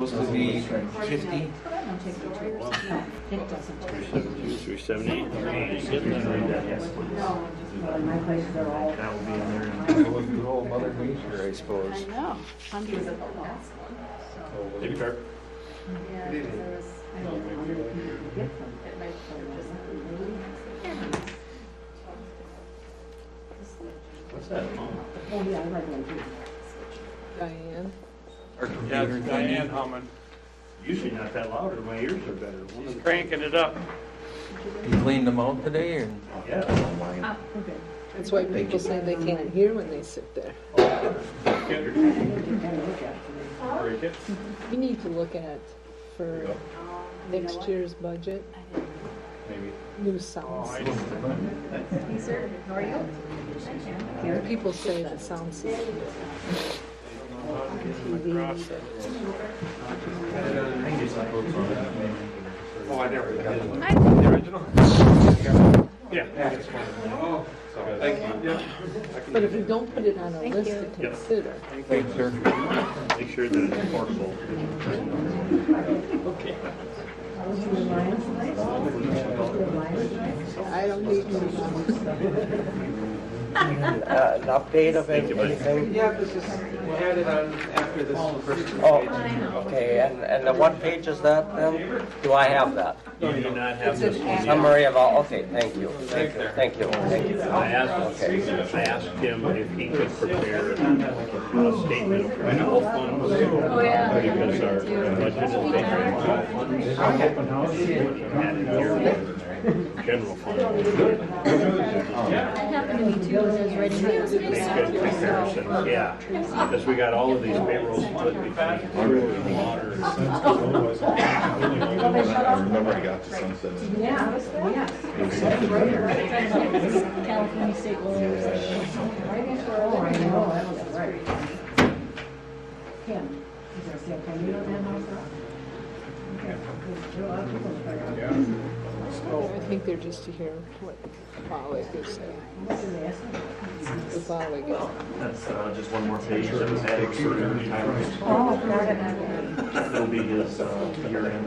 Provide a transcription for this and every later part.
supposed to be 50. It doesn't. 370. My places are all. That will be in there. Good old Mother Nature, I suppose. I know. Hundreds of the last one. Maybe Carp. Yeah, there was, I don't know, 100 people to get them. It might be just What's that? oh, yeah, I like one too. Diane. Our computer Diane Hammond. Usually not that loud, or my ears are better. She's cranking it up. You cleaned them out today, or? Yeah. Ah, okay. That's why people say they can't hear when they sit there. I didn't kind of look at it. Break it. We need to look at, for next year's budget, Maybe. new sounds. I Hey, sir, how are you? Here. People say the sound system TV. Oh, I never got one. Hi. The original? Yeah. Thank you. But if we don't put it on a Thank list you. to consider, Thanks, sir. Make sure that it's portable. Okay. Was you in Lions tonight? Was you in Lions tonight? I don't need to. An update of anything? Yeah, this is added on after this first two Oh, pages. okay, and the what page is that then? Do I have that? You do not have this one yet. Summary of all, okay, thank you, thank you, thank you, thank you. I asked him if he could prepare a statement of renewal funds. Oh, yeah. Because our budget is based on funds. And here, general fund. That happened to me too, when I was writing my Make good comparisons, yeah. Because we got all of these payrolls split between sewer and water. I remember I got to something. Yeah, yes. It was something better. California State Lawyers. Oh, I know, that was right. Ken, is there still Ken, you don't have house rock? Okay, good. A lot of people are I think they're just to hear what Pollock is saying. What did they ask me? The Pollock is. That's just one more page that was added for retirement. Oh, got it. It'll be his year end.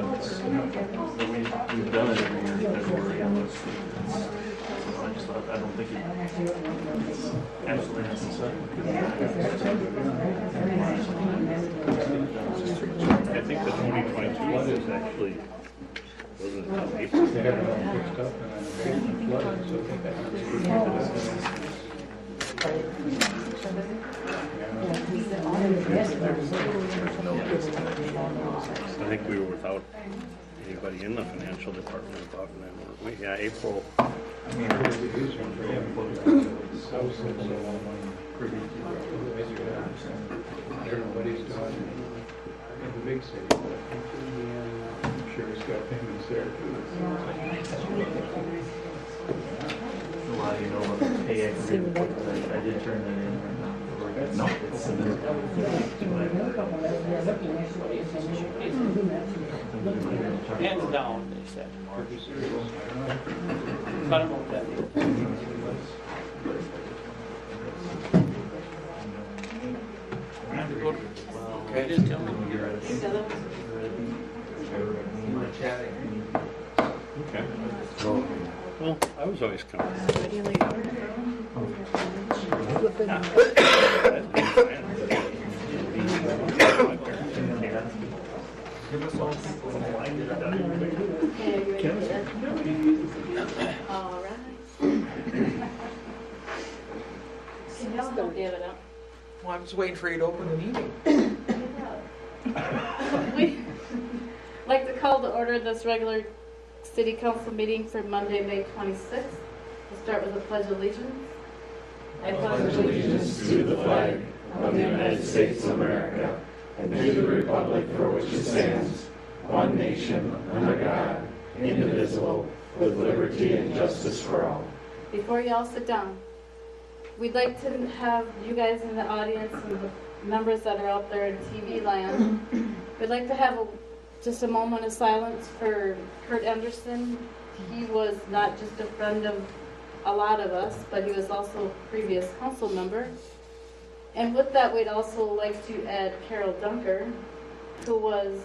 We've done it every year in February. I just thought, I don't think it absolutely necessary. I think the 2022 one is actually, wasn't it April? They had it all fixed up and then it flooded, so I think that I think we were without anybody in the financial department about that, weren't we? Yeah, April. I mean, these ones are everybody's doing in the big city, but I'm sure he's got payments there too. A lot of you know about the pay equity report, but I did turn that in. No, it's in there. Hands down, they said. Cut him off that. Okay. Just tell me when you're ready. Okay. Well, I was always coming. All right. Don't give it up. Well, I'm just waiting for you to open the meeting. We'd like to call to order this regular city council meeting for Monday, May 26th. We'll start with a pledge of allegiance. I pledge allegiance To the flag of the United States of America and to the republic for which it stands, one nation, under God, indivisible, with liberty and justice for all. Before you all sit down, we'd like to have you guys in the audience and the members that are out there in TV land, we'd like to have just a moment of silence for Kurt Anderson. He was not just a friend of a lot of us, but he was also a previous council member. And with that, we'd also like to add Carol Dunker who was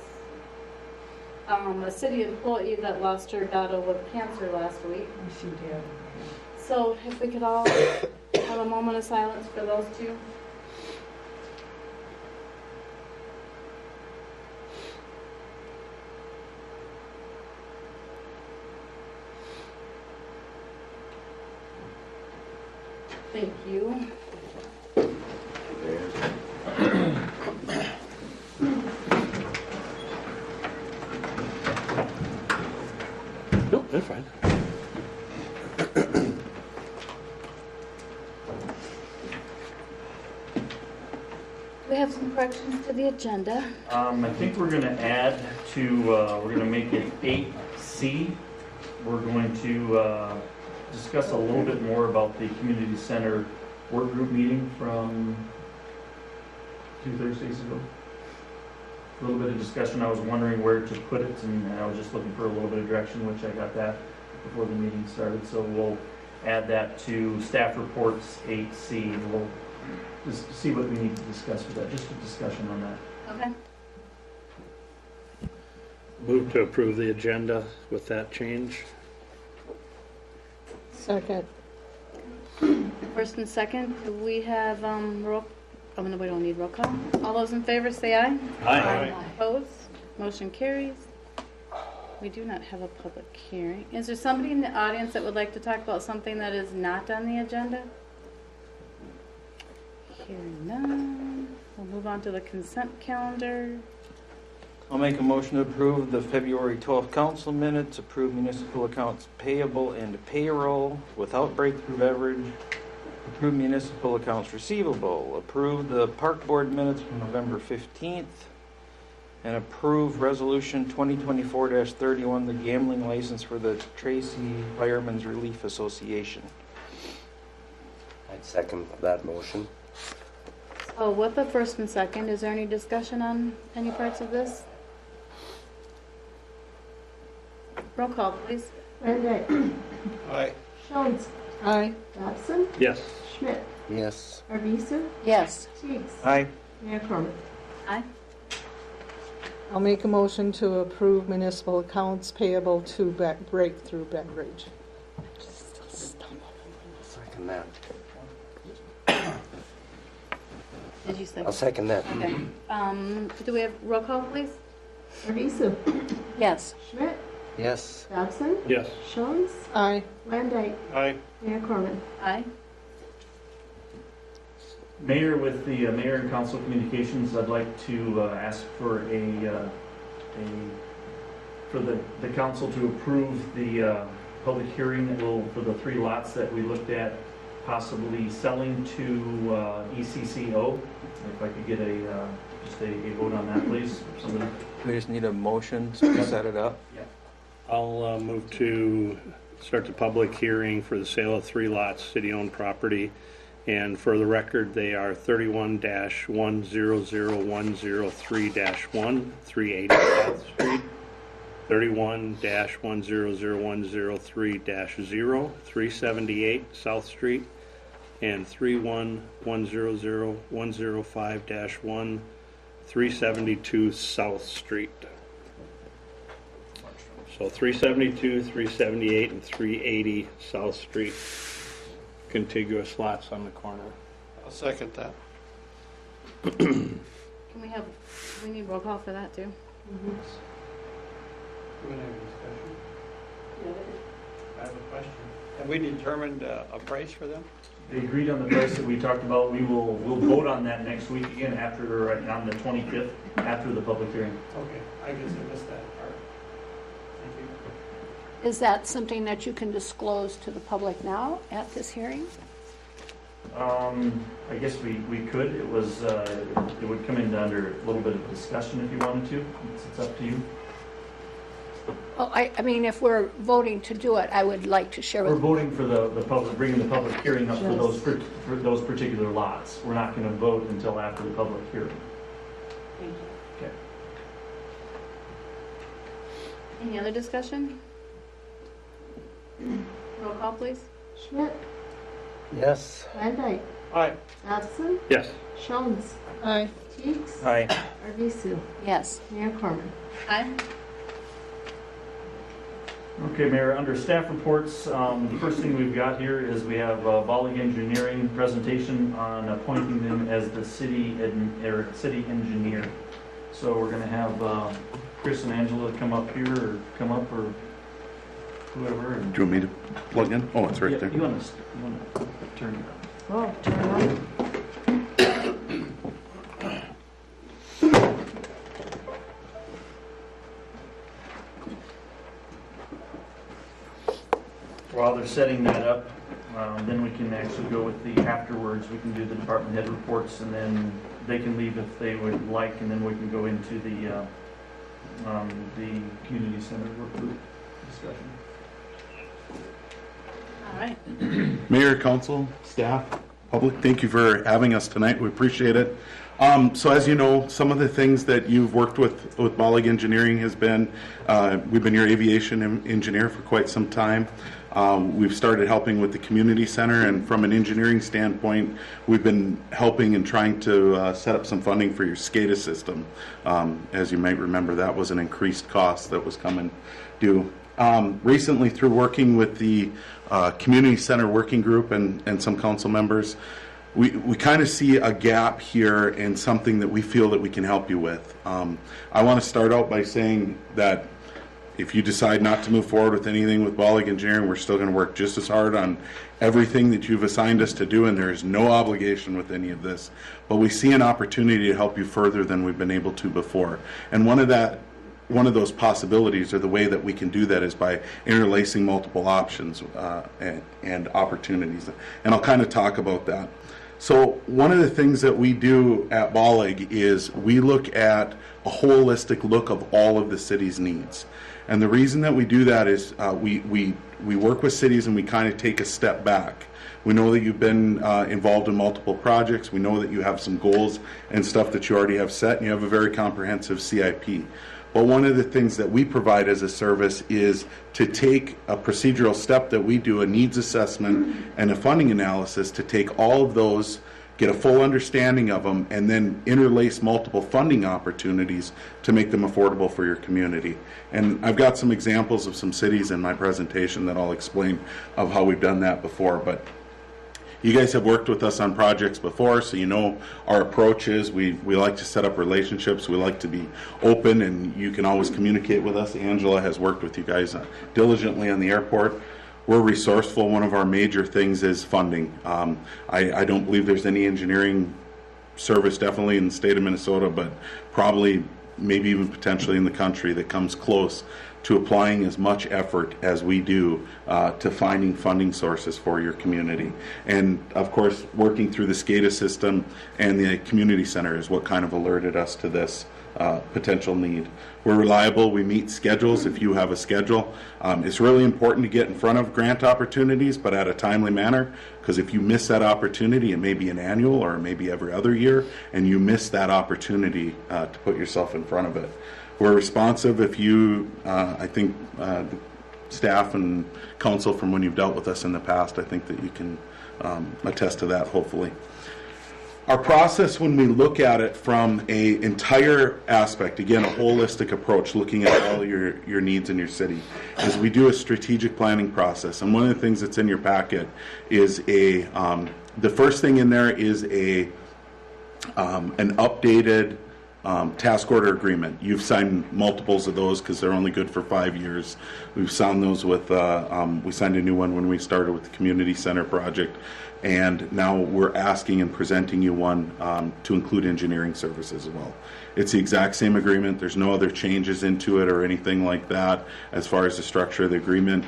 a city employee that lost her daughter with cancer last week. She did. So if we could all have a moment of silence for those two. Thank you. Nope, they're fine. We have some corrections to the agenda. I think we're gonna add to, we're gonna make it 8C. We're going to discuss a little bit more about the community center work group meeting from 2 Thursdays ago. A little bit of discussion. I was wondering where to put it, and I was just looking for a little bit of direction, which I got that before the meeting started. So we'll add that to staff reports 8C. And we'll just see what we need to discuss with that, just a discussion on that. Okay. Move to approve the agenda with that change. Second. First and second, do we have roll? Oh, no, we don't need roll call. All those in favor say aye. Aye. Opposed? Motion carries. We do not have a public hearing. Is there somebody in the audience that would like to talk about something that is not on the agenda? Hearing none. We'll move on to the consent calendar. I'll make a motion to approve the February 12th council minutes, approve municipal accounts payable and payroll without breakthrough beverage, approve municipal accounts receivable, approve the park board minutes from November 15th, and approve resolution 2024-31, the gambling license for the Tracy Firemen's Relief Association. I'd second that motion. So with the first and second, is there any discussion on any parts of this? Roll call, please. Randall. Aye. Jones. Aye. Dobson. Yes. Schmidt. Yes. Arvisu. Yes. Cheeks. Aye. Mayor Cronin. Aye. I'll make a motion to approve municipal accounts payable to Breakthrough Beverage. Second that. Did you say? I'll second that. Okay. Do we have roll call, please? Arvisu. Yes. Schmidt. Yes. Dobson. Yes. Jones. Aye. Randall. Aye. Mayor Cronin. Aye. Mayor, with the mayor and council communications, I'd like to ask for for the council to approve the public hearing that will, for the 3 lots that we looked at, possibly selling to ECCO. If I could get just a vote on that, please. Somebody. We just need a motion to set it up. I'll move to start the public hearing for the sale of 3 lots, city-owned property. And for the record, they are 31-100103-1, 380 South Street, 31-100103-0, 378 South Street, and 31-100105-1, 372 South Street. So 372, 378, and 380 South Street. Contiguous lots on the corner. I'll second that. Can we need roll call for that too? I have a question. Have we determined a price for them? They agreed on the price that we talked about. We'll vote on that next week again after, on the 25th, after the public hearing. Okay, I guess I missed that part. Thank you. Is that something that you can disclose to the public now at this hearing? I guess we could. It was, it would come into under a little bit of discussion if you wanted to. It's up to you. Well, I mean, if we're voting to do it, I would like to share We're with. voting for the public, bringing the public hearing up for those particular lots. We're not going to vote until after the public hearing. Thank you. Okay. Any other discussion? Roll call, please. Schmidt. Yes. Randall. Aye. Dobson. Yes. Jones. Aye. Teeks. Aye. Arvisu. Yes. Mayor Corman. Aye. Okay, Mayor, under staff reports, the first thing we've got here is we have Volley Engineering presentation on appointing them as the city engineer. So we're gonna have Chris and Angela come up here, or come up, or whoever. And Do you want me to plug in? Oh, it's right Yeah, there. You wanna turn it on? Oh, turn on. While they're setting that up, then we can actually go with the afterwards. We can do the department head reports, and then they can leave if they would like, and then we can go into the community center work group discussion. All right. Mayor, council, staff, public, thank you for having us tonight. We appreciate it. So as you know, some of the things that you've worked with Bollig Engineering has been, we've been your aviation engineer for quite some time. We've started helping with the community center, and from an engineering standpoint, we've been helping and trying to set up some funding for your SCADA system. As you might remember, that was an increased cost that was coming due. Recently, through working with the community center working group and some council members, we kind of see a gap here in something that we feel that we can help you with. I want to start out by saying that if you decide not to move forward with anything with Bollig Engineering, we're still going to work just as hard on everything that you've assigned us to do, and there is no obligation with any of this. But we see an opportunity to help you further than we've been able to before. And one of those possibilities, or the way that we can do that, is by interlacing multiple options and opportunities. And I'll kind of talk about that. So one of the things that we do at Bollig is we look at a holistic look of all of the city's needs. And the reason that we do that is we work with cities and we kind of take a step back. We know that you've been involved in multiple projects. We know that you have some goals and stuff that you already have set, and you have a very comprehensive CIP. But one of the things that we provide as a service is to take a procedural step that we do, a needs assessment and a funding analysis, to take all of those, get a full understanding of them, and then interlace multiple funding opportunities to make them affordable for your community. And I've got some examples of some cities in my presentation that I'll explain of how we've done that before. But you guys have worked with us on projects before, so you know our approach is we like to set up relationships. We like to be open, and you can always communicate with us. Angela has worked with you guys diligently on the airport. We're resourceful. One of our major things is funding. I don't believe there's any engineering service, definitely in the state of Minnesota, but probably maybe even potentially in the country, that comes close to applying as much effort as we do to finding funding sources for your community. And of course, working through the SCADA system and the community center is what kind of alerted us to this potential need. We're reliable. We meet schedules if you have a schedule. It's really important to get in front of grant opportunities, but at a timely manner, because if you miss that opportunity, it may be an annual or maybe every other year, and you miss that opportunity to put yourself in front of it. We're responsive. If you, I think the staff and council from when you've dealt with us in the past, I think that you can attest to that, hopefully. Our process, when we look at it from an entire aspect, again, a holistic approach, looking at all your needs in your city, is we do a strategic planning process. And one of the things that's in your packet is the first thing in there is an updated task order agreement. You've signed multiples of those because they're only good for 5 years. We've signed those with, we signed a new one when we started with the community center project. And now we're asking and presenting you one to include engineering services as well. It's the exact same agreement. There's no other changes into it or anything like that. As far as the structure of the agreement,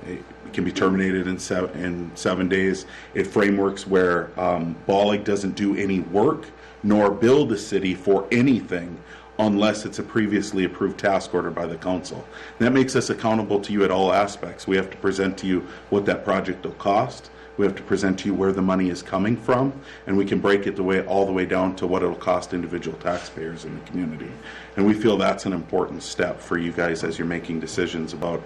it can be terminated in 7 days. It frameworks where Bollig doesn't do any work nor bill the city for anything unless it's a previously approved task order by the council. And that makes us accountable to you at all aspects. We have to present to you what that project will cost. We have to present to you where the money is coming from, and we can break it all the way down to what it'll cost individual taxpayers in the community. And we feel that's an important step for you guys as you're making decisions about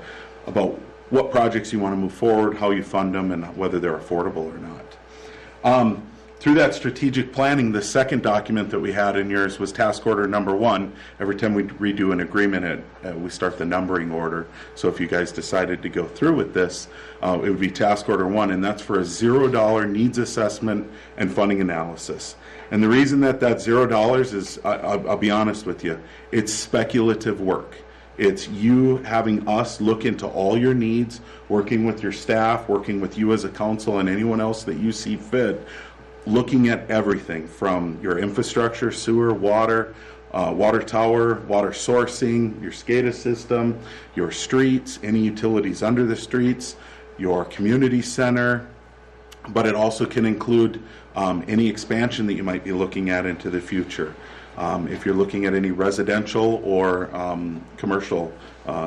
what projects you want to move forward, how you fund them, and whether they're affordable or not. Through that strategic planning, the second document that we had in yours was task order number 1. Every time we redo an agreement, we start the numbering order. So if you guys decided to go through with this, it would be task order 1, and that's for a $0 needs assessment and funding analysis. And the reason that that's $0 is, I'll be honest with you, it's speculative work. It's you having us look into all your needs, working with your staff, working with you as a council and anyone else that you see fit, looking at everything from your infrastructure, sewer, water, water tower, water sourcing, your SCADA system, your streets, any utilities under the streets, your community center, but it also can include any expansion that you might be looking at into the future. If you're looking at any residential or commercial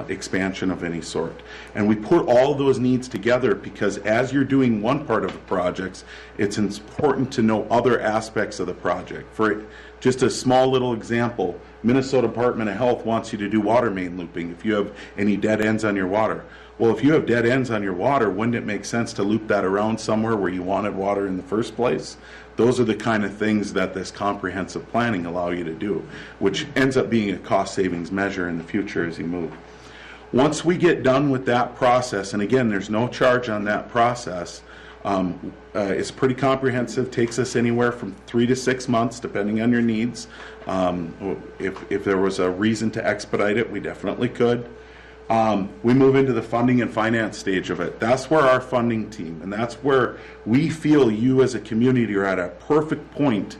expansion of any sort. And we put all those needs together because as you're doing one part of the projects, it's important to know other aspects of the project. For just a small little example, Minnesota Department of Health wants you to do water main looping if you have any dead ends on your water. Well, if you have dead ends on your water, wouldn't it make sense to loop that around somewhere where you wanted water in the first place? Those are the kind of things that this comprehensive planning allow you to do, which ends up being a cost savings measure in the future as you move. Once we get done with that process, and again, there's no charge on that process, it's pretty comprehensive, takes us anywhere from 3 to 6 months, depending on your needs. If there was a reason to expedite it, we definitely could. We move into the funding and finance stage of it. That's where our funding team, and that's where we feel you as a community are at a perfect point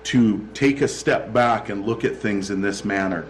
to take a step back and look at things in this manner.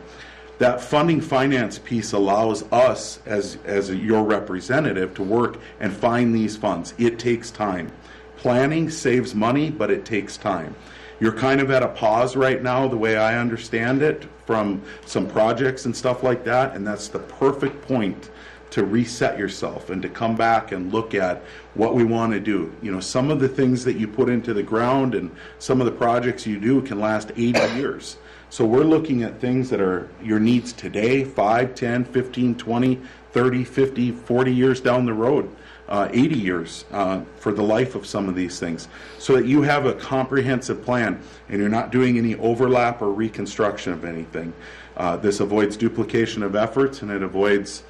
That funding finance piece allows us as your representative to work and find these funds. It takes time. Planning saves money, but it takes time. You're kind of at a pause right now, the way I understand it, from some projects and stuff like that, and that's the perfect point to reset yourself and to come back and look at what we want to do. You know, some of the things that you put into the ground and some of the projects you do can last 80 years. So we're looking at things that are your needs today, 5, 10, 15, 20, 30, 50, 40 years down the road, 80 years for the life of some of these things, so that you have a comprehensive plan and you're not doing any overlap or reconstruction of anything. This avoids duplication of efforts, and it avoids,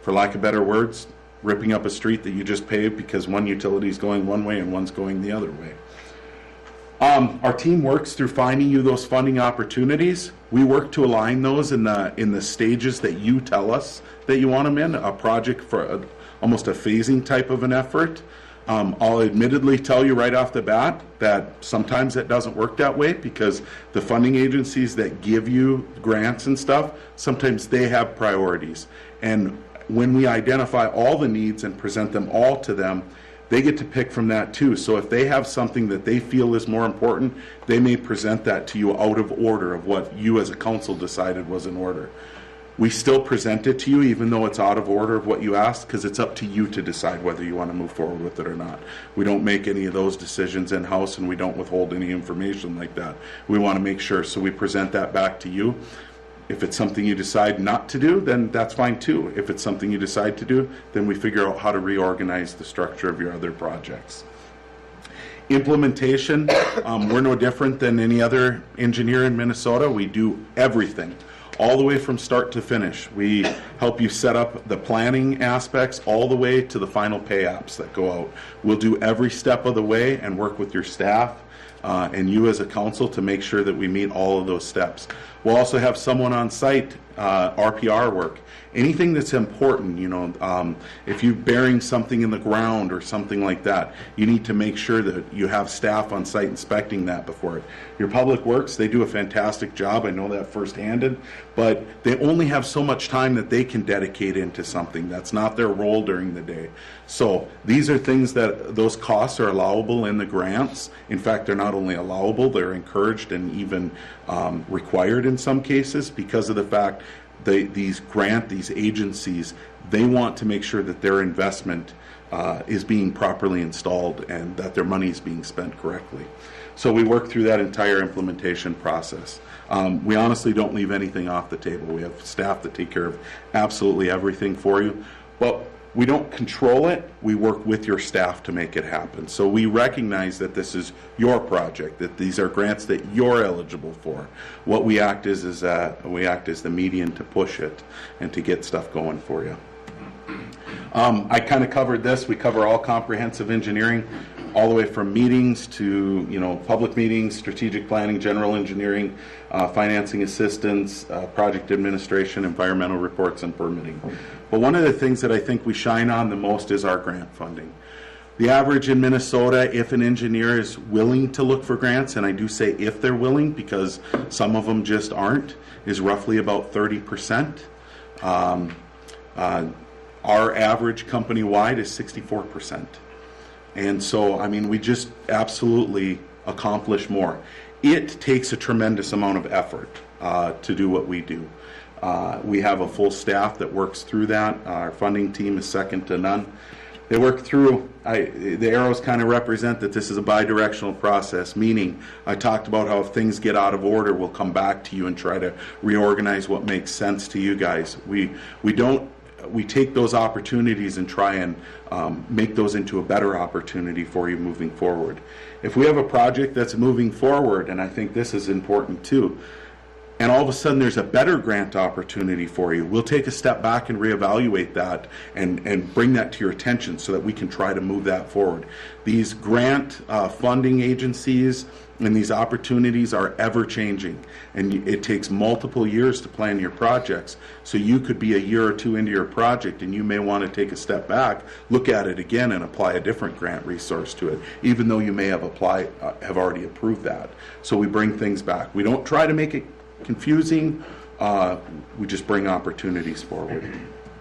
for lack of better words, ripping up a street that you just paved because one utility is going one way and one's going the other way. Our team works through finding you those funding opportunities. We work to align those in the stages that you tell us that you want them in, a project for almost a phasing type of an effort. I'll admittedly tell you right off the bat that sometimes it doesn't work that way because the funding agencies that give you grants and stuff, sometimes they have priorities. And when we identify all the needs and present them all to them, they get to pick from that too. So if they have something that they feel is more important, they may present that to you out of order of what you as a council decided was in order. We still present it to you even though it's out of order of what you asked, because it's up to you to decide whether you want to move forward with it or not. We don't make any of those decisions in-house, and we don't withhold any information like that. We want to make sure, so we present that back to you. If it's something you decide not to do, then that's fine too. If it's something you decide to do, then we figure out how to reorganize the structure of your other projects. Implementation, we're no different than any other engineer in Minnesota. We do everything, all the way from start to finish. We help you set up the planning aspects all the way to the final pay apps that go out. We'll do every step of the way and work with your staff and you as a council to make sure that we meet all of those steps. We'll also have someone on site, RPR work. Anything that's important, you know, if you're burying something in the ground or something like that, you need to make sure that you have staff on site inspecting that before it. Your public works, they do a fantastic job, I know that firsthand, but they only have so much time that they can dedicate into something. That's not their role during the day. So these are things that those costs are allowable in the grants. In fact, they're not only allowable, they're encouraged and even required in some cases, because of the fact these agencies, they want to make sure that their investment is being properly installed and that their money is being spent correctly. So we work through that entire implementation process. We honestly don't leave anything off the table. We have staff that take care of absolutely everything for you. But we don't control it, we work with your staff to make it happen. So we recognize that this is your project, that these are grants that you're eligible for. What we act is we act as the median to push it and to get stuff going for you. I kind of covered this. We cover all comprehensive engineering, all the way from meetings to, public meetings, strategic planning, general engineering, financing assistance, project administration, environmental reports, and permitting. But one of the things that I think we shine on the most is our grant funding. The average in Minnesota, if an engineer is willing to look for grants, and I do say if they're willing because some of them just aren't, is roughly about 30%. Our average company-wide is 64%. And so, we just absolutely accomplish more. It takes a tremendous amount of effort to do what we do. We have a full staff that works through that. Our funding team is second to none. They work through, the arrows kind of represent that this is a bi-directional process, meaning I talked about how if things get out of order, we'll come back to you and try to reorganize what makes sense to you guys. We take those opportunities and try and make those into a better opportunity for you moving forward. If we have a project that's moving forward, and I think this is important too, and all of a sudden there's a better grant opportunity for you, we'll take a step back and reevaluate that and bring that to your attention so that we can try to move that forward. These grant funding agencies and these opportunities are ever changing, and it takes multiple years to plan your projects. So you could be a year or two into your project and you may want to take a step back, look at it again, and apply a different grant resource to it, even though you may have have already approved that. So we bring things back. We don't try to make it confusing, we just bring opportunities forward.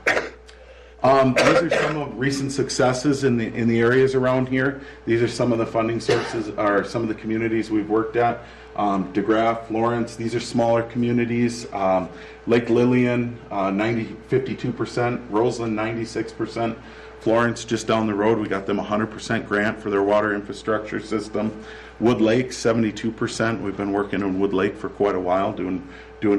These are some of recent successes in the areas around here. These are some of the funding sources, or some of the communities we've worked at. DeGraff, Lawrence, these are smaller communities. Lake Lillian, 52%, Roseland, 96%. Florence, just down the road, we got them 100% grant for their water infrastructure system. Wood Lake, 72%. We've been working on Wood Lake for quite a while, doing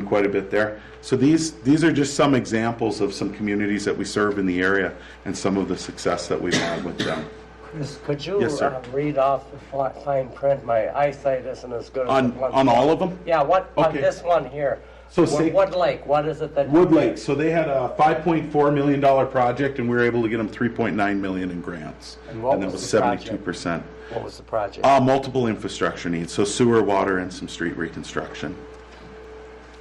quite a bit there. So these are just some examples of some communities that we serve in the area and some of the success that we've had with them. Chris, could you Yes, sir. read off the fine print? My eyesight isn't as good as On all of them? Yeah, on Okay. this one here. So Wood Lake, what is it that... Wood Lake, so they had a $5.4 million project, and we were able to get them $3.9 million in grants. And what that was was the 72%. What was the project? Multiple infrastructure needs, so sewer, water, and some street reconstruction.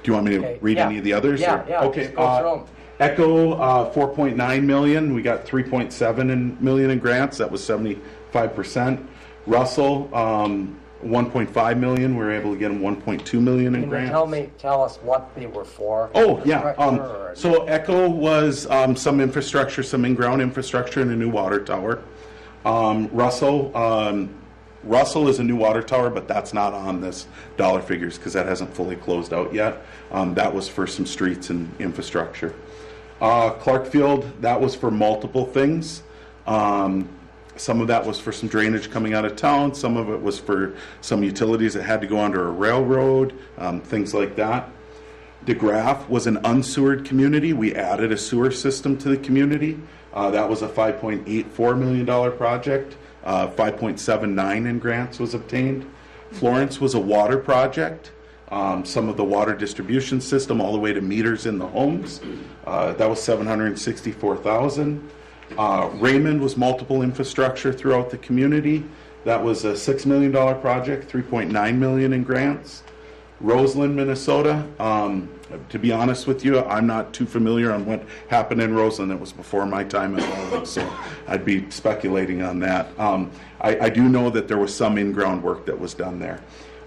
Do you want me to read any of the others? Yeah, Okay. just go through 'em. Echo, $4.9 million. We got $3.7 million in grants. That was 75%. Russell, $1.5 million. We were able to get them $1.2 million in grants. Can you tell us what they were for? Oh, yeah. So Echo was some infrastructure, some in-ground infrastructure and a new water tower. Russell is a new water tower, but that's not on this dollar figures because that hasn't fully closed out yet. That was for some streets and infrastructure. Clarkfield, that was for multiple things. Some of that was for some drainage coming out of town. Some of it was for some utilities that had to go under a railroad, things like that. DeGraff was an unsewered community. We added a sewer system to the community. That was a $5.84 million project. 5.79 in grants was obtained. Florence was a water project. Some of the water distribution system all the way to meters in the homes. That was $764,000. Raymond was multiple infrastructure throughout the community. That was a $6 million project, $3.9 million in grants. Roseland, Minnesota. To be honest with you, I'm not too familiar on what happened in Roseland. It was before my time at all, so I'd be speculating on that. I do know that there was some in-ground work that was done there.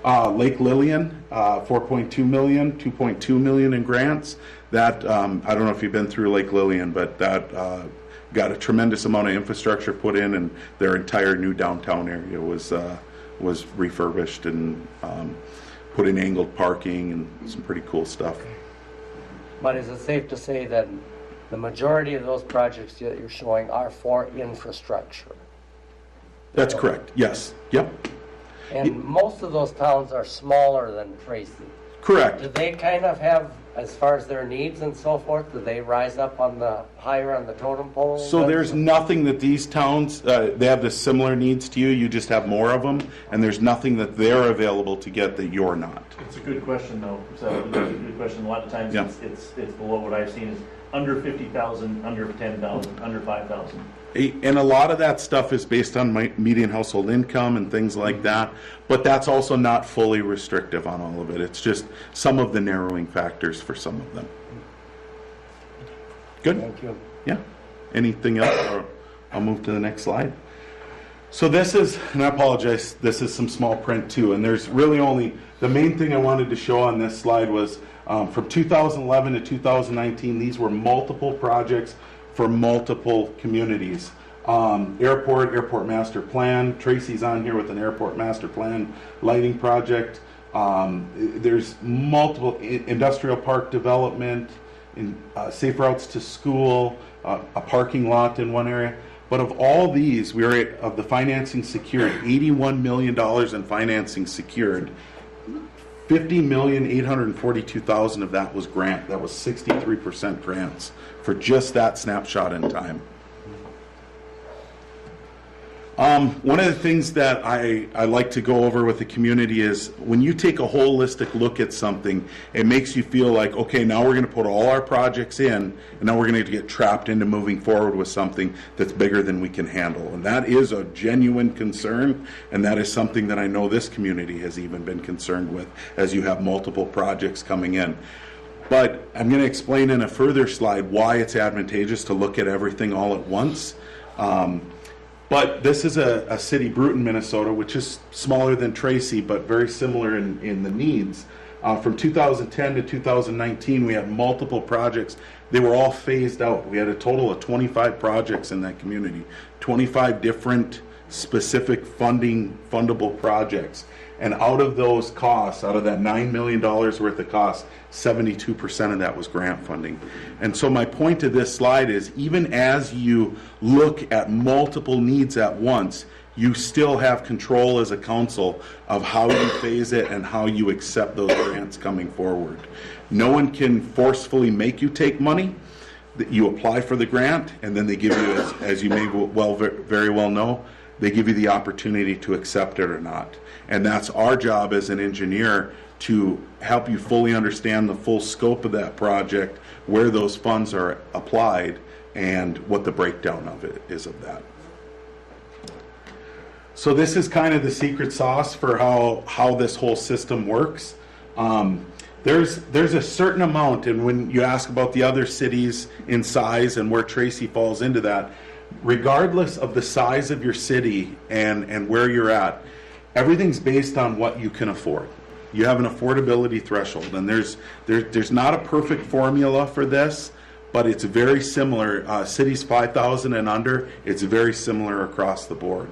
Lake Lillian, $4.2 million, $2.2 million in grants. That, I don't know if you've been through Lake Lillian, but that got a tremendous amount of infrastructure put in, and their entire new downtown area was refurbished and put in angled parking and some pretty cool stuff. But is it safe to say that the majority of those projects that you're showing are for infrastructure? That's correct, yes. Yep. And most of those towns are smaller than Tracy. Correct. Do they kind of have as far as their needs and so forth, do they rise up on the higher on the totem pole? So there's nothing that these towns, they have the similar needs to you, you just have more of them, and there's nothing that they're available to get that you're not. It's a good question, though. So it's a good question. A lot of times Yeah. it's below what I've seen is under 50,000, under 10,000, under 5,000. And a lot of that stuff is based on median household income and things like that, but that's also not fully restrictive on all of it. It's just some of the narrowing factors for some of them. Good? Thank you. Yeah. Anything else? Or I'll move to the next slide. So this is, and I apologize, this is some small print too, and there's really only, the main thing I wanted to show on this slide was from 2011 to 2019, these were multiple projects for multiple communities. Airport master plan. Tracy's on here with an airport master plan lighting project. There's multiple industrial park development, safe routes to school, a parking lot in one area. But of all these, we are of the financing secured, $81 million in financing secured. $50,842,000 of that was grant. That was 63% grants for just that snapshot in time. One of the things that I like to go over with the community is when you take a holistic look at something, it makes you feel like, okay, now we're going to put all our projects in, and now we're going to get trapped into moving forward with something that's bigger than we can handle. And that is a genuine concern, and that is something that I know this community has even been concerned with as you have multiple projects coming in. But I'm going to explain in a further slide why it's advantageous to look at everything all at once. But this is a city, Bruton, Minnesota, which is smaller than Tracy, but very similar in the needs. From 2010 to 2019, we had multiple projects. They were all phased out. We had a total of 25 projects in that community, 25 different specific fundable projects. And out of those costs, out of that $9 million worth of costs, 72% of that was grant funding. And so my point to this slide is even as you look at multiple needs at once, you still have control as a council of how you phase it and how you accept those grants coming forward. No one can forcefully make you take money. You apply for the grant, and then they give you, as you may very well know, they give you the opportunity to accept it or not. And that's our job as an engineer, to help you fully understand the full scope of that project, where those funds are applied, and what the breakdown of it is of that. So this is kind of the secret sauce for how this whole system works. There's a certain amount, and when you ask about the other cities in size and where Tracy falls into that, regardless of the size of your city and where you're at, everything's based on what you can afford. You have an affordability threshold, and there's not a perfect formula for this, but it's very similar. Cities 5,000 and under, it's very similar across the board.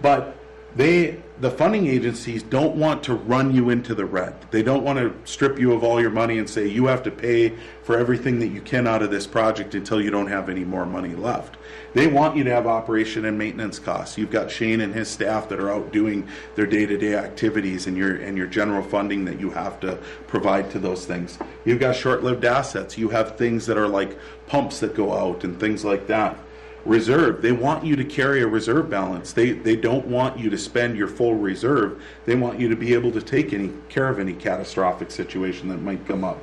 But the funding agencies don't want to run you into the red. They don't want to strip you of all your money and say you have to pay for everything that you can out of this project until you don't have any more money left. They want you to have operation and maintenance costs. You've got Shane and his staff that are out doing their day-to-day activities, and your general funding that you have to provide to those things. You've got short-lived assets. You have things that are like pumps that go out and things like that. Reserve, they want you to carry a reserve balance. They don't want you to spend your full reserve. They want you to be able to take care of any catastrophic situation that might come up.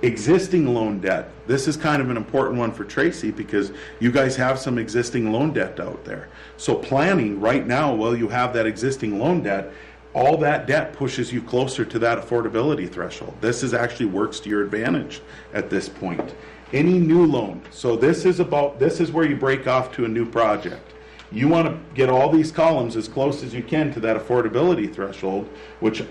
Existing loan debt, this is kind of an important one for Tracy because you guys have some existing loan debt out there. So planning right now, while you have that existing loan debt, all that debt pushes you closer to that affordability threshold. This actually works to your advantage at this point. Any new loan, so this is where you break off to a new project. You want to get all these columns as close as you can to that affordability threshold, which,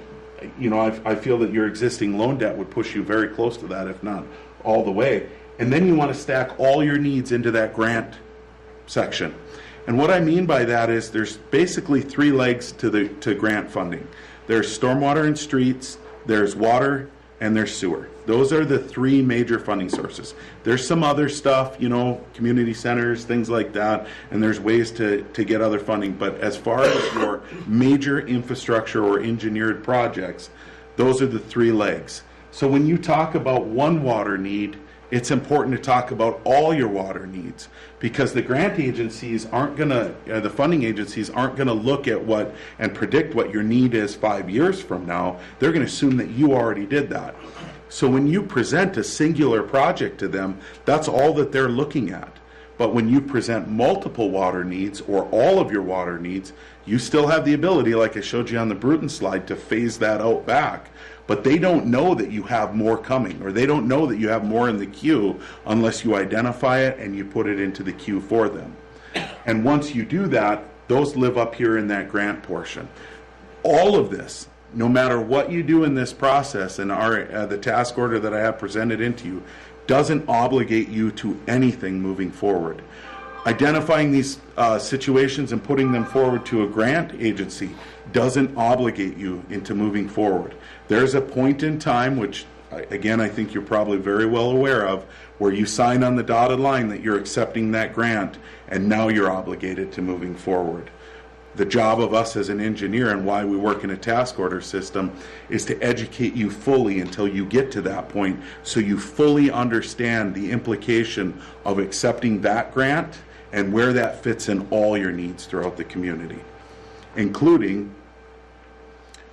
you know, I feel that your existing loan debt would push you very close to that, if not all the way. And then you want to stack all your needs into that grant section. And what I mean by that is there's basically three legs to grant funding. There's stormwater and streets, there's water, and there's sewer. Those are the three major funding sources. There's some other stuff, you know, community centers, things like that, and there's ways to get other funding. But as far as your major infrastructure or engineered projects, those are the three legs. So when you talk about one water need, it's important to talk about all your water needs, because the grant agencies aren't going to, the funding agencies aren't going to look at what and predict what your need is 5 years from now. They're going to assume that you already did that. So when you present a singular project to them, that's all that they're looking at. But when you present multiple water needs or all of your water needs, you still have the ability, like I showed you on the Bruton slide, to phase that out back. But they don't know that you have more coming, or they don't know that you have more in the queue unless you identify it and you put it into the queue for them. And once you do that, those live up here in that grant portion. All of this, no matter what you do in this process, and the task order that I have presented into you, doesn't obligate you to anything moving forward. Identifying these situations and putting them forward to a grant agency doesn't obligate you into moving forward. There's a point in time, which again I think you're probably very well aware of, where you sign on the dotted line that you're accepting that grant, and now you're obligated to moving forward. The job of us as an engineer, and why we work in a task order system, is to educate you fully until you get to that point, so you fully understand the implication of accepting that grant and where that fits in all your needs throughout the community, including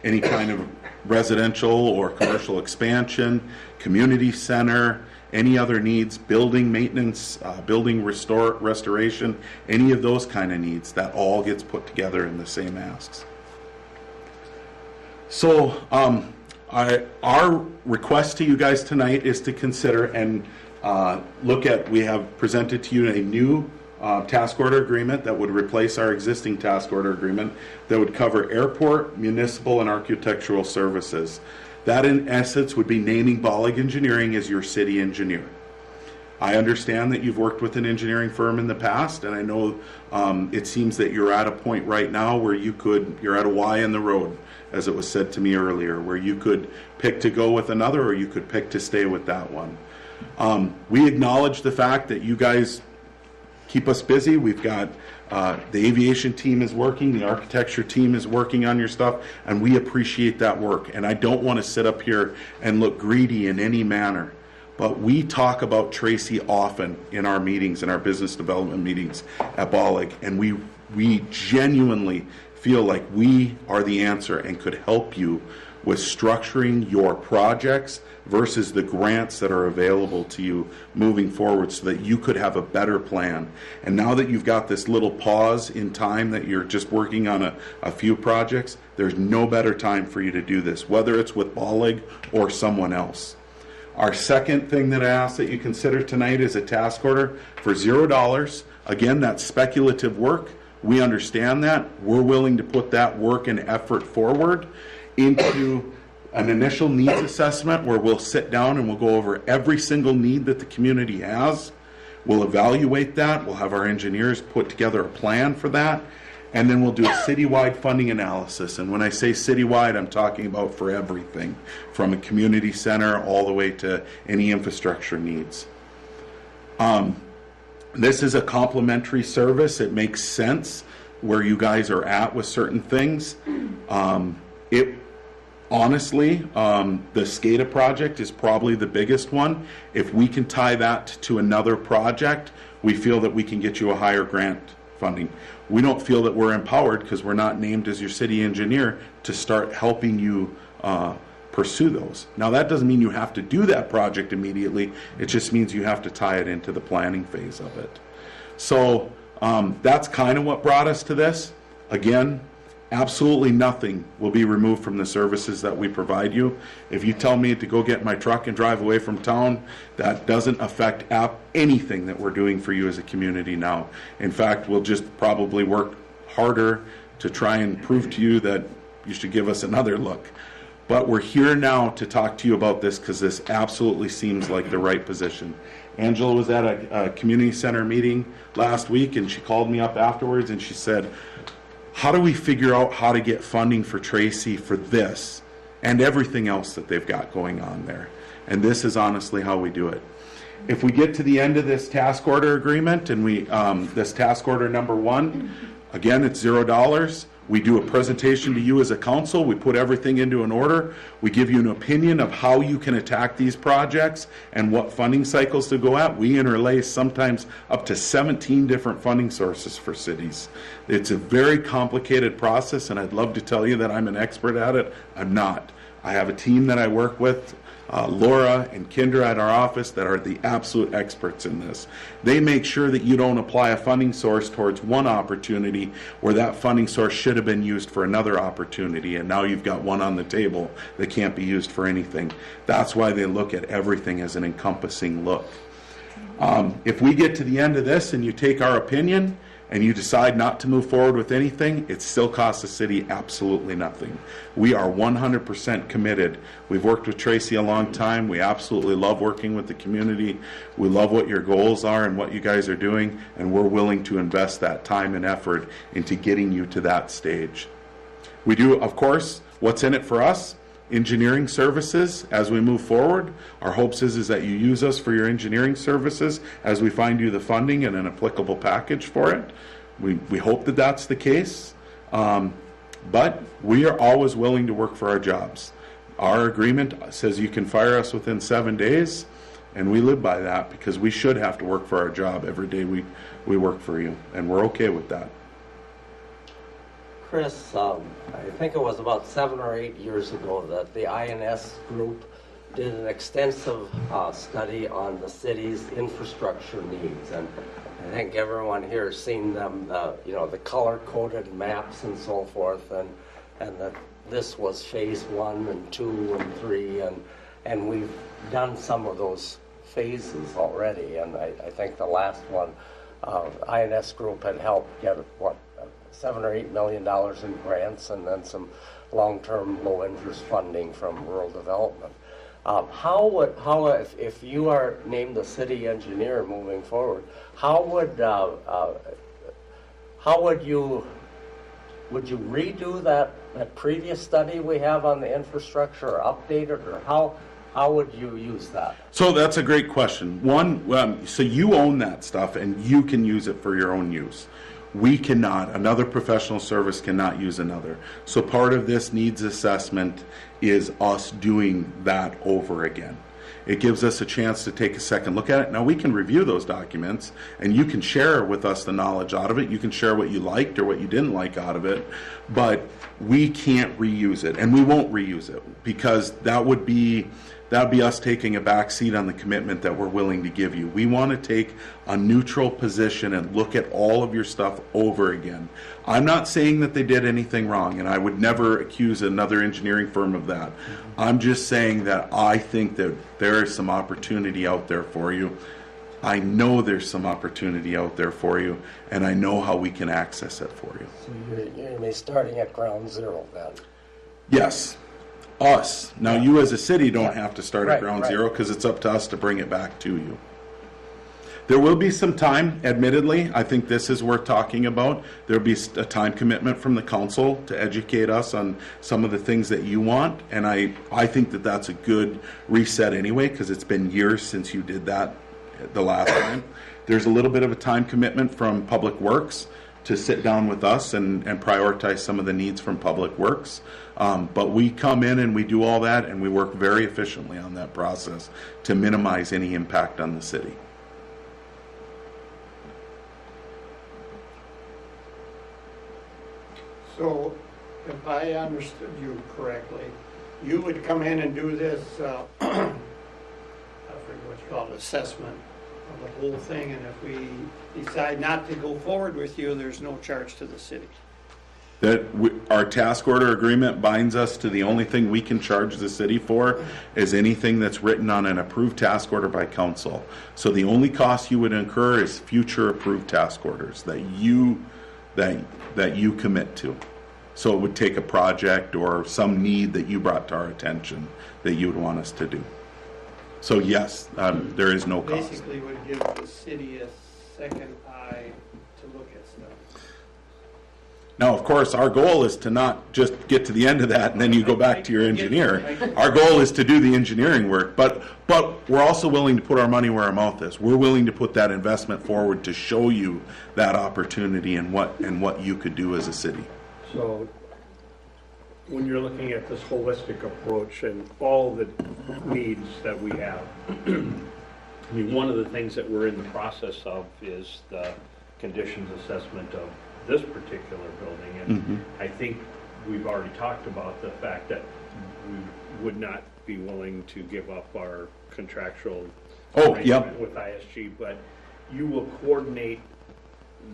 any kind of residential or commercial expansion, community center, any other needs, building maintenance, building restoration, any of those kind of needs. That all gets put together in the same asks. So our request to you guys tonight is to consider and look at, we have presented to you a new task order agreement that would replace our existing task order agreement that would cover airport, municipal, and architectural services. That in essence would be naming Bollig Engineering as your city engineer. I understand that you've worked with an engineering firm in the past, and I know it seems that you're at a point right now where you're at a Y in the road, as it was said to me earlier, where you could pick to go with another or you could pick to stay with that one. We acknowledge the fact that you guys keep us busy. We've got the aviation team is working, the architecture team is working on your stuff, and we appreciate that work. And I don't want to sit up here and look greedy in any manner, but we talk about Tracy often in our meetings, in our business development meetings at Bollig, and we genuinely feel like we are the answer and could help you with structuring your projects versus the grants that are available to you moving forward, so that you could have a better plan. And now that you've got this little pause in time that you're just working on a few projects, there's no better time for you to do this, whether it's with Bollig or someone else. Our second thing that I ask that you consider tonight is a task order for $0. Again, that's speculative work. We understand that. We're willing to put that work and effort forward into an initial needs assessment, where we'll sit down and we'll go over every single need that the community has. We'll evaluate that. We'll have our engineers put together a plan for that. And then we'll do a citywide funding analysis. And when I say citywide, I'm talking about for everything, from a community center all the way to any infrastructure needs. This is a complimentary service. It makes sense where you guys are at with certain things. Honestly, the SCADA project is probably the biggest one. If we can tie that to another project, we feel that we can get you a higher grant funding. We don't feel that we're empowered, because we're not named as your city engineer, to start helping you pursue those. Now, that doesn't mean you have to do that project immediately. It just means you have to tie it into the planning phase of it. So that's kind of what brought us to this. Again, absolutely nothing will be removed from the services that we provide you. If you tell me to go get my truck and drive away from town, that doesn't affect anything that we're doing for you as a community now. In fact, we'll just probably work harder to try and prove to you that you should give us another look. But we're here now to talk to you about this, because this absolutely seems like the right position. Angela was at a community center meeting last week, and she called me up afterwards and she said, how do we figure out how to get funding for Tracy for this and everything else that they've got going on there? And this is honestly how we do it. If we get to the end of this task order agreement, and this task order number 1, again, it's $0. We do a presentation to you as a council. We put everything into an order. We give you an opinion of how you can attack these projects and what funding cycles to go at. We interlace sometimes up to 17 different funding sources for cities. It's a very complicated process, and I'd love to tell you that I'm an expert at it. I'm not. I have a team that I work with, Laura and Kendra at our office, that are the absolute experts in this. They make sure that you don't apply a funding source towards one opportunity where that funding source should have been used for another opportunity, and now you've got one on the table that can't be used for anything. That's why they look at everything as an encompassing look. If we get to the end of this and you take our opinion and you decide not to move forward with anything, it still costs the city absolutely nothing. We are 100% committed. We've worked with Tracy a long time. We absolutely love working with the community. We love what your goals are and what you guys are doing, and we're willing to invest that time and effort into getting you to that stage. We do, of course, what's in it for us? Engineering services as we move forward. Our hopes is that you use us for your engineering services as we find you the funding and an applicable package for it. We hope that that's the case, but we are always willing to work for our jobs. Our agreement says you can fire us within 7 days, and we live by that because we should have to work for our job every day we work for you, and we're okay with that. Chris, I think it was about 7 or 8 years ago that the INS group did an extensive study on the city's infrastructure needs, and I think everyone here has seen them, the color-coded maps and so forth, and that this was phase 1 and 2 and 3, and we've done some of those phases already, and I think the last one, INS group had helped get, $7 or $8 million in grants, and then some long-term low-interest funding from rural development. If you are named the city engineer moving forward, would you redo that previous study we have on the infrastructure, or update it, or how would you use that? So that's a great question. One, so you own that stuff and you can use it for your own use. We cannot, another professional service cannot use another. So part of this needs assessment is us doing that over again. It gives us a chance to take a second look at it. Now we can review those documents and you can share with us the knowledge out of it. You can share what you liked or what you didn't like out of it, but we can't reuse it, and we won't reuse it because that would be us taking a back seat on the commitment that we're willing to give you. We want to take a neutral position and look at all of your stuff over again. I'm not saying that they did anything wrong, and I would never accuse another engineering firm of that. I'm just saying that I think that there is some opportunity out there for you. I know there's some opportunity out there for you, and I know how we can access it for you. So you're going to be starting at ground zero then? Yes. Us. Now you as a city don't have to start at ground zero because it's up to us to bring it back to you. There will be some time, admittedly. I think this is worth talking about. There'll be a time commitment from the council to educate us on some of the things that you want, and I think that that's a good reset anyway because it's been years since you did that the last time. There's a little bit of a time commitment from Public Works to sit down with us and prioritize some of the needs from Public Works. But we come in and we do all that, and we work very efficiently on that process to minimize any impact on the city. So, if I understood you correctly, you would come in and do this, I forget what you call it, assessment of the whole thing, and if we decide not to go forward with you, there's no charge to the city. Our task order agreement binds us to the only thing we can charge the city for is anything that's written on an approved task order by council. So the only cost you would incur is future approved task orders that you commit to. So it would take a project or some need that you brought to our attention that you would want us to do. So yes, there is no cost. Basically would give the city a second eye to look at stuff. Now, of course, our goal is to not just get to the end of that and then you go back to your engineer. Our goal is to do the engineering work, but we're also willing to put our money where our mouth is. We're willing to put that investment forward to show you that opportunity and what you could do as a city. So when you're looking at this holistic approach and all the needs that we have, I mean, one of the things that we're in the process of is the conditions assessment of this particular building. And I think we've already talked about the fact that we would not be willing to give up our contractual arrangement with ISG, but you will coordinate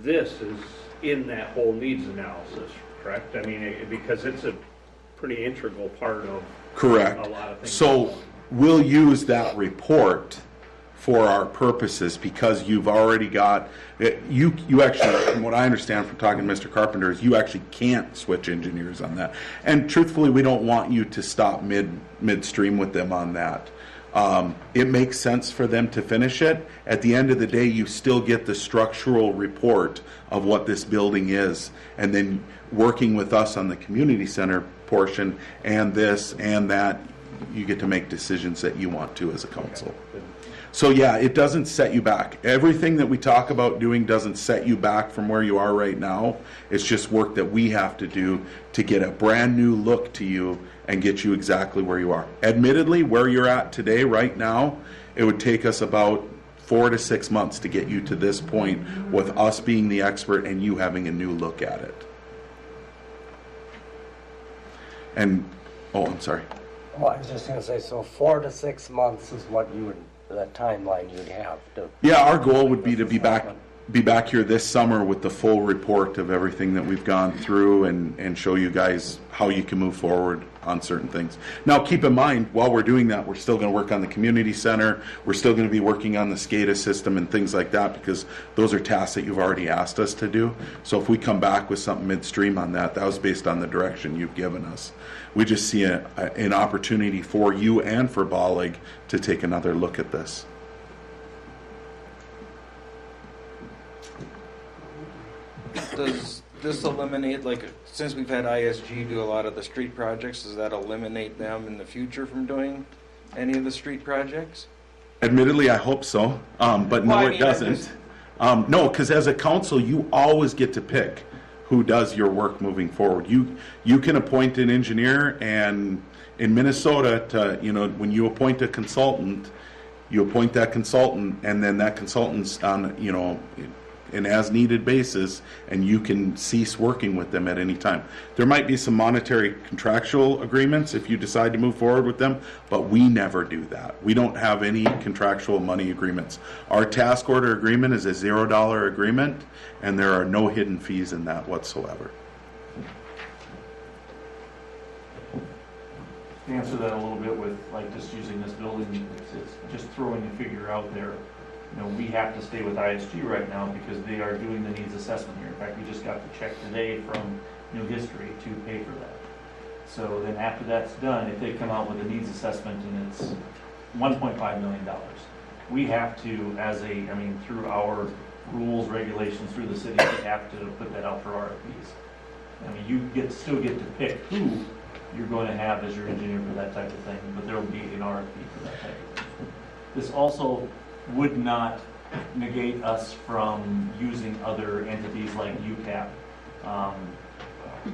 this is in that whole needs analysis, correct? I mean, because it's a pretty integral part of Correct. a lot of things. So we'll use that report for our purposes because you've already got, you actually, from what I understand from talking to Mr. Carpenter, is you actually can't switch engineers on that. And truthfully, we don't want you to stop midstream with them on that. It makes sense for them to finish it. At the end of the day, you still get the structural report of what this building is. And then working with us on the community center portion and this and that, you get to make decisions that you want to as a council. So yeah, it doesn't set you back. Everything that we talk about doing doesn't set you back from where you are right now. It's just work that we have to do to get a brand new look to you and get you exactly where you are. Admittedly, where you're at today, right now, it would take us about 4 to 6 months to get you to this point with us being the expert and you having a new look at it. And, oh, I'm sorry. Well, I was just going to say, so 4 to 6 months is what you would, that timeline you'd have to. Yeah, our goal would be to be back here this summer with the full report of everything that we've gone through and show you guys how you can move forward on certain things. Now, keep in mind, while we're doing that, we're still going to work on the community center. We're still going to be working on the SCADA system and things like that because those are tasks that you've already asked us to do. So if we come back with something midstream on that, that was based on the direction you've given us. We just see an opportunity for you and for Bollig to take another look at this. Does this eliminate, like, since we've had ISG do a lot of the street projects, does that eliminate them in the future from doing any of the street projects? Admittedly, I hope so, but no, Well, I it mean, doesn't. No, because as a council, you always get to pick who does your work moving forward. You can appoint an engineer, and in Minnesota, when you appoint a consultant, you appoint that consultant, and then that consultant's on, an as-needed basis, and you can cease working with them at any time. There might be some monetary contractual agreements if you decide to move forward with them, but we never do that. We don't have any contractual money agreements. Our task order agreement is a $0 agreement, and there are no hidden fees in that whatsoever. To answer that a little bit with, like, just using this building, it's just throwing a figure out there. We have to stay with ISG right now because they are doing the needs assessment here. In fact, we just got the check today from New History to pay for that. So then after that's done, if they come out with a needs assessment and it's $1.5 million, we have to, through our rules, regulations, through the city, we have to put that out for RFPs. You still get to pick who you're going to have as your engineer for that type of thing, but there will be an RFP for that type of thing. This also would not negate us from using other entities like UCAP.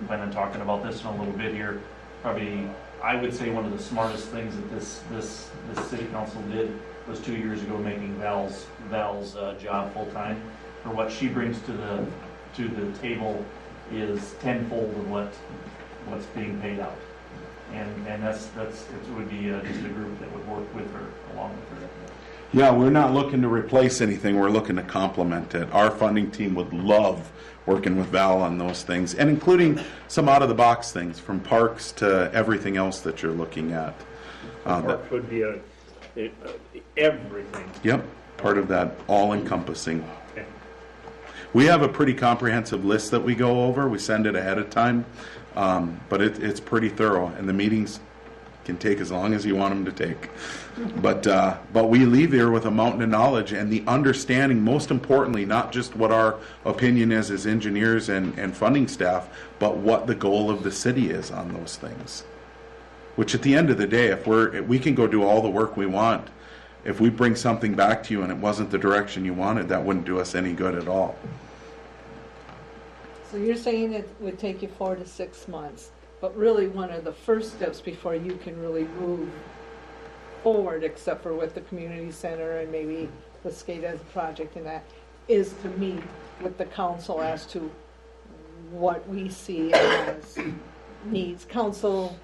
Plan on talking about this in a little bit here. Probably, I would say one of the smartest things that this city council did was 2 years ago making Val's job full time. For what she brings to the table is tenfold of what's being paid out, and it would be just a group that would work with her along with her. Yeah, we're not looking to replace anything. We're looking to complement it. Our funding team would love working with Val on those things, and including some out-of-the-box things, from parks to everything else that you're looking at. Parks would be everything. Yep, part of that all-encompassing. Okay. We have a pretty comprehensive list that we go over. We send it ahead of time, but it's pretty thorough, and the meetings can take as long as you want them to take. But we leave here with a mountain of knowledge and the understanding, most importantly, not just what our opinion is as engineers and funding staff, but what the goal of the city is on those things. Which at the end of the day, if we can go do all the work we want, if we bring something back to you and it wasn't the direction you wanted, that wouldn't do us any good at all. So you're saying it would take you 4 to 6 months, but really one of the first steps before you can really move forward, except for with the community center and maybe the skate as a project and that, is to meet with the council as to what we see as needs, council,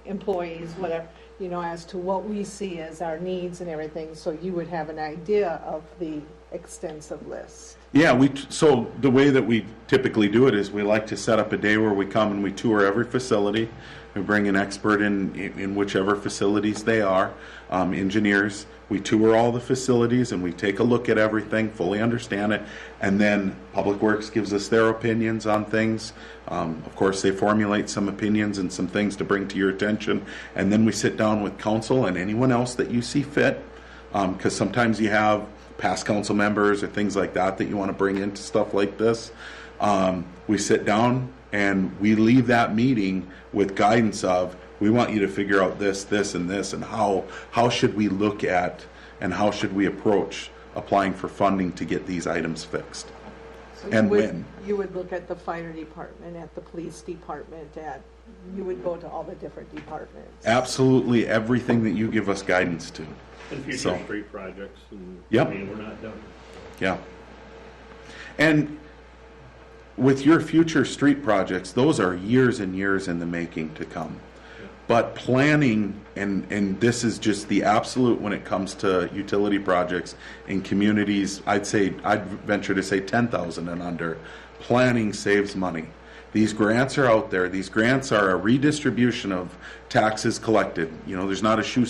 employees, whatever, you know, as to what we see as our needs and everything, so you would have an idea of the extensive list. Yeah, so the way that we typically do it is we like to set up a day where we come and we tour every facility. We bring an expert in whichever facilities they are, engineers. We tour all the facilities and we take a look at everything, fully understand it, and then Public Works gives us their opinions on things. Of course, they formulate some opinions and some things to bring to your attention, and then we sit down with council and anyone else that you see fit, because sometimes you have past council members or things like that that you want to bring into stuff like this. We sit down and we leave that meeting with guidance of, we want you to figure out this, this, and this, and how should we look at and how should we approach applying for funding to get these items fixed. So And when. You would look at the fire department, at the police department, you would go to all the different departments. Absolutely everything that you give us guidance to. And future So. street projects, and, Yep. I mean, we're not done. Yeah. And with your future street projects, those are years and years in the making to come. But planning, and this is just the absolute when it comes to utility projects in communities, I'd venture to say 10,000 and under, planning saves money. These grants are out there. These grants are a redistribution of taxes collected. You know, there's not a shoe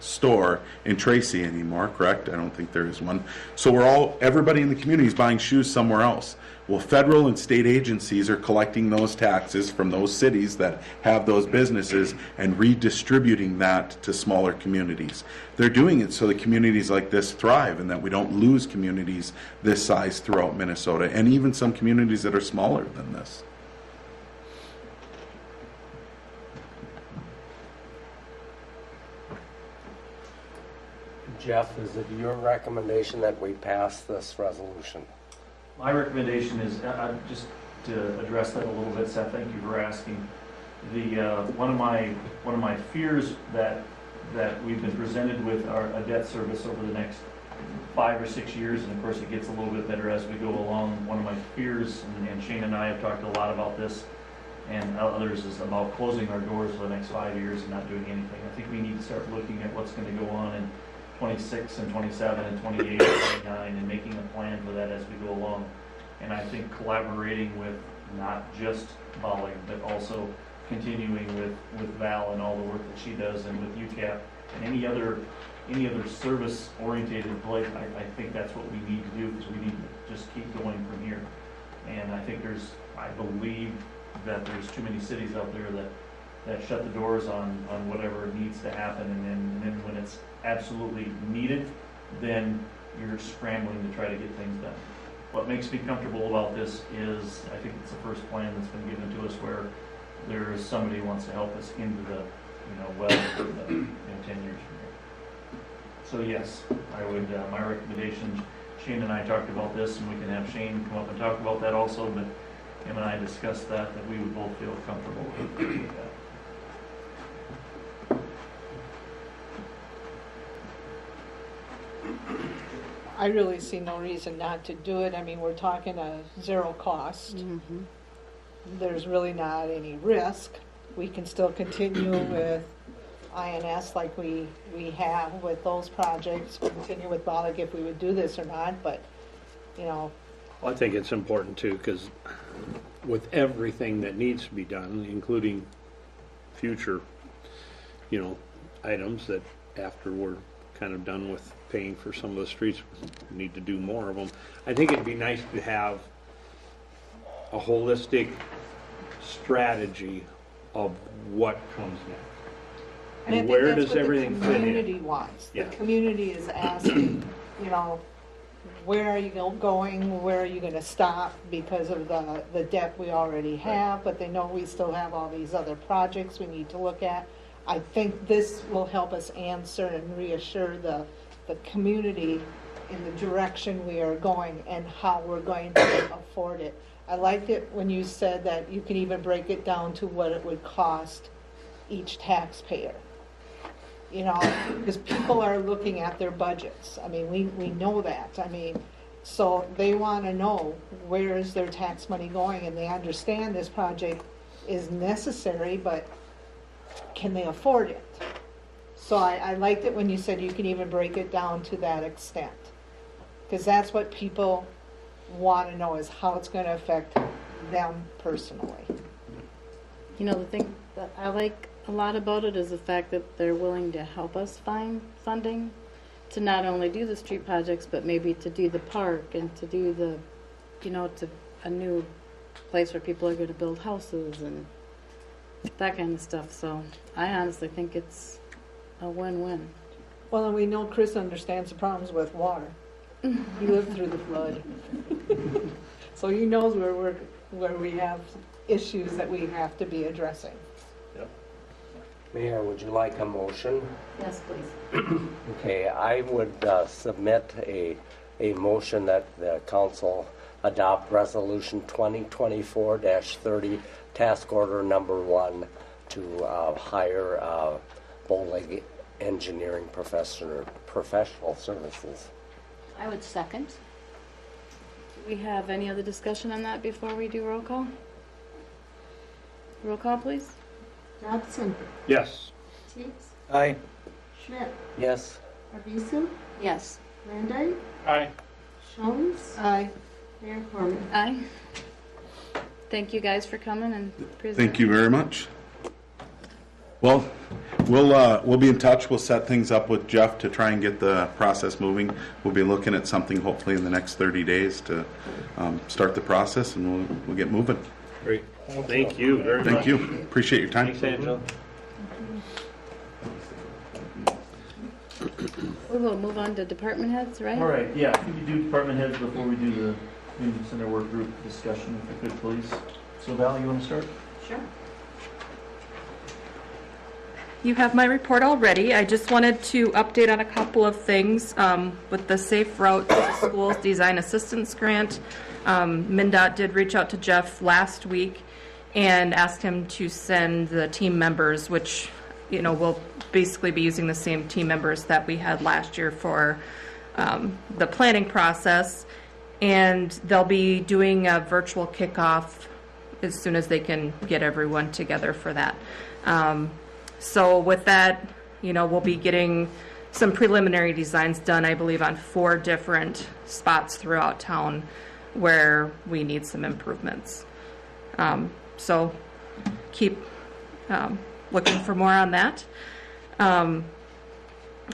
store in Tracy anymore, correct? I don't think there is one. So everybody in the community is buying shoes somewhere else. Well, federal and state agencies are collecting those taxes from those cities that have those businesses and redistributing that to smaller communities. They're doing it so that communities like this thrive and that we don't lose communities this size throughout Minnesota, and even some communities that are smaller than this. Jeff, is it your recommendation that we pass this resolution? My recommendation is, just to address that a little bit, Seth, thank you for asking. One of my fears that we've been presented with are a debt service over the next 5 or 6 years, and of course it gets a little bit better as we go along. One of my fears, and Shane and I have talked a lot about this, and others, is about closing our doors for the next 5 years and not doing anything. I think we need to start looking at what's going to go on in 26 and 27 and 28 and 29 and making a plan for that as we go along. And I think collaborating with not just Bolling, but also continuing with Val and all the work that she does, and with UCAP and any other service oriented place, I think that's what we need to do, because we need to just keep going from here. And I believe that there's too many cities out there that shut the doors on whatever needs to happen, and then when it's absolutely needed, then you're scrambling to try to get things done. What makes me comfortable about this is, I think it's the first plan that's been given to us where there is somebody who wants to help us into the, well, into the, 10 years from here. So yes, I would, my recommendation, Shane and I talked about this, and we can have Shane come up and talk about that also, but him and I discussed that we would both feel comfortable with that. I really see no reason not to do it. I mean, we're talking a zero cost. There's really not any risk. We can still continue with INS like we have with those projects, continue with Bollig if we would do this or not, but, Well, I think it's important too, because with everything that needs to be done, including future, items that after we're kind of done with paying for some of the streets, we need to do more of them. I think it'd be nice to have a holistic strategy of what comes next. and I think where that's does what everything the fit in? community wants. Yeah. The community is asking, where are you going, where are you gonna stop because of the debt we already have, but they know we still have all these other projects we need to look at. I think this will help us answer and reassure the the community in the direction we are going and how we're going to afford it. I liked it when you said that you can even break it down to what it would cost each taxpayer. You know, because people are looking at their budgets. I mean, we know that. I mean, so they want to know where is their tax money going, and they understand this project is necessary, but can they afford it? So I liked it when you said you can even break it down to that extent. Because that's what people want to know, is how it's going to affect them personally. You know, the thing that I like a lot about it is the fact that they're willing to help us find funding to not only do the street projects, but maybe to do the park and to do the, you know, to a new place where people are going to build houses and that kind of stuff. So I honestly think it's a win-win. Well, and we know Chris understands the problems with water. He lived through the flood. So he knows where we have issues that we have to be addressing. Mayor, would you like a motion? Yes, please. Okay, I would submit a motion that the council adopt resolution 2024-30, task order number 1, to hire Bowling Engineering professional services. I would second. Do we have any other discussion on that before we do roll call? Roll call, please. Dodson, Yes. Teets, Aye. Schmidt, Yes. Arvizo, Yes. Landine, Aye. Jones, Aye. Mayor Corman. Aye. Thank you guys for coming and presenting. Thank you very much. Well, we'll be in touch. We'll set things up with Jeff to try and get the process moving. We'll be looking at something hopefully in the next 30 days to start the process, and we'll get moving. Great. Thank you very much. Thank you. Appreciate your time. Thanks, Angela. We will move on to department heads, right? All right, yeah, if you could do department heads before we do the community center work group discussion, if you could, please. So Val, you want to start? Sure. You have my report already. I just wanted to update on a couple of things with the Safe Route to Schools Design Assistance Grant. MnDOT did reach out to Jeff last week and asked him to send the team members, which, you know, will basically be using the same team members that we had last year for the planning process. And they'll be doing a virtual kickoff as soon as they can get everyone together for that. So with that, you know, we'll be getting some preliminary designs done, I believe, on 4 different spots throughout town where we need some improvements. So keep looking for more on that. And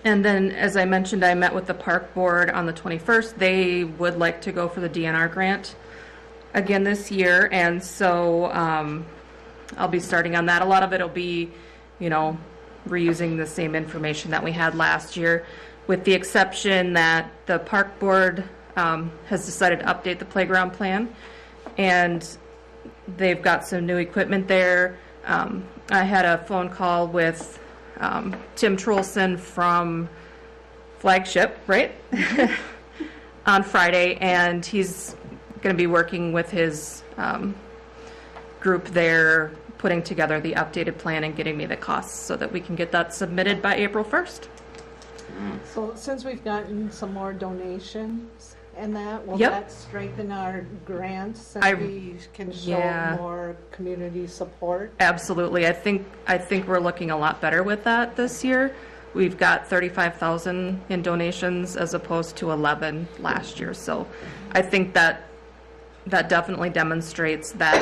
then, as I mentioned, I met with the park board on the 21st. They would like to go for the DNR grant again this year, and so I'll be starting on that. A lot of it will be, you know, reusing the same information that we had last year, with the exception that the park board has decided to update the playground plan, and they've got some new equipment there. I had a phone call with Tim Trolson from Flagship, right? On Friday, and he's going to be working with his group there, putting together the updated plan and getting me the costs so that we can get that submitted by April 1st. So since we've gotten some more donations and that, will Yep. that strengthen our grants I- and we can show yeah. more community support? Absolutely. I think we're looking a lot better with that this year. We've got 35,000 in donations as opposed to 11 last year. So I think that definitely demonstrates that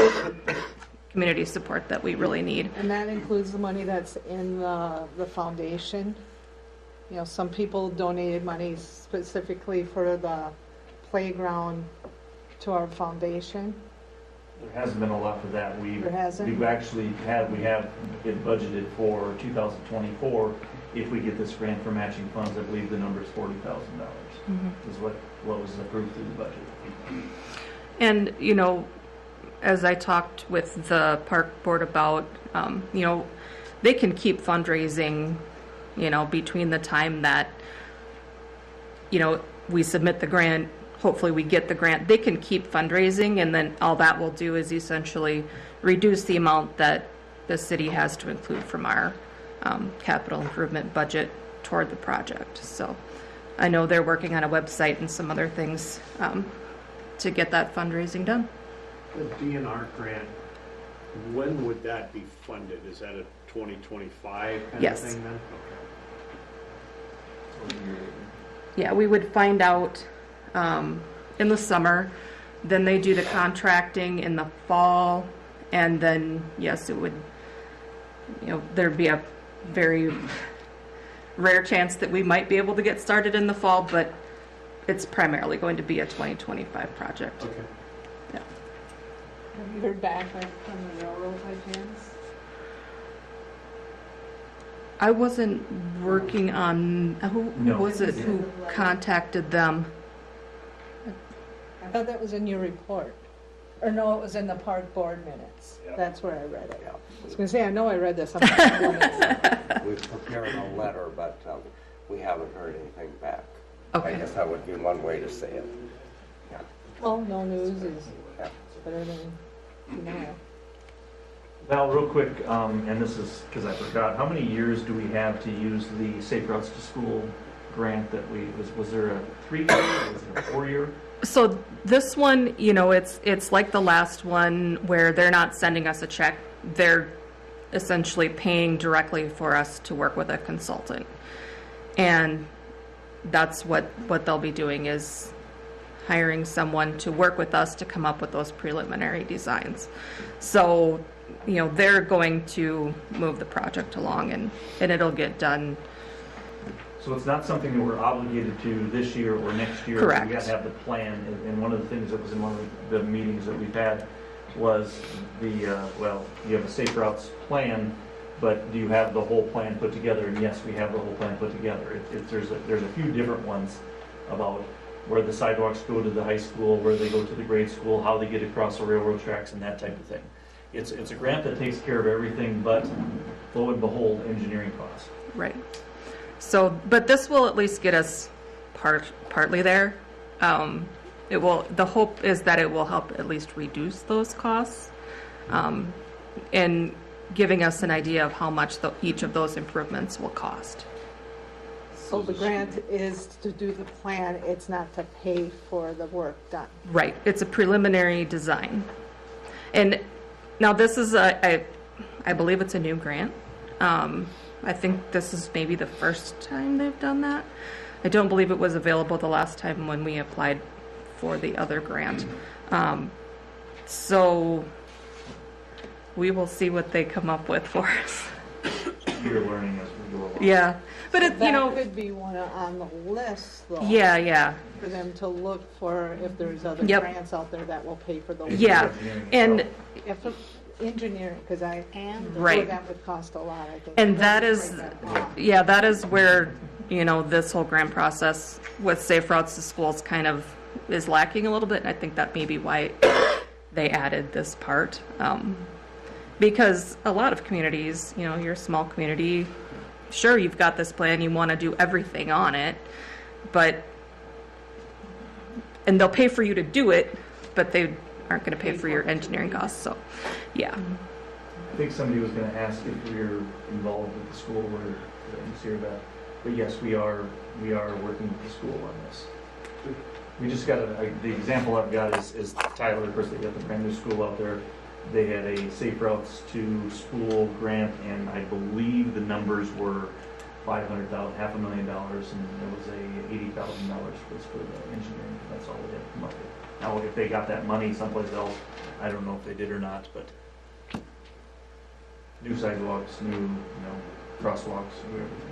community support that we really need. And that includes the money that's in the foundation. You know, some people donated money specifically for the playground to our foundation. There hasn't been a lot for that. There hasn't? We have it budgeted for 2024. If we get this grant for matching funds, I believe the number is $40,000 is what was approved through the budget. And, you know, as I talked with the park board about, you know, they can keep fundraising, you know, between the time that we submit the grant, hopefully we get the grant, they can keep fundraising, and then all that will do is essentially reduce the amount that the city has to include from our capital improvement budget toward the project. So I know they're working on a website and some other things to get that fundraising done. The DNR grant, when would that be funded? Is that a 2025 kind Yes. of thing then? Yeah, we would find out in the summer, then they do the contracting in the fall, and then, yes, it would, there'd be a very rare chance that we might be able to get started in the fall, but it's primarily going to be a 2025 project. Okay. Yeah. Have you heard back from the railroad by chance? I wasn't working on, who No. was it who contacted them? I thought that was in your report. Or no, it was in the park board minutes. Yeah. That's where I read it. Yeah. I was gonna say, I know I read this on the park board minutes. We've prepared a letter, but we haven't heard anything back. Okay. I guess that would be one way to say it. Yeah. Well, no news is Yeah. better than denial. Val, real quick, and this is because I forgot, how many years do we have to use the Safe Routes to School grant that was there a 3-year or was it a 4-year? So this one, it's like the last one where they're not sending us a check. They're essentially paying directly for us to work with a consultant. And that's what they'll be doing, is hiring someone to work with us to come up with those preliminary designs. So, they're going to move the project along, and it'll get done. So it's not something that we're obligated to this year or next year. Correct. We got to have the plan, and one of the things that was in one of the meetings that we've had was you have a Safe Routes plan, but do you have the whole plan put together? And yes, we have the whole plan put together. There's a few different ones about where the sidewalks go to the high school, where they go to the grade school, how they get across the railroad tracks, and that type of thing. It's a grant that takes care of everything, but lo and behold, engineering costs. Right. So, but this will at least get us partly there. The hope is that it will help at least reduce those costs, and giving us an idea of how much each of those improvements will cost. So the grant is to do the plan, it's not to pay for the work done. Right. It's a preliminary design. And now this is I believe it's a new grant. I think this is maybe the first time they've done that. I don't believe it was available the last time when we applied for the other grant. So we will see what they come up with for us. You're learning as we go along. Yeah. But That could be one on the list, though. Yeah. For them to look for if there's other Yep. grants out there that will pay for those. Yeah. And If engineering, because Right. that would cost a lot, I think. And Let's that break is, that down. yeah, that is where, this whole grant process with Safe Routes to Schools kind of is lacking a little bit. And I think that may be why they added this part. Because a lot of communities, you're a small community, sure, you've got this plan, you want to do everything on it, and they'll pay for you to do it, but they aren't going to pay for your engineering costs. So, yeah. I think somebody was going to ask if we're involved with the school, or did you hear that? But yes, we are working with the school on this. We just got the example I've got is Tyler. Of course, they got the brand new school out there. They had a Safe Routes to School grant, and I believe the numbers were $500,000, $500,000, and there was a $80,000 was for the engineering. That's all they had to come up with. Now, if they got that money someplace else, I don't know if they did or not, but new sidewalks, new, crosswalks, everything.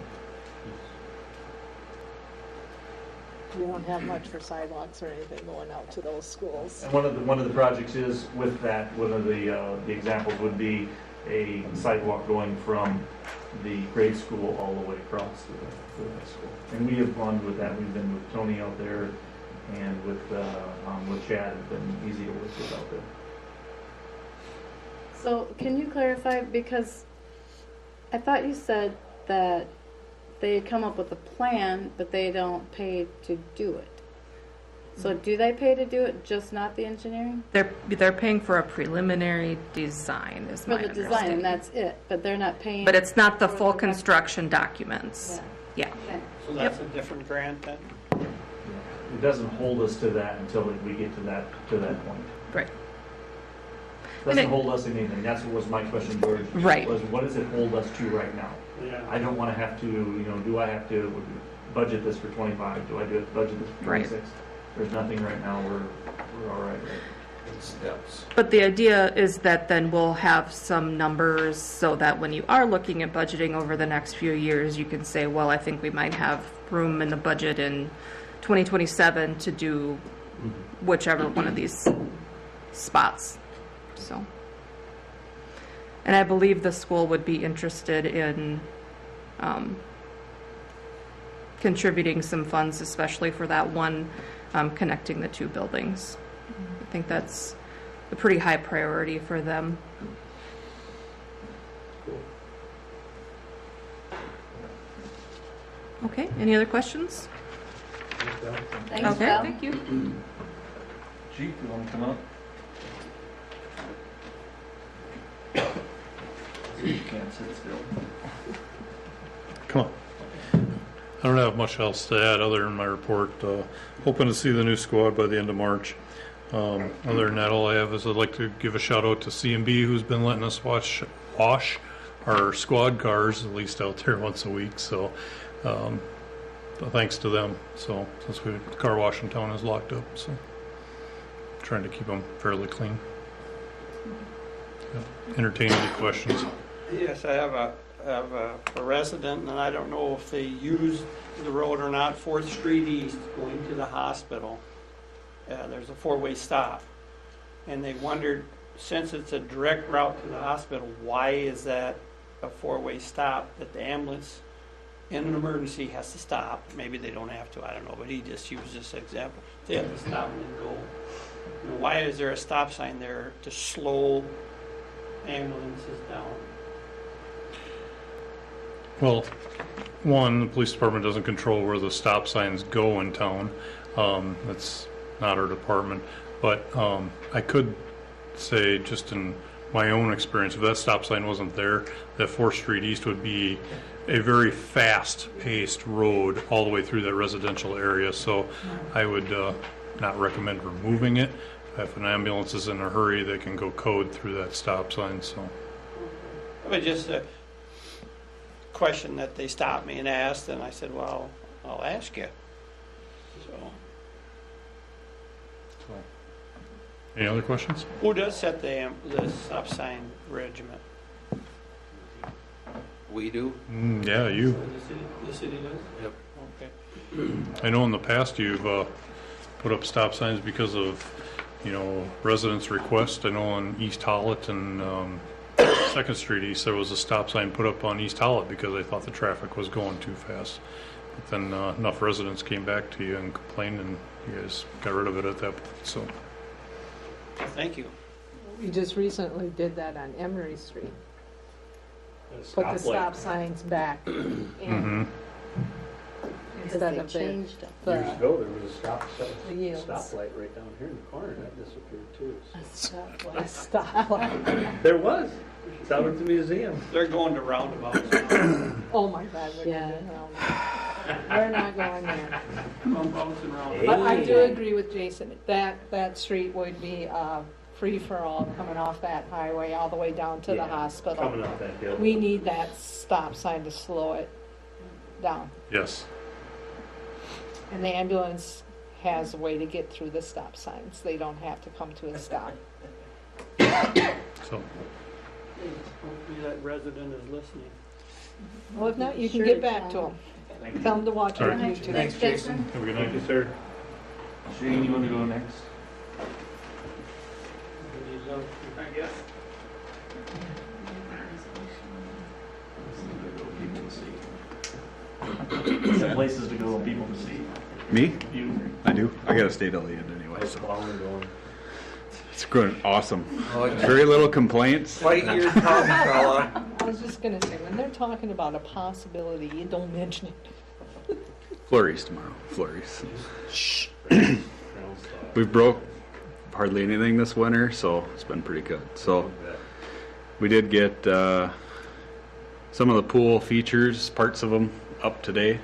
We don't have much for sidewalks or anything going out to those schools. And one of the projects is with that. One of the examples would be a sidewalk going from the grade school all the way across to the high school. And we have gone with that. We've been with Tony out there, and with Chad. It's been easy to work with out there. So can you clarify, because I thought you said that they come up with a plan, but they don't pay to do it. So do they pay to do it, just not the engineering? They're paying for a preliminary design, is For my the design, and understanding. that's it, but they're not paying. But it's not the for full rest- construction documents. Yeah. Okay. So that's a different grant then? It doesn't hold us to that until we get to that point. Right. Doesn't it- hold us in anything. That's what was my question, George. Right. Was what does it hold us to right now? Yeah. I don't want to have to, do I have to budget this for 25? Do I do it, budget this for Right. 26? There's nothing right now. We're all right. Steps. But the idea is that then we'll have some numbers so that when you are looking at budgeting over the next few years, you can say, well, I think we might have room in the budget in 2027 to do whichever one of these spots. So, and I believe the school would be interested in contributing some funds, especially for that one connecting the two buildings. I think that's a pretty high priority for them. Okay, any other questions? Thanks, Okay, Val. thank you. Chief, you want to come up? You can't sit still. Come on. I don't have much else to add other than my report. Hoping to see the new squad by the end of March. Other than that, all I have is I'd like to give a shout out to C&B, who's been letting us wash our squad cars, at least out there once a week. So thanks to them. So since the car wash in town is locked up, so trying to keep them fairly clean. Yeah. Entertain any questions. Yes, I have a resident, and I don't know if they use the road or not, 4th Street East, going to the hospital. There's a 4-way stop. And they wondered, since it's a direct route to the hospital, why is that a 4-way stop that the ambulance in an emergency has to stop? Maybe they don't have to, I don't know, but he just used this example. They have to stop and then go. Why is there a stop sign there to slow ambulances down? Well, one, the police department doesn't control where the stop signs go in town. That's not our department. But I could say, just in my own experience, if that stop sign wasn't there, that 4th Street East would be a very fast-paced road all the way through that residential area. So I would not recommend removing it. If an ambulance is in a hurry, they can go code through that stop sign. So. But just a question that they stopped me and asked, and I said, well, I'll ask you. So, Any other questions? who does set the stop sign regiment? We do. Yeah, you. The city does? Yep. Okay. I know in the past you've put up stop signs because of, residents' request. I know on East Hollet and 2nd Street East, there was a stop sign put up on East Hollet because they thought the traffic was going too fast. But then enough residents came back to you and complained, and you guys got rid of it at that point. So. Thank you. We just recently did that on Emery Street. Put the stop signs back in Mm-hmm. instead They of changed it. Years the ago, there was a the yields. stoplight right down here in the corner, that disappeared too. A stoplight. There was, down at the museum. They're going to roundabouts now. Oh my God, we're Yeah. going around. We're not going there. Roundabouts and roundabouts. But I do agree with Jason, that street would be free-for-all coming off that highway all the way down to the Yeah, hospital. Coming up that hill. We need that stop sign to slow it down. Yes. And the ambulance has a way to get through the stop signs. They don't have to come to a stop. So. Hopefully that resident is listening. Well, if not, you can Sure, get back to John. them. Tell them to watch All on right. YouTube. Thanks, Jason. Have a good Thank night. you, sir. Shane, you want to go next? I guess. Some places to go and people to see. Me? You. I do. I gotta stay till the end anyway. How's So plowing going? it's going awesome. Very little complaints. Fight your tongue, fella. I was just gonna say, when they're talking about a possibility, you don't mention it. Flurries tomorrow. Flurries. We've broke hardly anything this winter, so it's been pretty good. So we did get some of the pool features, parts of them, up today.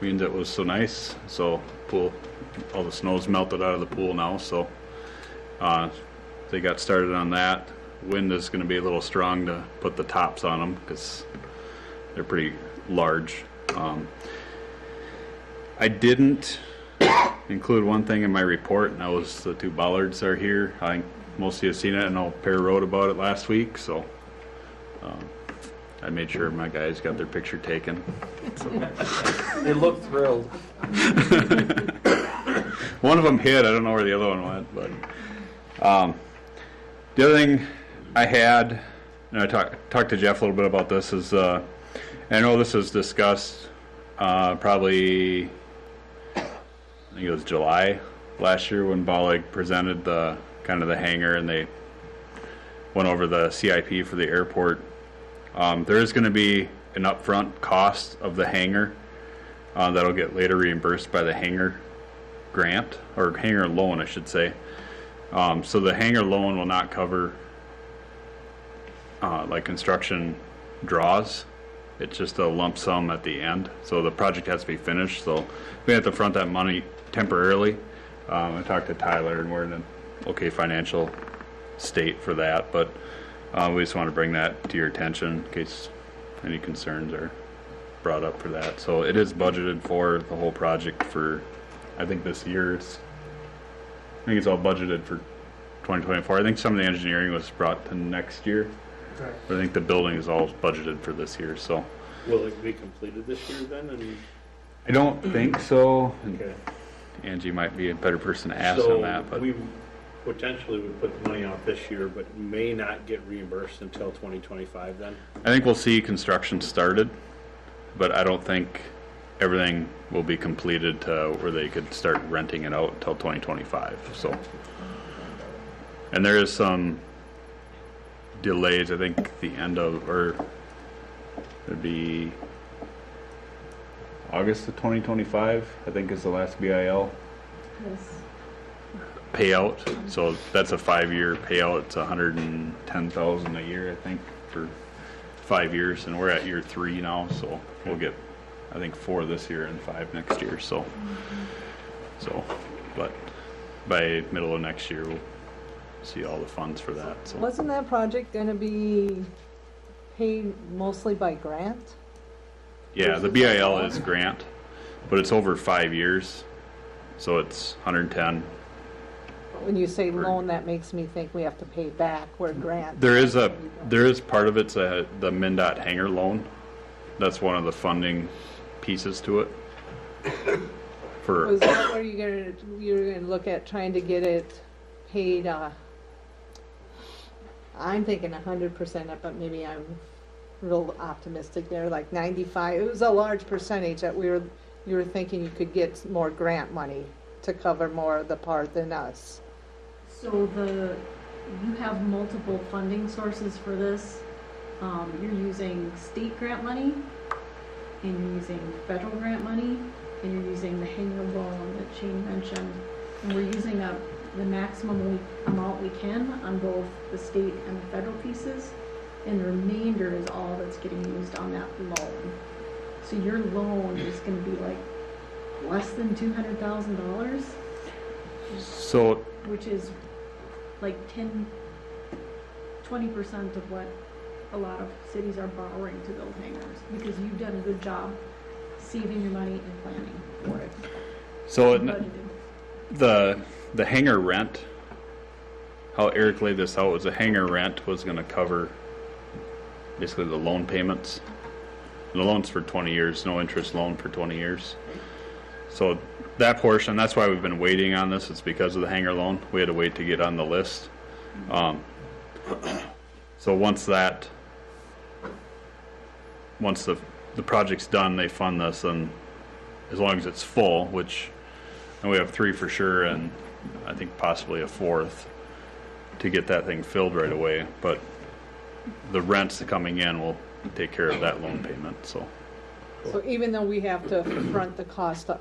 Means it was so nice. So pool, all the snow's melted out of the pool now. So they got started on that. Wind is going to be a little strong to put the tops on them because they're pretty large. I didn't include one thing in my report, and that was the 2 bollards are here. I think most of you have seen it. I know Pear wrote about it last week, so I made sure my guys got their picture taken. They look thrilled. One of them hit. I don't know where the other one went, but the other thing I had, and I talked to Jeff a little bit about this, is I know this was discussed probably, I think it was July last year when Bollig presented the kind of the hangar and they went over the CIP for the airport. There is going to be an upfront cost of the hangar that'll get later reimbursed by the hangar grant, or hangar loan I should say. So the hangar loan will not cover like construction draws. It's just a lump sum at the end. So the project has to be finished. So we have to front that money temporarily. I talked to Tyler and we're in an okay financial state for that. But we just want to bring that to your attention in case any concerns are brought up for that. So it is budgeted for the whole project for, I think this year I think it's all budgeted for 2024. I think some of the engineering was brought to next year. Right. But I think the building is all budgeted for this year, so. Will it be completed this year then? And I don't think so. okay. Angie might be a better person to ask on that, but. We potentially would put the money out this year, but may not get reimbursed until 2025 then? I think we'll see construction started, but I don't think everything will be completed to where they could start renting it out until 2025, so. And there is some delays, I think the end of, or it'd be August of 2025, I think is the last BIL payout. So that's a 5-year payout. It's $110,000 a year, I think, for 5 years, and we're at year 3 now, so we'll get, I think, 4 this year and 5 next year. So, but by middle of next year, we'll see all the funds for that. So. Wasn't that project gonna be paid mostly by grant? Yeah, the BIL is grant, but it's over 5 years, so it's 110. When you say loan, that makes me think we have to pay back where grant. There is part of it's the MnDOT hangar loan. That's one of the funding pieces to it. Was that where you're gonna look at trying to get it paid? I'm thinking 100% up, but maybe I'm real optimistic there, like 95. It was a large percentage that you were thinking you could get more grant money to cover more of the part than us. So you have multiple funding sources for this. You're using state grant money, and you're using federal grant money, and you're using the hangar loan that Shane mentioned. And we're using the maximum amount we can on both the state and the federal pieces, and the remainder is all that's getting used on that loan. So your loan is going to be like less than $200,000. So, which is like 20% of what a lot of cities are borrowing to build hangars, because you've done a good job saving your money and planning for it. So the hangar rent, how Eric laid this out was the hangar rent was going to cover basically the loan payments. And the loan's for 20 years, no interest loan for 20 years. So that portion, that's why we've been waiting on this. It's because of the hangar loan. We had to wait to get on the list. So once the project's done, they fund this, and as long as it's full, which, and we have 3 for sure, and I think possibly a 4th to get that thing filled right away. But the rents coming in will take care of that loan payment, so. So even though we have to front the cost at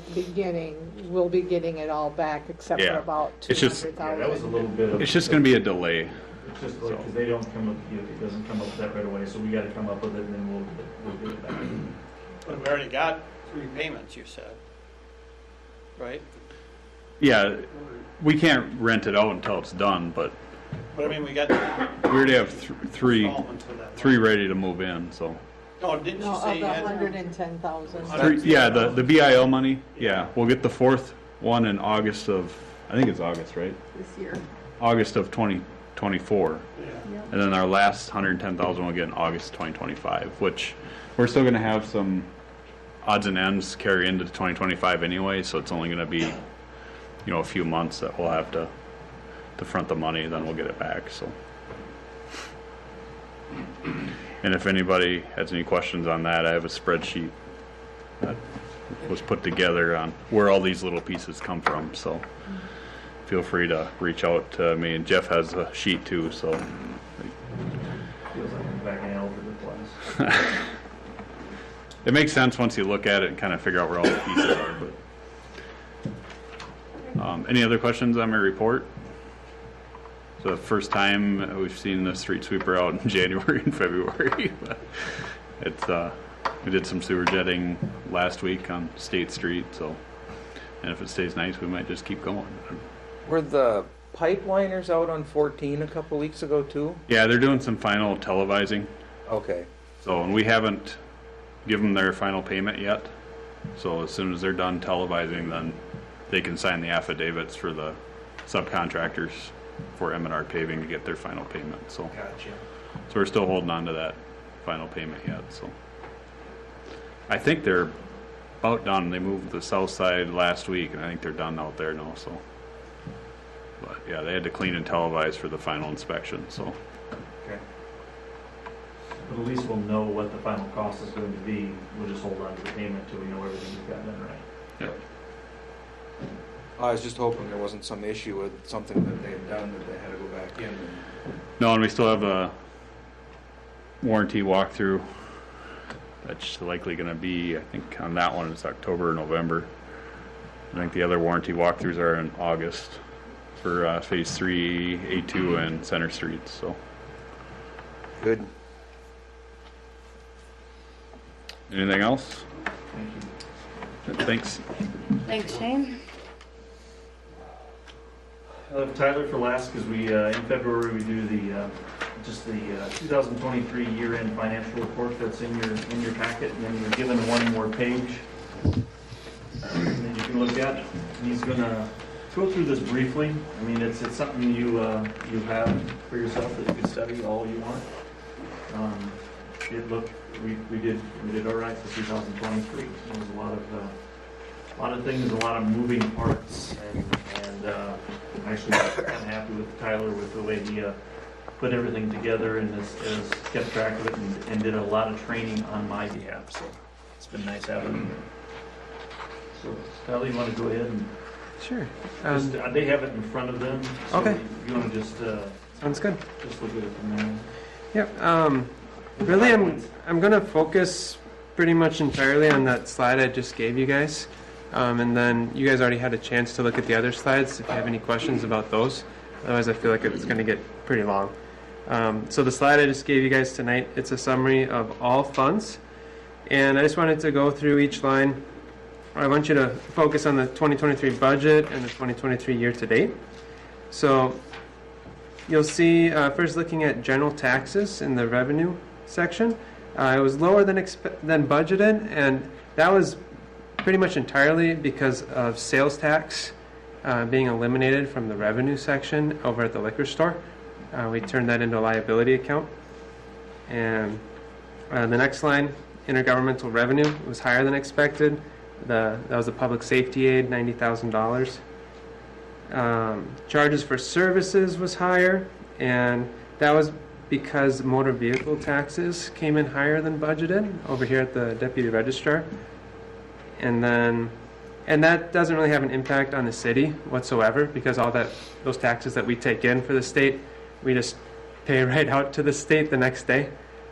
the beginning, we'll be getting it all back except for Yeah. about It's just- Yeah, that was a 200,000. little bit of. It's just gonna be a delay. It's just like, because they don't come up, it doesn't come up with that right away, so we gotta come up with it and then we'll get it back. But we already got 3 payments, you said, right? Yeah, we can't rent it out until it's done, but But I mean, we got we already have three installments for that. ready to move in, so. No, didn't No, you of say you the had? 110,000. Yeah, the BIL money, yeah, we'll get the 4th one in August of, I think it's August, right? This year. August of 2024. Yeah. And then our last 110,000 we'll get in August 2025, which we're still gonna have some odds and ends carry into 2025 anyway, so it's only gonna be, a few months that we'll have to front the money, then we'll get it back, so. And if anybody has any questions on that, I have a spreadsheet that was put together on where all these little pieces come from, so feel free to reach out to me, and Jeff has a sheet too, so. Feels like I'm back in algebra class. It makes sense once you look at it and kind of figure out where all the pieces are, but. Any other questions on my report? So the first time we've seen the street sweeper out in January and February. It's we did some sewer jetting last week on State Street, so, and if it stays nice, we might just keep going. Were the pipeliners out on 14 a couple weeks ago too? Yeah, they're doing some final televising. Okay. So, and we haven't given them their final payment yet. So as soon as they're done televising, then they can sign the affidavits for the subcontractors for M&R paving to get their final payment, so. Gotcha. So we're still holding on to that final payment yet, so. I think they're about done. They moved the south side last week, and I think they're done out there now, so. But yeah, they had to clean and televise for the final inspection, so. Okay. But at least we'll know what the final cost is going to be. We'll just hold on to the payment till we know everything we've got done right. Yep. I was just hoping there wasn't some issue with something that they had done that they had to go back in. No, and we still have a warranty walkthrough. That's likely gonna be, I think on that one, it's October or November. I think the other warranty walkthroughs are in August for Phase 3, A2, and Center Streets, so. Good. Anything else? Thank you. Thanks. Thanks, Shane. I'll have Tyler for last, because we, in February, we do the, just the 2023 year-end financial report that's in your packet, and then you're given one more page. And then you can look at it. He's gonna go through this briefly. I mean, it's something you have for yourself that you can study all you want. We did all right for 2023. There was a lot of things, a lot of moving parts, and I'm actually kind of happy with Tyler with the way he put everything together and has kept track of it and did a lot of training on my behalf. So it's been nice having him. So Tyler, you want to go ahead and Sure. they have it in front of them. So Okay. You want to just Sounds good. just look at it from there. Yep. Really, I'm gonna focus pretty much entirely on that slide I just gave you guys, and then you guys already had a chance to look at the other slides if you have any questions about those. Otherwise, I feel like it's gonna get pretty long. So the slide I just gave you guys tonight, it's a summary of all funds, and I just wanted to go through each line. I want you to focus on the 2023 budget and the 2023 year-to-date. So you'll see, first looking at general taxes in the revenue section, it was lower than budgeted, and that was pretty much entirely because of sales tax being eliminated from the revenue section over at the liquor store. We turned that into a liability account. And the next line, intergovernmental revenue, was higher than expected. That was a public safety aid, $90,000. Charges for services was higher, and that was because motor vehicle taxes came in higher than budgeted over here at the deputy registrar. And that doesn't really have an impact on the city whatsoever, because those taxes that we take in for the state, we just pay right out to the state the next day.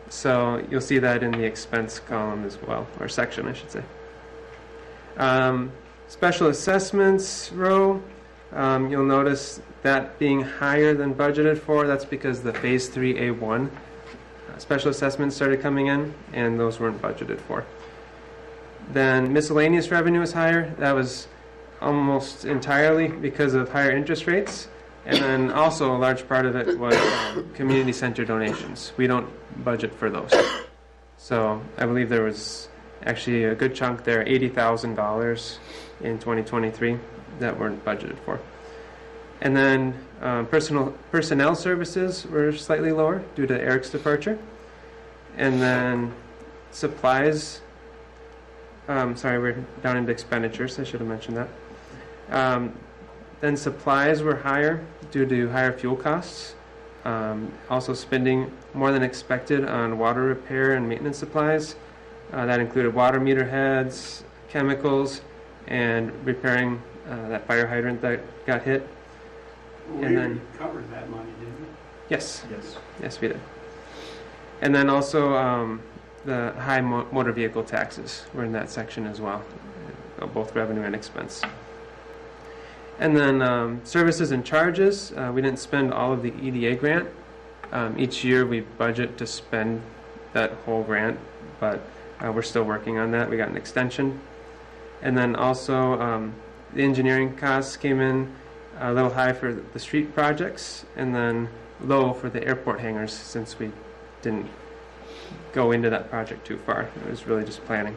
So you'll see that in the expense column as well, or section, I should say. Special assessments row, you'll notice that being higher than budgeted for. That's because the Phase 3A1 special assessments started coming in, and those weren't budgeted for. Then miscellaneous revenue is higher. That was almost entirely because of higher interest rates. And then also a large part of it was community center donations. We don't budget for those. So I believe there was actually a good chunk there, $80,000 in 2023 that weren't budgeted for. And then personnel services were slightly lower due to Eric's departure. And then supplies, sorry, we're down into expenditures. I should have mentioned that. Then supplies were higher due to higher fuel costs. Also spending more than expected on water repair and maintenance supplies. That included water meter heads, chemicals, and repairing that fire hydrant that got hit. We covered that money, didn't we? Yes. Yes. Yes, we did. And then also the high motor vehicle taxes were in that section as well, both revenue and expense. And then services and charges, we didn't spend all of the EDA grant. Each year we budget to spend that whole grant, but we're still working on that. We got an extension. And then also the engineering costs came in a little high for the street projects, and then low for the airport hangars since we didn't go into that project too far. It was really just planning.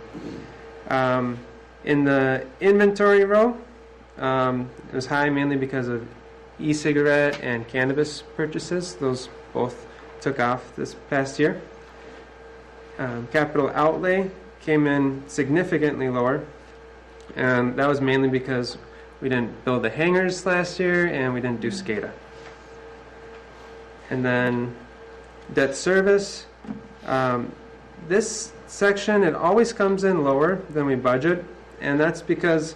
In the inventory row, it was high mainly because of e-cigarette and cannabis purchases. Those both took off this past year. Capital outlay came in significantly lower, and that was mainly because we didn't build the hangars last year and we didn't do SCADA. And then debt service. This section, it always comes in lower than we budget, and that's because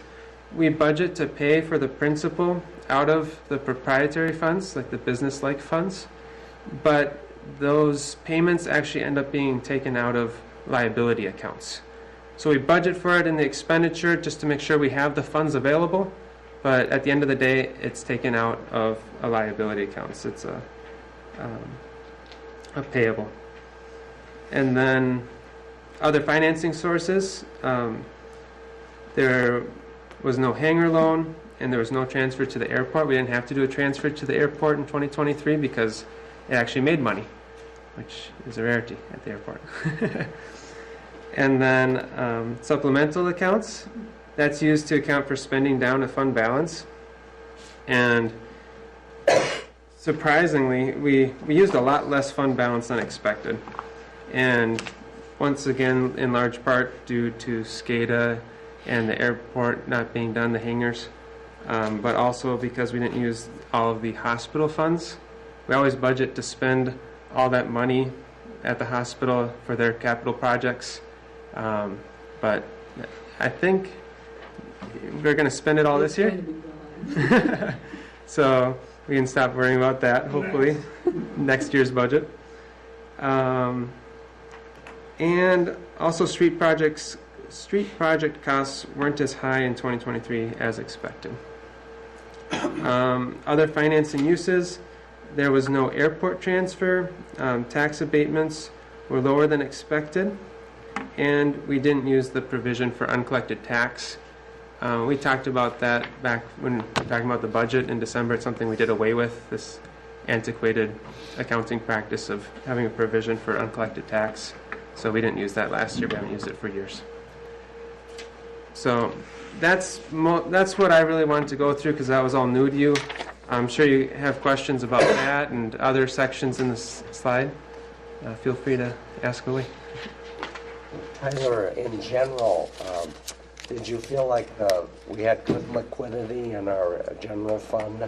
we budget to pay for the principal out of the proprietary funds, like the business-like funds, but those payments actually end up being taken out of liability accounts. So we budget for it in the expenditure just to make sure we have the funds available, but at the end of the day, it's taken out of a liability account. It's a payable. And then other financing sources, there was no hangar loan, and there was no transfer to the airport. We didn't have to do a transfer to the airport in 2023 because it actually made money, which is a rarity at the airport. And then supplemental accounts, that's used to account for spending down a fund balance. And surprisingly, we used a lot less fund balance than expected. And once again, in large part due to SCADA and the airport not being done, the hangars, but also because we didn't use all of the hospital funds. We always budget to spend all that money at the hospital for their capital projects, but I think we're going to spend it all this year. So we can stop worrying about that, hopefully, next year's budget. And also street project costs weren't as high in 2023 as expected. Other financing uses, there was no airport transfer. Tax abatements were lower than expected, and we didn't use the provision for uncollected tax. We talked about that back when we were talking about the budget in December. It's something we did away with, this antiquated accounting practice of having a provision for uncollected tax. So we didn't use that last year. We haven't used it for years. So that's what I really wanted to go through because that was all new to you. I'm sure you have questions about that and other sections in this slide. Feel free to ask away. Tyler, in general, did you feel like we had good liquidity in our general fund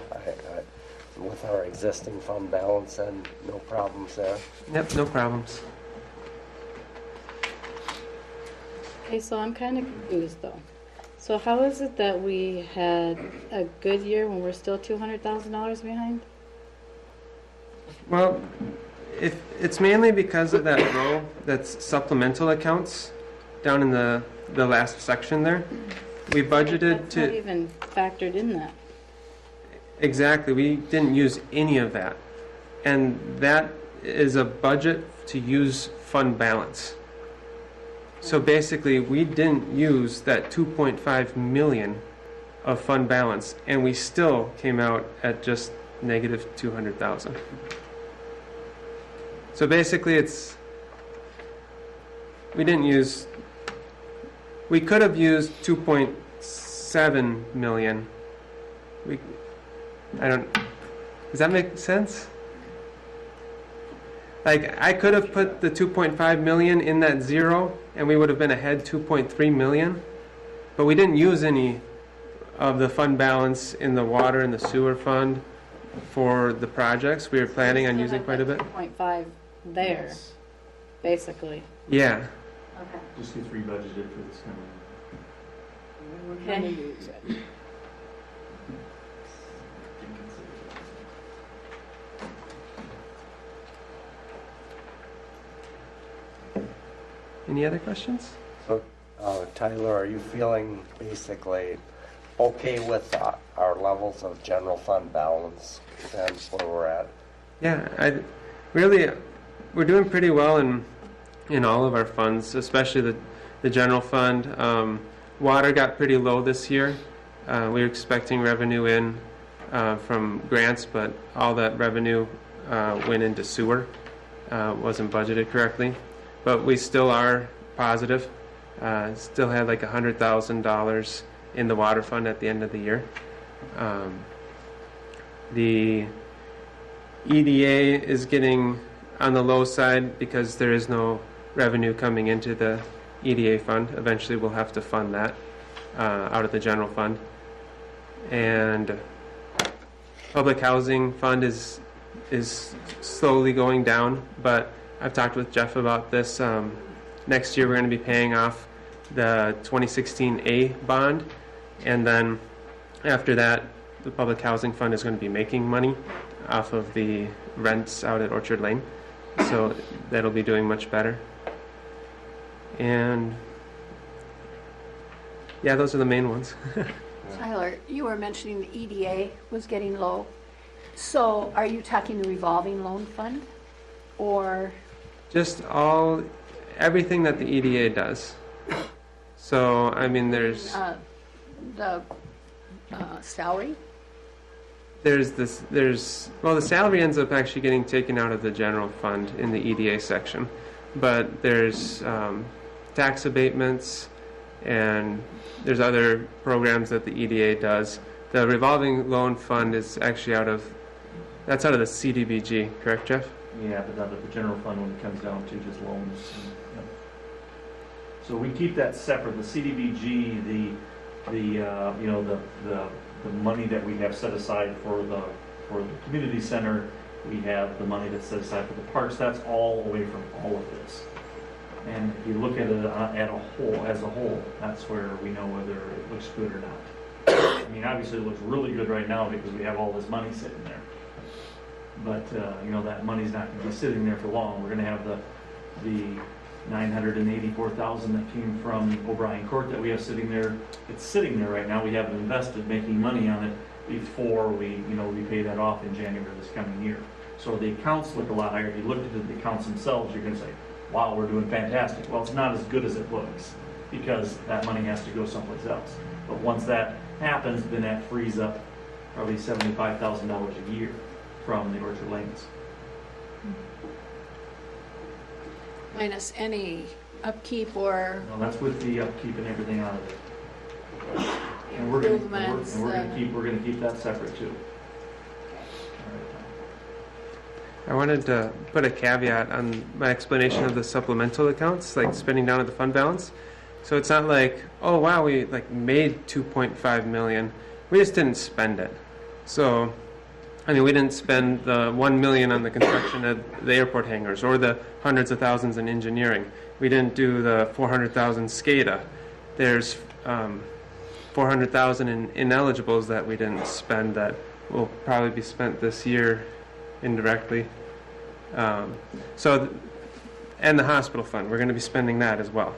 with our existing fund balance and no problems there? Yep, no problems. Okay, so I'm kind of confused though. So how is it that we had a good year when we're still $200,000 behind? Well, if it's mainly because of that row that's supplemental accounts down in the last section there. We budgeted That's not to, even factored in that. exactly, we didn't use any of that. And that is a budget to use fund balance. So basically, we didn't use that 2.5 million of fund balance, and we still came out at just negative 200,000. So basically, we could have used 2.7 million. Does that make sense? Like, I could have put the 2.5 million in that zero, and we would have been ahead 2.3 million, but we didn't use any of the fund balance in the water and the sewer fund for the projects. We were planning on using quite a bit. 2.5 there, basically. Yeah. Okay. Just gets rebudgeted for this kind We're gonna use it. Any other questions? So, Tyler, are you feeling basically okay with our levels of general fund balance and where we're at? Yeah, we're doing pretty well in all of our funds, especially the general fund. Water got pretty low this year. We were expecting revenue in from grants, but all that revenue went into sewer. Wasn't budgeted correctly. But we still are positive. Still had like $100,000 in the water fund at the end of the year. The EDA is getting on the low side because there is no revenue coming into the EDA fund. Eventually we'll have to fund that out of the general fund. And public housing fund is slowly going down, but I've talked with Jeff about this. Next year we're going to be paying off the 2016A bond, and then after that the public housing fund is going to be making money off of the rents out at Orchard Lane, so that'll be doing much better. And yeah, those are the main ones. Tyler, you were mentioning the EDA was getting low. So are you talking the revolving loan fund or? Just everything that the EDA does. So, I mean, there's The salary? Well, the salary ends up actually getting taken out of the general fund in the EDA section. But there's tax abatements, and there's other programs that the EDA does. The revolving loan fund is actually out of the CDBG, correct, Jeff? Yeah, but not at the general fund when it comes down to just loans. Yep. So we keep that separate. The CDBG, the money that we have set aside for the community center, we have the money that's set aside for the parks. That's all away from all of this. And if you look at it as a whole, that's where we know whether it looks good or not. I mean, obviously it looks really good right now because we have all this money sitting there. But that money's not going to be sitting there for long. We're going to have the $984,000 that came from O'Brien Court that we have sitting there. It's sitting there right now. We haven't invested making money on it before we pay that off in January this coming year. So the accounts look a lot higher. If you look at the accounts themselves, you're going to say, wow, we're doing fantastic. Well, it's not as good as it looks because that money has to go someplace else. But once that happens, then that frees up probably $75,000 a year from the Orchard Lanes. Minus any upkeep or Well, that's with the upkeep and everything out of it. And we're improvements. gonna keep that separate too. I wanted to put a caveat on my explanation of the supplemental accounts, like spending down of the fund balance. So it's not like, oh wow, we made 2.5 million. We just didn't spend it. So, I mean, we didn't spend the 1 million on the construction of the airport hangars or the hundreds of thousands in engineering. We didn't do the 400,000 SCADA. There's 400,000 in ineligibles that we didn't spend that will probably be spent this year indirectly. And the hospital fund, we're going to be spending that as well.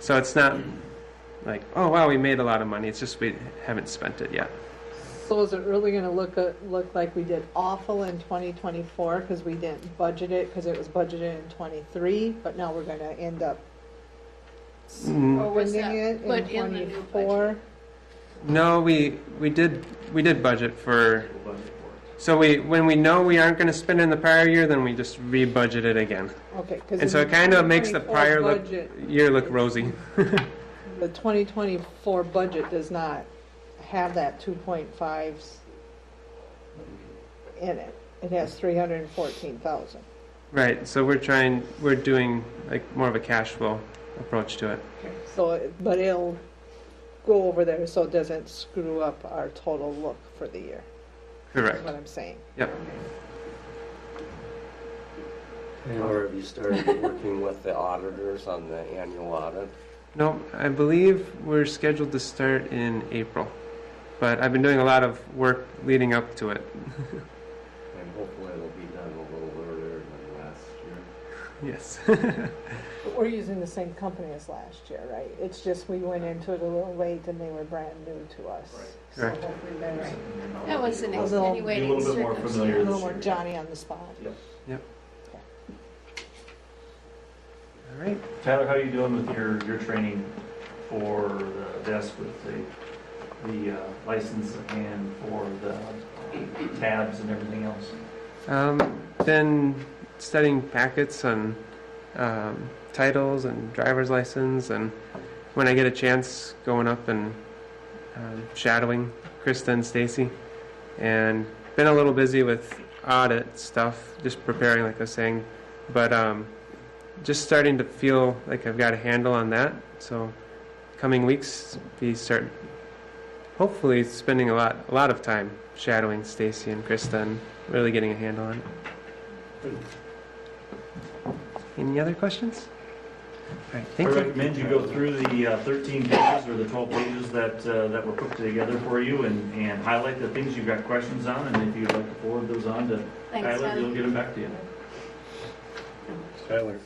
So it's not like, oh wow, we made a lot of money. It's just we haven't spent it yet. So is it really gonna look like we did awful in 2024 because we didn't budget it, because it was budgeted in 23, but now we're gonna end up Or was spending that it put in in the new 24? No, we did budget for. So when we know we aren't going to spend in the prior year, then we just re-budget it again. Okay, because And so it kind of makes the prior year look rosy. The 2024 budget does not have that 2.5 in it. It has 314,000. Right. So we're doing like more of a cash flow approach to it. So, but it'll go over there so it doesn't screw up our total look for the year. Correct. That's what I'm saying. Yep. Or have you started working with the auditors on the annual audit? No, I believe we're scheduled to start in April, but I've been doing a lot of work leading up to it. And hopefully it'll be done a little earlier than last year. Yes. But we're using the same company as last year, right? It's just we went into it a little late and they were brand new to us. So Correct. hopefully there's That was an A little- extenuating Be a little bit more a familiar. little more Johnny on the spot. Yep. All right. Tyler, how are you doing with your training for the desk with the license and for the tabs and everything else? Been studying packets on titles and driver's license, and when I get a chance, going up and shadowing Krista and Stacy, and been a little busy with audit stuff, just preparing, like I was saying, but just starting to feel like I've got a handle on that. So coming weeks, we start hopefully spending a lot of time shadowing Stacy and Krista and really getting a handle on it. Any other questions? All right, thank I you. recommend you go through the 13 pages or the 12 pages that were put together for you and highlight the things you've got questions on, and if you'd like to forward those on to Thanks, Tyler, Tyler. he'll get them back to you. Tyler.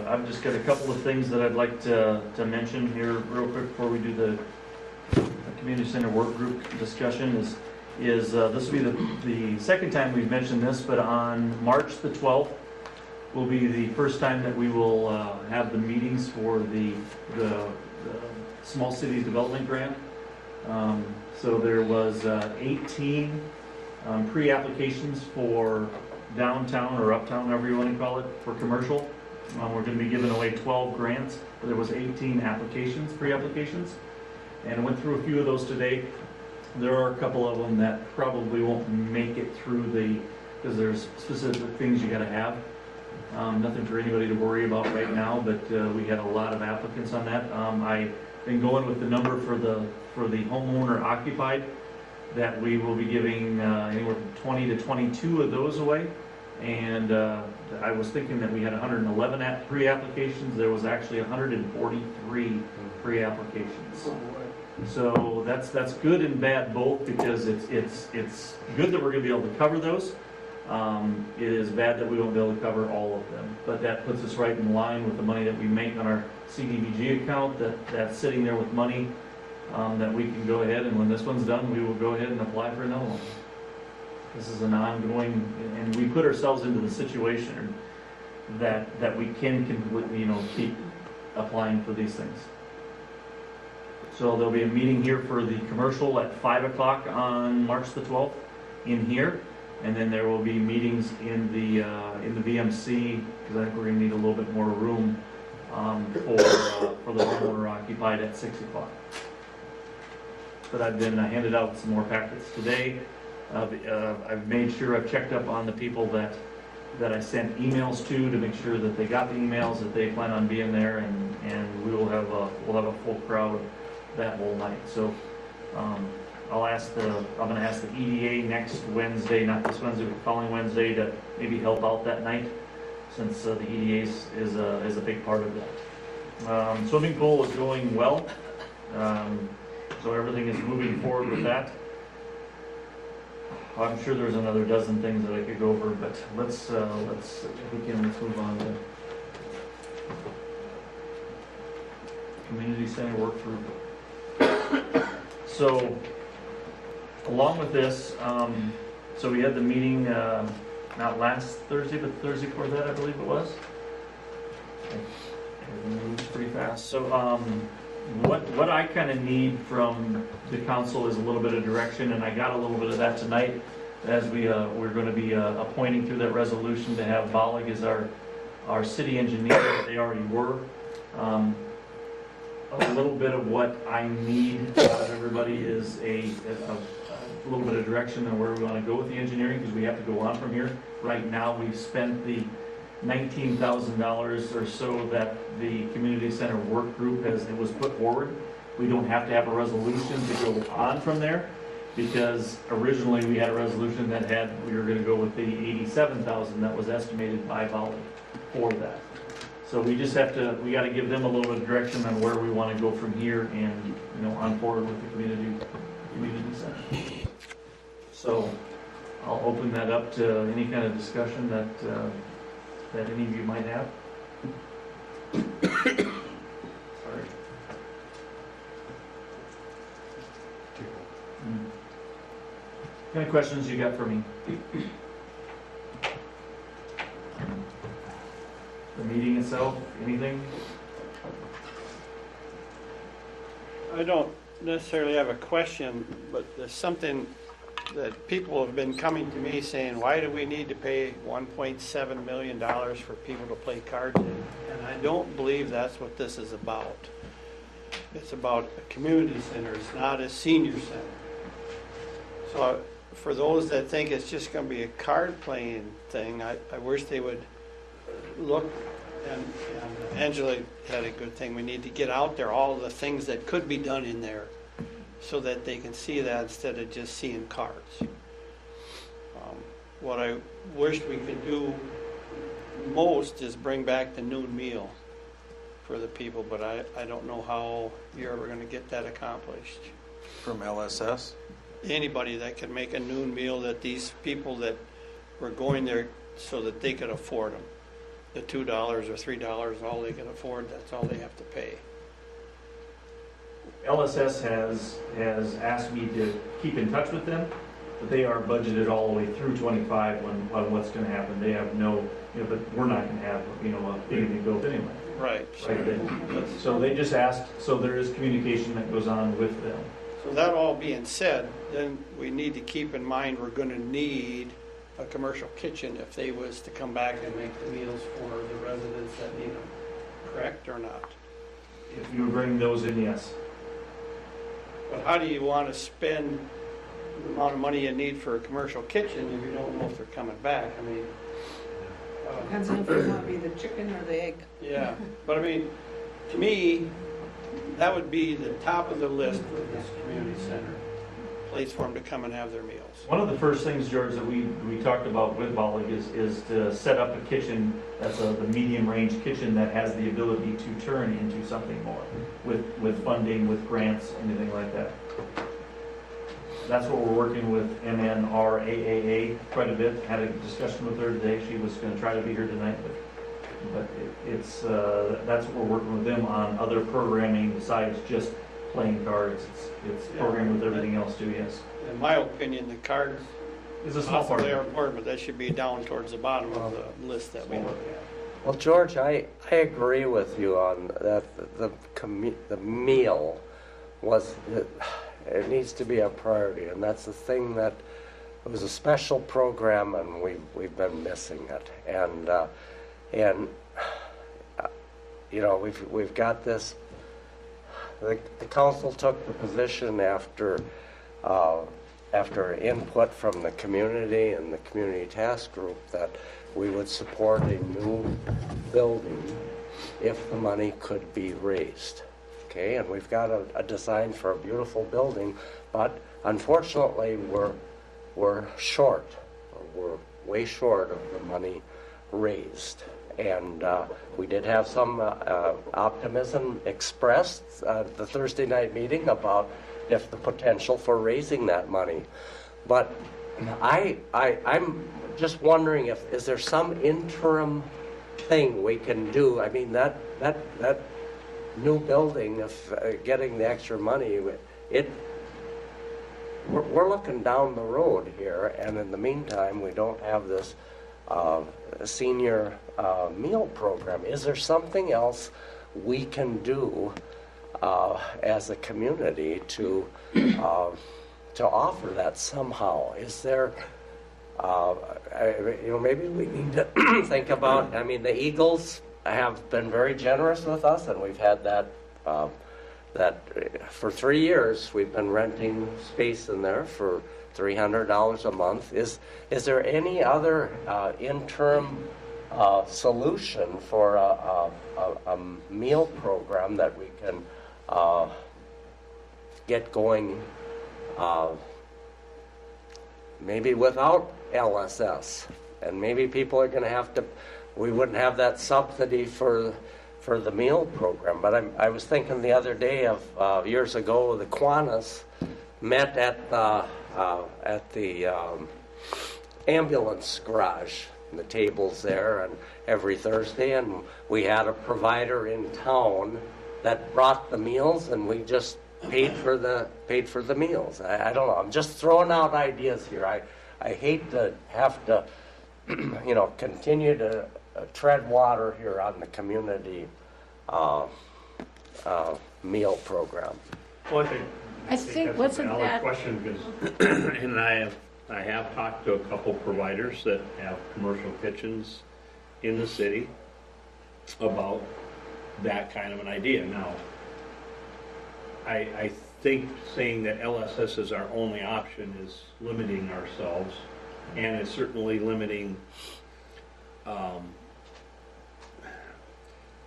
I've just got a couple of things that I'd like to mention here real quick before we do the community center work group discussion. This will be the second time we've mentioned this, but on March the 12th will be the first time that we will have the meetings for the Small Cities Development Grant. So there was 18 pre-applications for downtown or uptown, however you want to call it, for commercial. We're going to be giving away 12 grants, but there was 18 applications, pre-applications, and I went through a few of those today. There are a couple of them that probably won't make it through because there's specific things you got to have. Nothing for anybody to worry about right now, but we had a lot of applicants on that. I've been going with the number for the homeowner occupied, that we will be giving anywhere from 20 to 22 of those away. And I was thinking that we had 111 pre-applications. There was actually 143 pre-applications. So that's good and bad both, because it's good that we're going to be able to cover those. It is bad that we won't be able to cover all of them. But that puts us right in line with the money that we make on our CDBG account, that's sitting there with money that we can go ahead, and when this one's done, we will go ahead and apply for another one. This is an ongoing, and we put ourselves into the situation that we can keep applying for these things. So there'll be a meeting here for the commercial at 5 o'clock on March the 12th in here, and then there will be meetings in the VMC, because I think we're going to need a little bit more room for the homeowner occupied at 6 o'clock. But I've been handed out some more packets today. I've made sure I've checked up on the people that I sent emails to make sure that they got the emails, that they plan on being there, and we'll have a full crowd that whole night. So I'm going to ask the EDA next Wednesday, not this Wednesday, but the following Wednesday, to maybe help out that night, since the EDA is a big part of that. Swimming pool is going well. So everything is moving forward with that. I'm sure there's another dozen things that I could go over, but let's if we can, let's move on to community center work group. So, along with this, so we had the meeting, not last Thursday, but the Thursday before that, I believe it was. Everything moves pretty fast. So, what I kind of need from the council is a little bit of direction, and I got a little bit of that tonight as we're going to be appointing through that resolution to have Bollig as our city engineer. They already were. A little bit of what I need out of everybody is a little bit of direction on where we want to go with the engineering, because we have to go on from here. Right now, we've spent the $19,000 or so that the community center work group it was put forward. We don't have to have a resolution to go on from there, because originally we had a resolution that we were going to go with the $87,000 that was estimated by Bollig for that. So we just got to give them a little bit of direction on where we want to go from here, and on forward with the community center. So I'll open that up to any kind of discussion that any of you might have. Sorry. What kind of questions you got for me? The meeting itself, anything? I don't necessarily have a question, but there's something that people have been coming to me saying, why do we need to pay $1.7 million for people to play cards in? And I don't believe that's what this is about. It's about a community center, it's not a senior center. So for those that think it's just going to be a card playing thing, I wish they would look, and Angela had a good thing, we need to get out there all the things that could be done in there so that they can see that instead of just seeing cards. What I wish we could do most is bring back the noon meal for the people, but I don't know how you're ever going to get that accomplished. From LSS? Anybody that can make a noon meal that these people that were going there so that they could afford them. The $2 or $3, all they can afford, that's all they have to pay. LSS has asked me to keep in touch with them, but they are budgeted all the way through 25 on what's going to happen. They have no, but we're not going to have, a big built anyway. Right. So they just asked, so there is communication that goes on with them. So that all being said, then we need to keep in mind we're going to need a commercial kitchen if they was to come back and make the meals for the residents that need them. Correct or not? If you bring those in, yes. But how do you want to spend the amount of money you need for a commercial kitchen if you don't know if they're coming back? I mean, Depends on if you want to be the chicken or the egg. yeah. But I mean, to me, that would be the top of the list for this community center. Place for them to come and have their meals. One of the first things, George, that we talked about with Bollig is to set up a kitchen that's the medium range kitchen that has the ability to turn into something more with funding, with grants, anything like that. That's what we're working with MNRAAA quite a bit. Had a discussion with her today. She was going to try to be here tonight, but that's what we're working with them on, other programming besides just playing cards. It's programmed with everything else too, yes. In my opinion, the cards is a small part. They are important, but that should be down towards the bottom of the list that we look at. Well, George, I agree with you on that. The meal it needs to be a priority, and that's the thing that it was a special program, and we've been missing it. And we've got this. The council took the position after input from the community and the community task group that we would support a new building if the money could be raised. Okay, and we've got a design for a beautiful building, but unfortunately we're short. We're way short of the money raised. And we did have some optimism expressed at the Thursday night meeting about if the potential for raising that money. But I'm just wondering is there some interim thing we can do? I mean, that new building, of getting the extra money, we're looking down the road here, and in the meantime, we don't have this senior meal program. Is there something else we can do as a community to offer that somehow? Is there, maybe we need to think about, I mean, the Eagles have been very generous with us, and we've had that for 3 years we've been renting space in there for $300 a month. Is there any other interim solution for a meal program that we can get going, maybe without LSS? And maybe people are going to have to, we wouldn't have that subsidy for the meal program. But I was thinking the other day of years ago, the Kiwanis met at the ambulance garage, and the tables there, and every Thursday, and we had a provider in town that brought the meals, and we just paid for the meals. I don't know. I'm just throwing out ideas here. I hate to have to continue to tread water here on the community meal program. Well, I think that's wasn't a valid that question, because, and I have talked to a couple providers that have commercial kitchens in the city about that kind of an idea. Now, I think saying that LSS is our only option is limiting ourselves, and it's certainly limiting.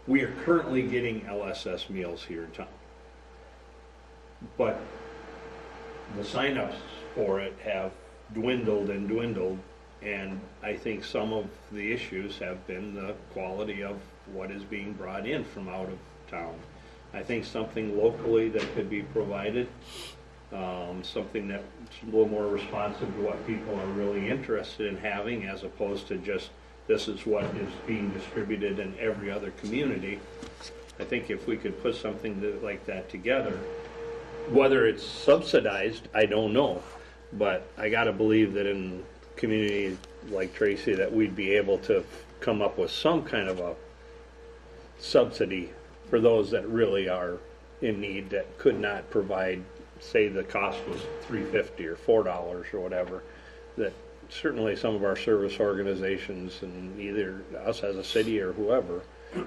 We are currently getting LSS meals here in town, but the sign-ups for it have dwindled, and I think some of the issues have been the quality of what is being brought in from out of town. I think something locally that could be provided, something that's a little more responsive to what people are really interested in having, as opposed to just this is what is being distributed in every other community. I think if we could put something like that together, whether it's subsidized, I don't know, but I got to believe that in communities like Tracy that we'd be able to come up with some kind of a subsidy for those that really are in need, that could not provide, say the cost was $3.50 or $4 or whatever, that certainly some of our service organizations, and either us as a city or whoever,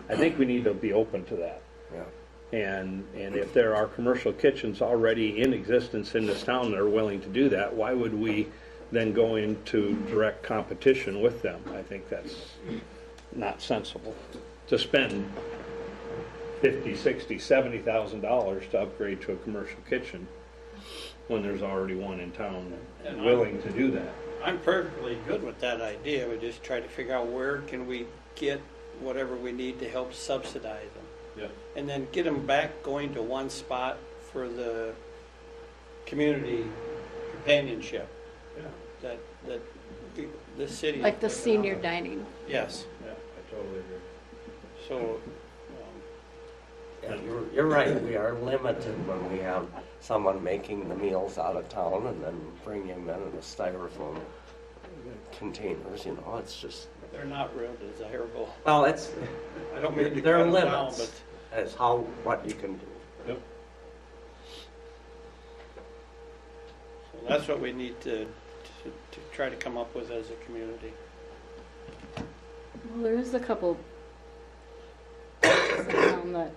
I think we need to be open to that. Yeah. And if there are commercial kitchens already in existence in this town that are willing to do that, why would we then go into direct competition with them? I think that's not sensible to spend $50,000, $60,000, $70,000 to upgrade to a commercial kitchen when there's already one in town willing to do that. I'm perfectly good with that idea. We just try to figure out where can we get whatever we need to help subsidize them. Yeah. And then get them back going to one spot for the community companionship. Yeah. That the city. like the senior dining? Yes. Yeah, I totally agree. So. Yeah, you're right. We are limited when we have someone making the meals out of town and then bringing them in the styrofoam containers. It's just. They're not real desirable. Well, I don't mean to there are cut them down, limits. but As what you can do. Yep. so that's what we need to try to come up with as a community. Well, there is a couple places in town that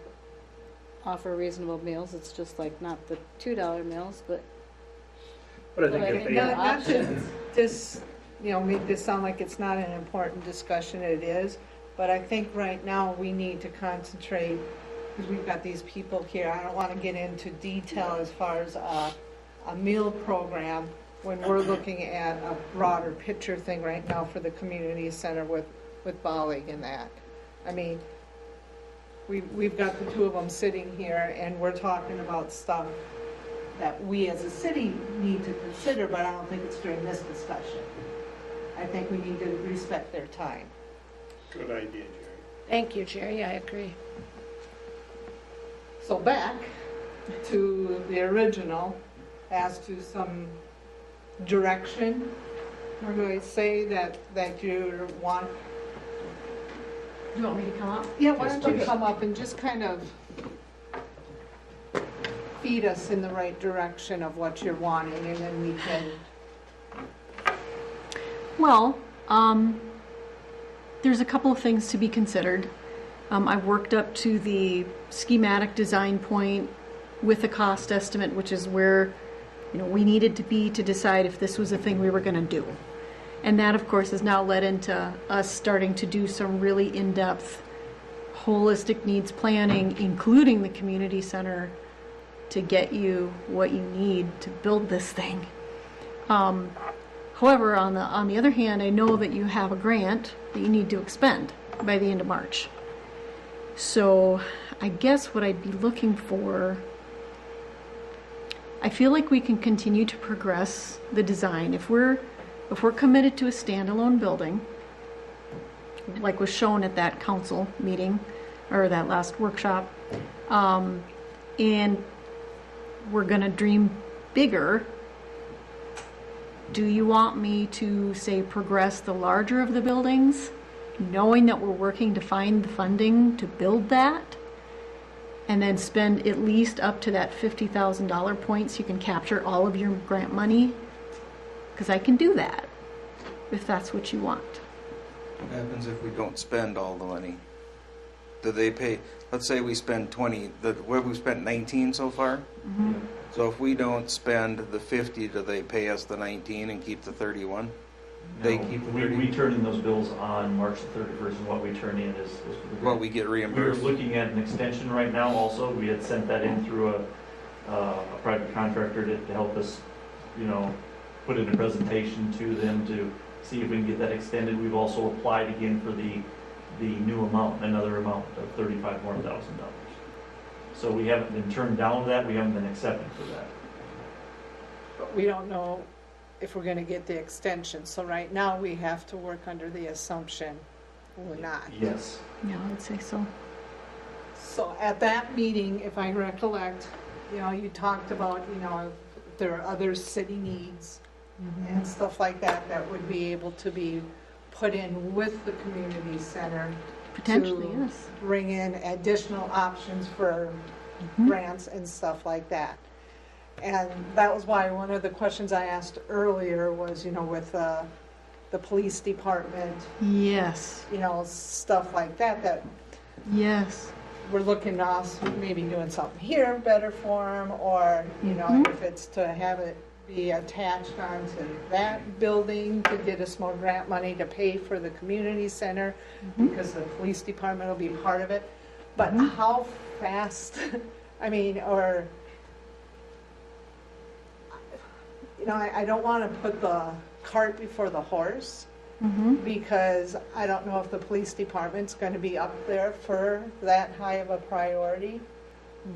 offer reasonable meals. It's just like not the $2 meals, but But I think if they, Not to just, make this sound like it's not an important discussion, it is, but I think right now we need to concentrate, because we've got these people here, I don't want to get into detail as far as a meal program when we're looking at a broader picture thing right now for the community center with Bollig and that. I mean, we've got the two of them sitting here and we're talking about stuff that we as a city need to consider, but I don't think it's during this discussion. I think we need to respect their time. Good idea, Jerry. Thank you, Jerry, I agree. So back to the original, as to some direction, we're going to say that you want. Do you want me to come up? Yeah, why don't you come up and just kind of feed us in the right direction of what you're wanting, and then we can. Well, there's a couple of things to be considered. I've worked up to the schematic design point with a cost estimate, which is where, we needed to be to decide if this was a thing we were going to do. And that, of course, has now led into us starting to do some really in-depth, holistic needs planning, including the community center, to get you what you need to build this thing. However, on the other hand, I know that you have a grant that you need to expend by the end of March. So I guess what I'd be looking for, I feel like we can continue to progress the design. If we're committed to a standalone building, like was shown at that council meeting or that last workshop, and we're gonna dream bigger, do you want me to say progress the larger of the buildings, knowing that we're working to find the funding to build that, and then spend at least up to that $50,000 point so you can capture all of your grant money? Because I can do that, if that's what you want. What happens if we don't spend all the money? Do they pay, let's say we spend 20, what have we spent, 19 so far? Mm-hmm. So if we don't spend the 50, do they pay us the 19 and keep the 31? They keep the 30? We turn in those bills on March the 31st, and what we turn in is for the grant. What we get reimbursed? We're looking at an extension right now also. We had sent that in through a private contractor to help us, put in a presentation to them to see if we can get that extended. We've also applied again for the new amount, another amount of $35,000 more. So we haven't been turned down to that. We haven't been accepted for that. But we don't know if we're going to get the extension. So right now we have to work under the assumption we're not. Yes. Yeah, I would say so. So at that meeting, if I recollect, you talked about, if there are other city needs and stuff like that that would be able to be put in with the community center. Potentially, to yes. bring in additional options for grants and stuff like that. And that was why one of the questions I asked earlier was, with the police department. Yes. Stuff like that Yes. we're looking at us maybe doing something here better for them, or, if it's to have it be attached onto that building to get us more grant money to pay for the community center, because the police department will be part of it. But how fast, I don't want to put the cart before the horse, because I don't know if the police department's going to be up there for that high of a priority,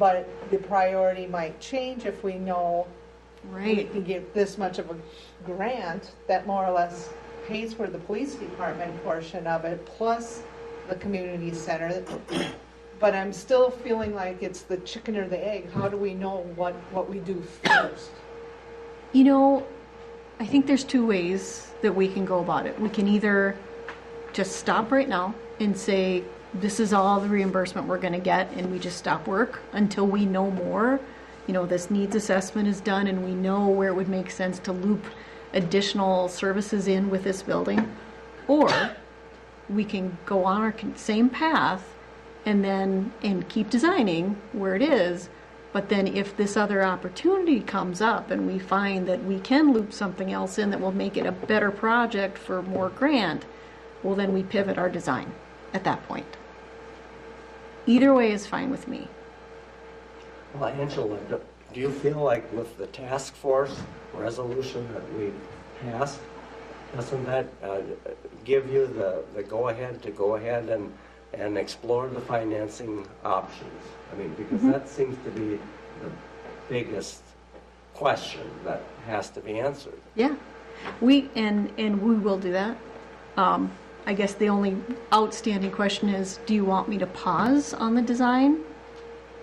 but the priority might change if we know we can get this much of a grant that more or less pays for the police department portion of it, plus the community center. But I'm still feeling like it's the chicken or the egg. How do we know what we do first? I think there's two ways that we can go about it. We can either just stop right now and say, this is all the reimbursement we're going to get, and we just stop work until we know more. This needs assessment is done, and we know where it would make sense to loop additional services in with this building. Or we can go on our same path and keep designing where it is. But then if this other opportunity comes up and we find that we can loop something else in that will make it a better project for more grant, well, then we pivot our design at that point. Either way is fine with me. Well, Angela, do you feel like with the task force resolution that we passed, doesn't that give you the go-ahead to go ahead and explore the financing options? Because that seems to be the biggest question that has to be answered. Yeah, and we will do that. I guess the only outstanding question is, do you want me to pause on the design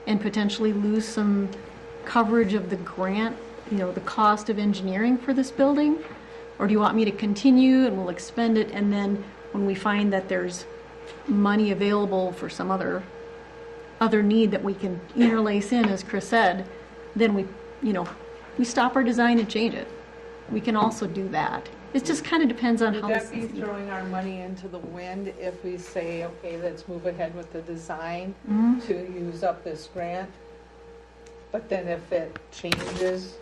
and potentially lose some coverage of the grant, the cost of engineering for this building? Or do you want me to continue and we'll expend it, and then when we find that there's money available for some other need that we can interlace in, as Chris said, then we stop our design and change it. We can also do that. It just kind of depends on Would how. that be throwing our money into the wind if we say, okay, let's move ahead with the design to use up this grant? But then if it changes,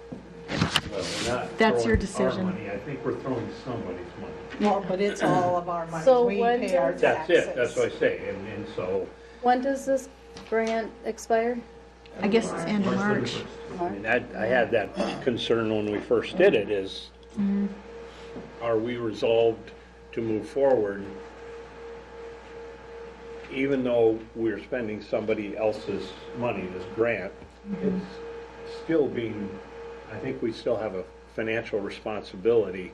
Well, we're not That's your throwing decision. our money. I think we're throwing somebody's money. well, but it's all of our money. So We when pay our does- That's taxes. it, that's what I say, and so, When does this grant expire? I guess it's end of March. I mean, I had that concern when we first did it, is are we resolved to move forward even though we're spending somebody else's money, this grant? It's still being, I think we still have a financial responsibility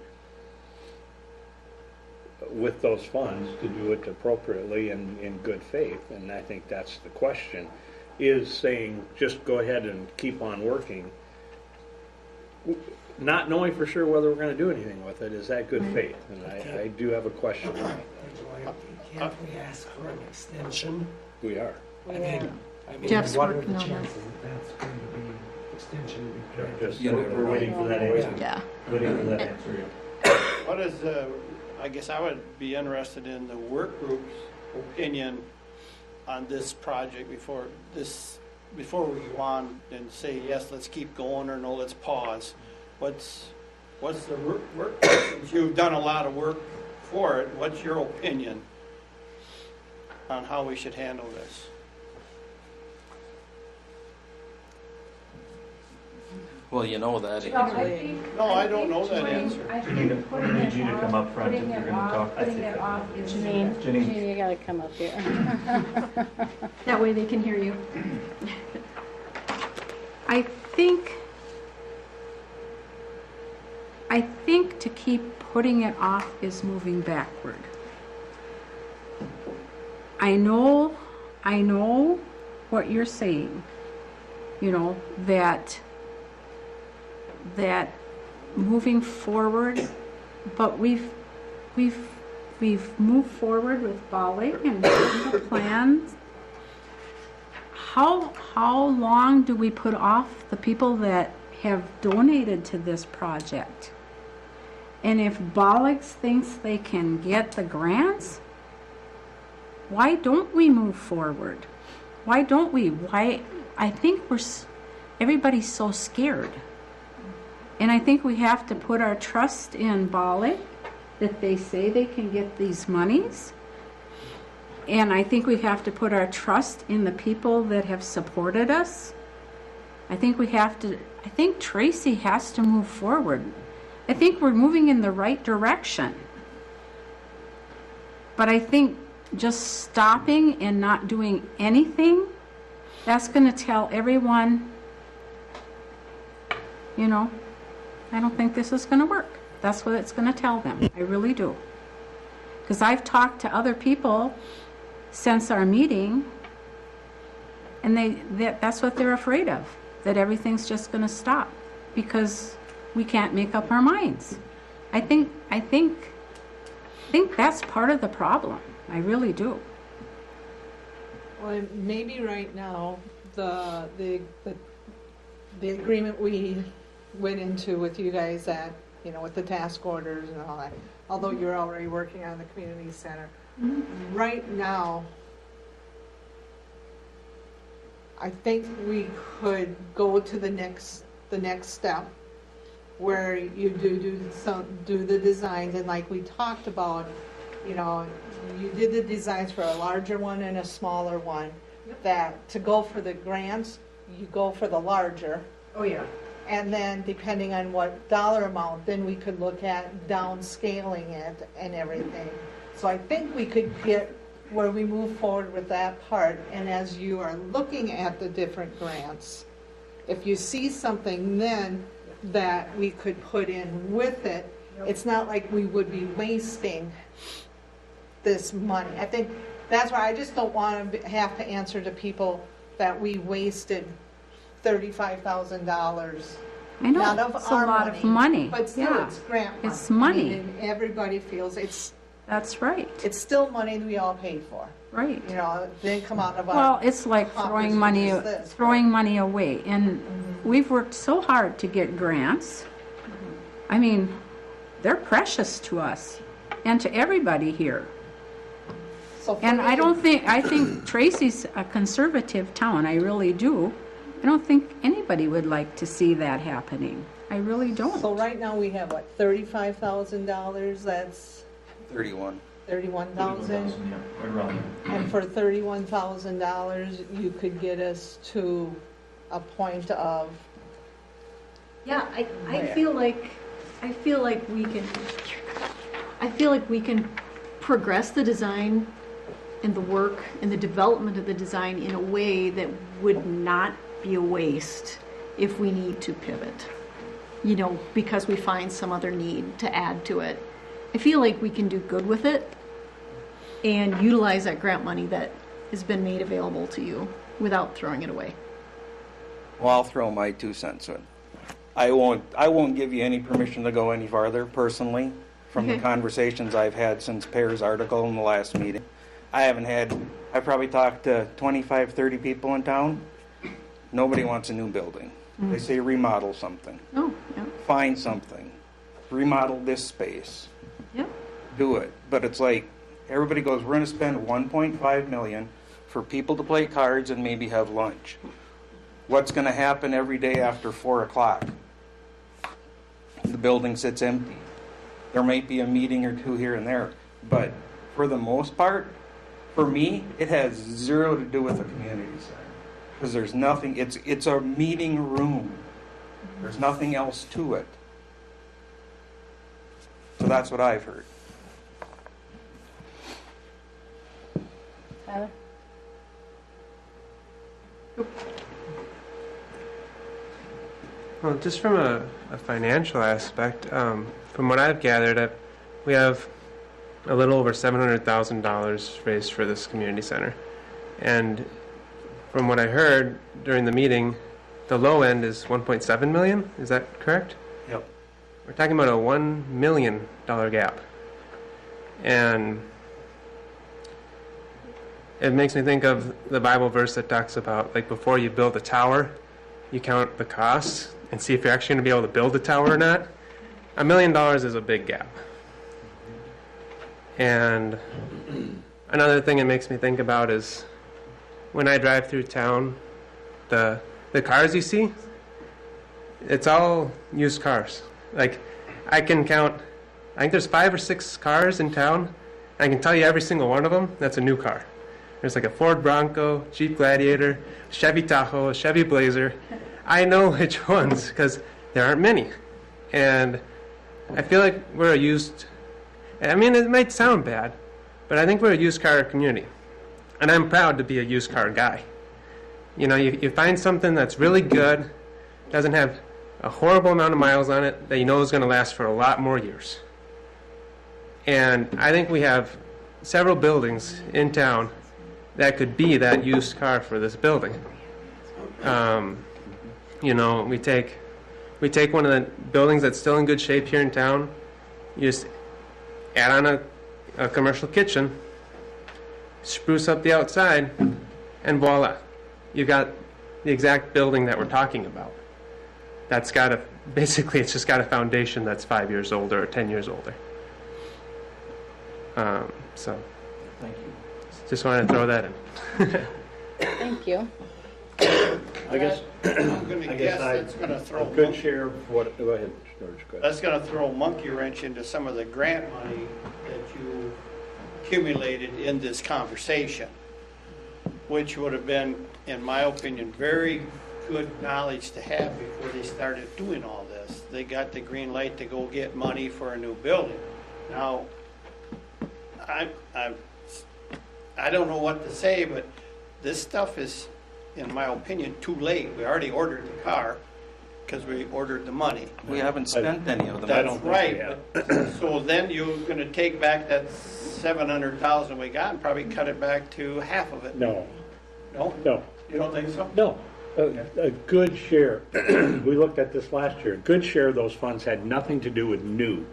with those funds to do it appropriately and in good faith, and I think that's the question, is saying just go ahead and keep on working, not knowing for sure whether we're going to do anything with it. Is that good faith? And I do have a question. Can't we ask for an extension? We are. I mean, Jeff's what are working the on that. chances that that's going to be extension? Just, we're waiting for that answer. Yeah. Waiting for that answer. What is, I guess I would be interested in the work group's opinion on this project before we go on and say, yes, let's keep going, or no, let's pause. What's the work, since you've done a lot of work for it, what's your opinion on how we should handle this? Well, you know that. No, I don't know that answer. We need you to come up front if you're gonna talk. Putting it off is. Janine, you gotta come up here. That way they can hear you. I think to keep putting it off is moving backward. I know what you're saying, that moving forward, but we've moved forward with Bali and the plans. How long do we put off the people that have donated to this project? And if Bollix thinks they can get the grants, why don't we move forward? Why don't we? I think everybody's so scared. And I think we have to put our trust in Bollix that they say they can get these monies. And I think we have to put our trust in the people that have supported us. I think Tracy has to move forward. I think we're moving in the right direction. But I think just stopping and not doing anything, that's going to tell everyone, I don't think this is going to work. That's what it's going to tell them. I really do. Because I've talked to other people since our meeting, and that's what they're afraid of, that everything's just going to stop because we can't make up our minds. I think that's part of the problem. I really do. Well, maybe right now, the agreement we went into with you guys at, with the task orders and all that, although you're already working on the community center, right now, I think we could go to the next step where you do the designs, and like we talked about, you did the designs for a larger one and a smaller one. That to go for the grants, you go for the larger. Oh, yeah. And then depending on what dollar amount, then we could look at downscaling it and everything. So I think we could get where we move forward with that part. And as you are looking at the different grants, if you see something, then that we could put in with it. It's not like we would be wasting this money. I think that's why I just don't want to have to answer to people that we wasted $35,000. I know, Not of it's a our lot of money. But still, Yeah. it's grant money. It's money. I mean, and everybody feels That's right, it's still money that we all paid for. right. You know, it didn't come out of our. Well, it's like coffers throwing to money, use this, throwing money away. And we've worked so hard to get grants. I mean, they're precious to us and to everybody here. So for And me- I think Tracy's a conservative town, I really do. I don't think anybody would like to see that happening. I really don't. So right now we have what, $35,000? That's 31. 31,000. Yeah, right around there. And for $31,000, you could get us to a point of. Yeah, I Where? feel like we can progress the design and the work and the development of the design in a way that would not be a waste if we need to pivot. You know, because we find some other need to add to it. I feel like we can do good with it and utilize that grant money that has been made available to you without throwing it away. Well, I'll throw my 2 cents in. I won't give you any permission to go any farther personally from the Okay. conversations I've had since Pear's article in the last meeting. I probably talked to 25, 30 people in town. Nobody wants a new building. They say remodel something, Oh, yeah, find something, remodel this space, yeah. do it. But it's like, everybody goes, we're gonna spend 1.5 million for people to play cards and maybe have lunch. What's gonna happen every day after 4 o'clock? The building sits empty. There might be a meeting or two here and there, but for the most part, for me, it has zero to do with the community center. Because there's nothing, it's a meeting room. There's nothing else to it. So that's what I've heard. Tyler? Well, just from a financial aspect, from what I've gathered, we have a little over $700,000 raised for this community center. And from what I heard during the meeting, the low end is 1.7 million. Is that correct? Yep. We're talking about a $1 million gap. And it makes me think of the Bible verse that talks about, like, before you build a tower, you count the costs and see if you're actually going to be able to build the tower or not. $1 million is a big gap. And another thing it makes me think about is when I drive through town, the cars you see, it's all used cars. Like, I can count, I think there's 5 or 6 cars in town. I can tell you every single one of them, that's a new car. There's like a Ford Bronco, Jeep Gladiator, Chevy Tahoe, a Chevy Blazer. I know which ones because there aren't many. And I feel like we're a used, I mean, it might sound bad, but I think we're a used car community. And I'm proud to be a used car guy. You know, you find something that's really good, doesn't have a horrible amount of miles on it, that you know is going to last for a lot more years. And I think we have several buildings in town that could be that used car for this building. You know, we take one of the buildings that's still in good shape here in town, you just add on a commercial kitchen, spruce up the outside, and voila, you've got the exact building that we're talking about. That's got basically it's just got a foundation that's 5 years older or 10 years older. So, Thank you. just wanted to throw that in. Thank you. I guess, I'm gonna I guess guess I that's gonna throw. could share what, go ahead, George, go ahead. That's gonna throw a monkey wrench into some of the grant money that you accumulated in this conversation, which would have been, in my opinion, very good knowledge to have before they started doing all this. They got the green light to go get money for a new building. Now, I don't know what to say, but this stuff is, in my opinion, too late. We already ordered the car. because we ordered the money. We haven't spent any of them. That's right. So then you're gonna take back that 700,000 we got and probably cut it back to half of it. No, No? no, You don't think so? no. A good share, we looked at this last year, a good share of those funds had nothing to do with new.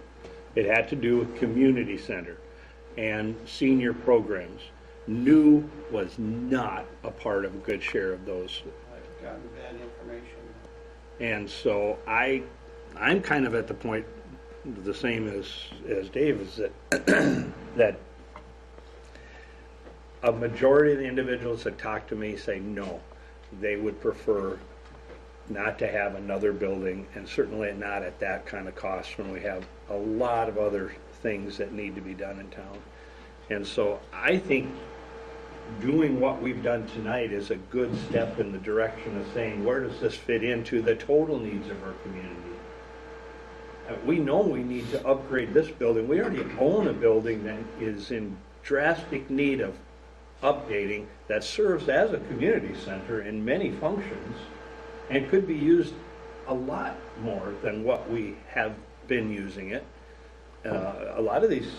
It had to do with community center and senior programs. New was not a part of a good share of those. I've gotten bad information. And so I'm kind of at the point, the same as Dave, is that, that a majority of the individuals that talk to me say no. They would prefer not to have another building, and certainly not at that kind of cost when we have a lot of other things that need to be done in town. And so I think doing what we've done tonight is a good step in the direction of saying, where does this fit into the total needs of our community? We know we need to upgrade this building. We already own a building that is in drastic need of updating, that serves as a community center in many functions and could be used a lot more than what we have been using it. A lot of these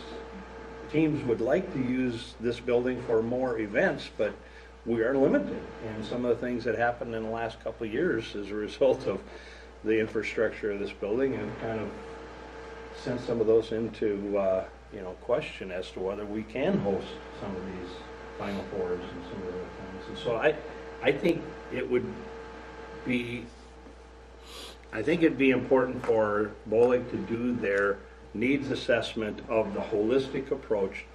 teams would like to use this building for more events, but we are limited. And some of the things that happened in the last couple of years as a result of the infrastructure of this building have kind of sent some of those into question as to whether we can host some of these Final Fours and some of the other things. And so I think it'd be important for Bolig to do their needs assessment of the holistic approach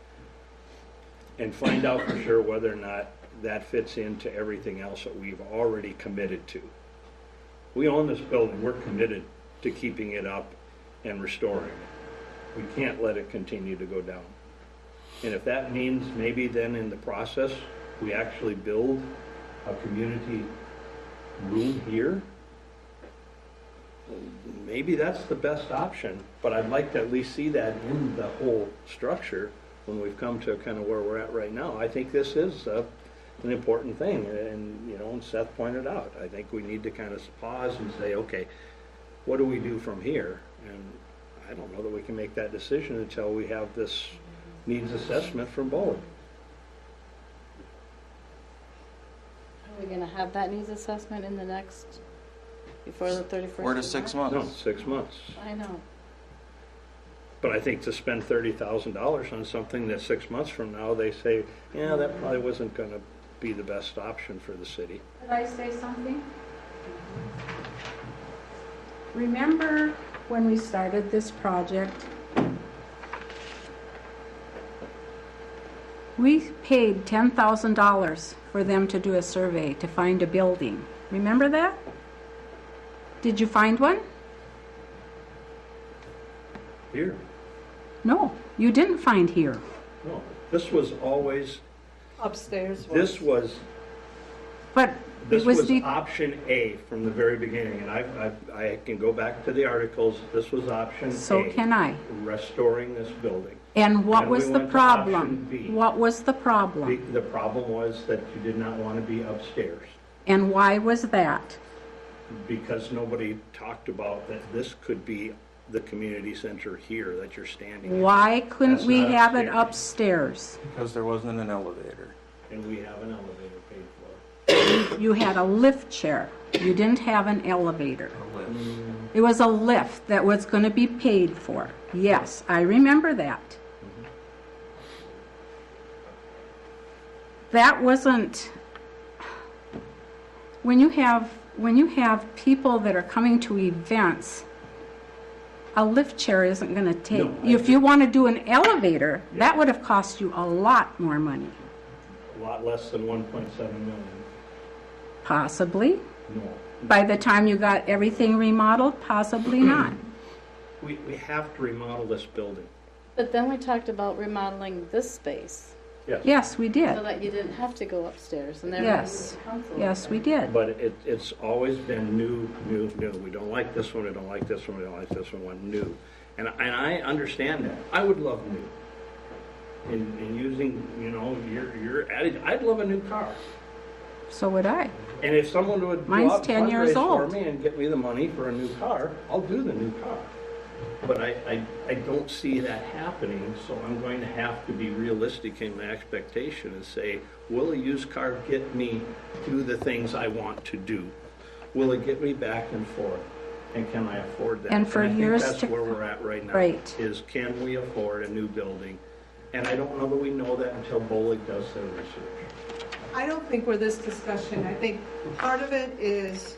and find out for sure whether or not that fits into everything else that we've already committed to. We own this building. We're committed to keeping it up and restoring it. We can't let it continue to go down. And if that means maybe then in the process, we actually build a community room here, maybe that's the best option. But I'd like to at least see that in the whole structure when we've come to kind of where we're at right now. I think this is an important thing, and Seth pointed out, I think we need to kind of pause and say, okay, what do we do from here? And I don't know that we can make that decision until we have this needs assessment from Bolig. Are we gonna have that needs assessment in the next, before the 31st? 4 to 6 months. No, 6 months. I know. But I think to spend $30,000 on something that 6 months from now they say, yeah, that probably wasn't going to be the best option for the city. Could I say something? Remember when we started this project? We paid $10,000 for them to do a survey to find a building. Remember that? Did you find one? Here. No, you didn't find here. No, this was always, Upstairs this was, But this it was was the, option A from the very beginning. And I can go back to the articles. This was option A. so can I. Restoring this building. And what Then was we the went to option problem? B. What was the problem? The problem was that you did not want to be upstairs And why was that? because nobody talked about that this could be the community center here that you're standing in. Why couldn't That's we not have it upstairs. upstairs? Because there wasn't an elevator. And we have an elevator paid for. You had a lift chair. You didn't have an elevator. A lift. It was a lift that was going to be paid for. Yes, I remember that. That wasn't, when you have people that are coming to events, a lift chair isn't going to take. No, If you want to do an elevator, that would have cost you a lot more money. A lot less than 1.7 million. Possibly. No. By the time you got everything remodeled, possibly not. We have to remodel this building. But then we talked about remodeling this space, Yes. Yes, we so did. that you didn't have to go upstairs, and there Yes. was council. Yes, we did. But it's always been new. We don't like this one, we don't like this one, we don't like this one, we want new. And I understand that. I would love new. In using, your attitude, I'd love a new car. So would I. And if someone would go Mine's out 10 and years fundraise for old. me and get me the money for a new car, I'll do the new car. But I don't see that happening, so I'm going to have to be realistic in my expectation and say, will a used car get me to the things I want to do? Will it get me back and forth? And can I afford that? And for I think years that's to- where we're at right now. Right. Is can we afford a new building? And I don't know that we know that until Bolig does their research. I don't think we're this discussion. I think part of it is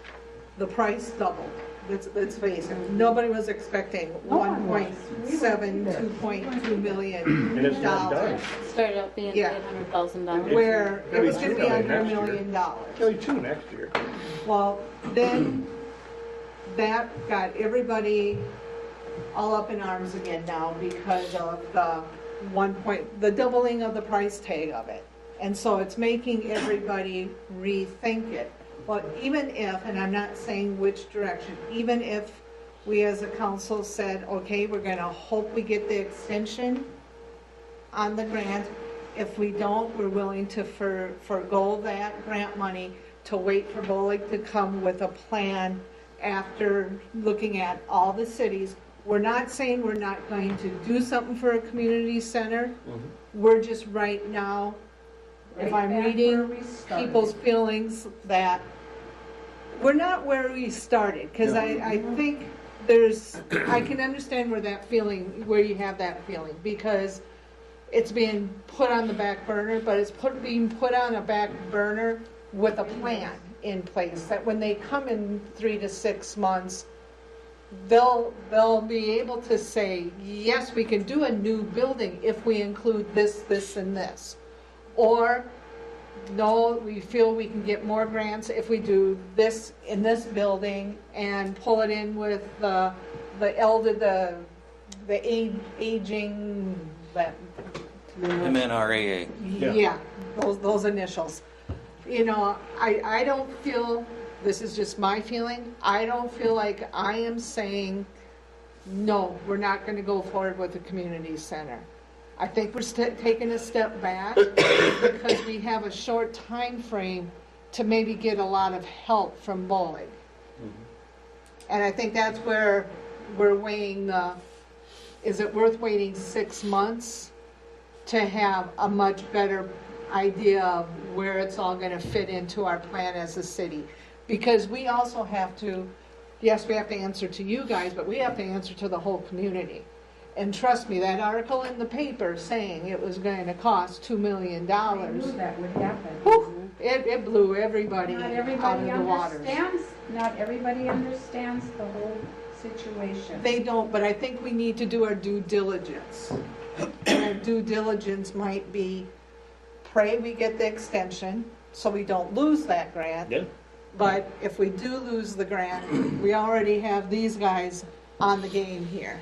the price doubled. Let's face it, nobody was expecting 1.7, 2.2 million And it's not done. Started out being Yeah. $800,000. where it was going to be under $1 Next year. million. It'll be 2 next year. Well, then that got everybody all up in arms again now because of the doubling of the price tag of it. And so it's making everybody rethink it. But even if, and I'm not saying which direction, even if we as a council said, okay, we're going to hope we get the extension on the grant. If we don't, we're willing to forego that grant money to wait for Bolig to come with a plan after looking at all the cities. We're not saying we're not going to do something for a community center. We're just right now, if I'm reading people's feelings, that we're not where we started. Because I think I can understand where you have that feeling, because it's being put on the back burner, but it's being put on a back burner with a plan in place that when they come in 3 to 6 months, they'll be able to say, yes, we can do a new building if we include this, this, and this. Or, no, we feel we can get more grants if we do this in this building and pull it in with the aging, MNRAA. yeah, those initials. You know, I don't feel, this is just my feeling, I don't feel like I am saying, no, we're not going to go forward with the community center. I think we're taking a step back because we have a short time frame to maybe get a lot of help from Bolig. And I think that's where we're weighing is it worth waiting 6 months to have a much better idea of where it's all going to fit into our plan as a city? Because we also have to, yes, we have to answer to you guys, but we have to answer to the whole community. And trust me, that article in the paper saying it was going to cost $2 million, I knew that would happen. whew, it blew everybody Not out of everybody the waters. not everybody understands the whole situation. They don't, but I think we need to do our due diligence. And our due diligence might be, pray we get the extension so we don't lose that grant. Yeah. But if we do lose the grant, we already have these guys on the game here,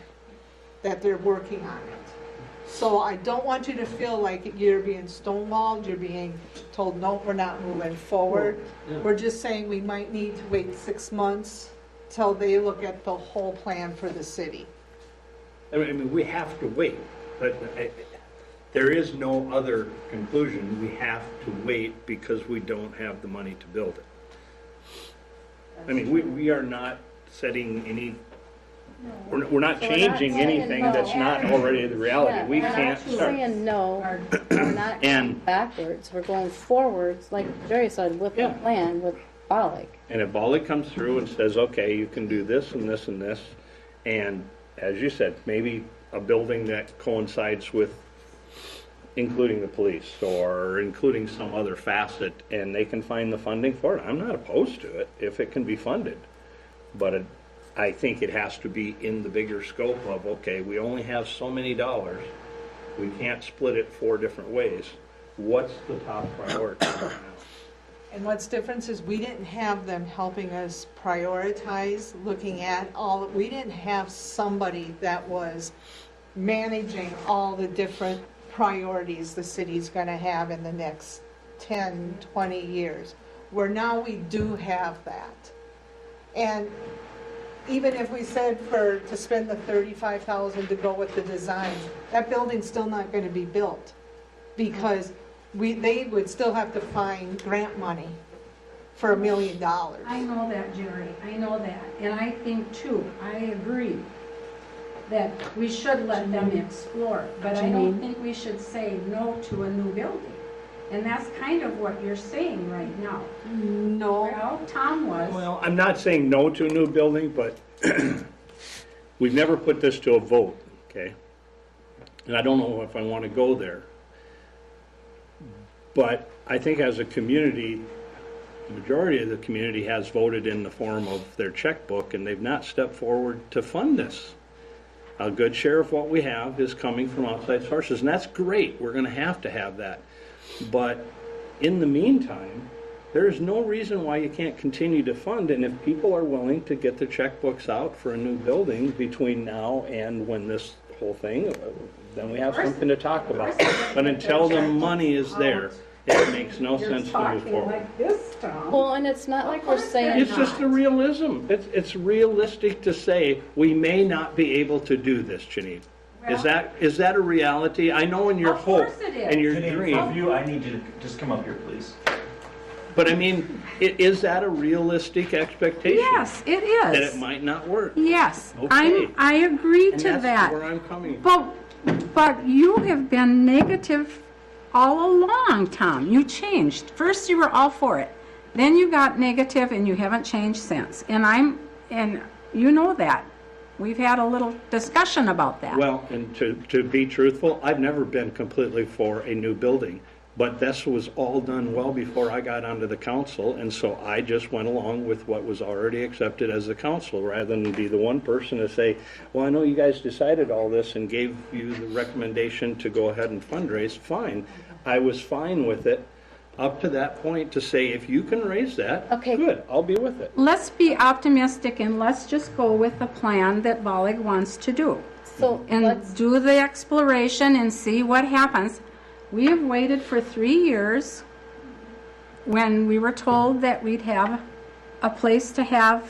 that they're working on it. So I don't want you to feel like you're being stonewalled, you're being told, no, we're not moving forward. We're just saying we might need to wait 6 months till they look at the whole plan for the city. I mean, we have to wait, but there is no other conclusion. We have to wait because we don't have the money to build it. I mean, we are not setting any, we're not So changing saying anything no. that's not already the reality. Yeah, We we're can't not start. saying no, we're not going And- backwards, we're going forwards, like Jerry said, with the plan, with Bolig. And if Bolig comes through and says, okay, you can do this and this and this, and as you said, maybe a building that coincides with including the police or including some other facet, and they can find the funding for it, I'm not opposed to it if it can be funded. But I think it has to be in the bigger scope of, okay, we only have so many dollars, we can't split it 4 different ways. What's the top priority right now? And what's different is we didn't have them helping us prioritize, looking at all, we didn't have somebody that was managing all the different priorities the city's going to have in the next 10, 20 years. Where now we do have that. And even if we said to spend the $35,000 to go with the design, that building's still not going to be built because they would still have to find grant money for $1 million. I know that, Jerry, I know that, and I think too, I agree that we should let them explore, but I don't think we should say no to a new building. And that's kind of what you're saying right now. No. Well, Tom was. Well, I'm not saying no to a new building, but we've never put this to a vote, okay? And I don't know if I want to go there. But I think as a community, the majority of the community has voted in the form of their checkbook, and they've not stepped forward to fund this. A good share of what we have is coming from outside sources, and that's great. We're going to have that. But in the meantime, there is no reason why you can't continue to fund, and if people are willing to get their checkbooks out for a new building between now and when this whole thing, then we have something to talk about. But until the money is there, it makes no sense to move forward. Like this, Tom. Well, and it's not like we're saying. It's just a realism. It's realistic to say we may not be able to do this, Janine. Is that a reality? I know in your hope and your dream. I need you to just come up here, please. But I mean, is that a realistic expectation? Yes, it is. That it might not work? Yes, Okay. I agree And to that's that. where I'm coming from. But you have been negative all along, Tom. You changed. First you were all for it. Then you got negative and you haven't changed since. And you know that. We've had a little discussion about that. Well, and to be truthful, I've never been completely for a new building. But this was all done well before I got onto the council, and so I just went along with what was already accepted as the council, rather than be the one person to say, well, I know you guys decided all this and gave you the recommendation to go ahead and fundraise. Fine. I was fine with it up to that point to say, if you can raise that, good, I'll be with it. Let's be optimistic and let's just go with the plan that Bollig wants to do. And do the exploration and see what happens. We have waited for 3 years when we were told that we'd have a place to have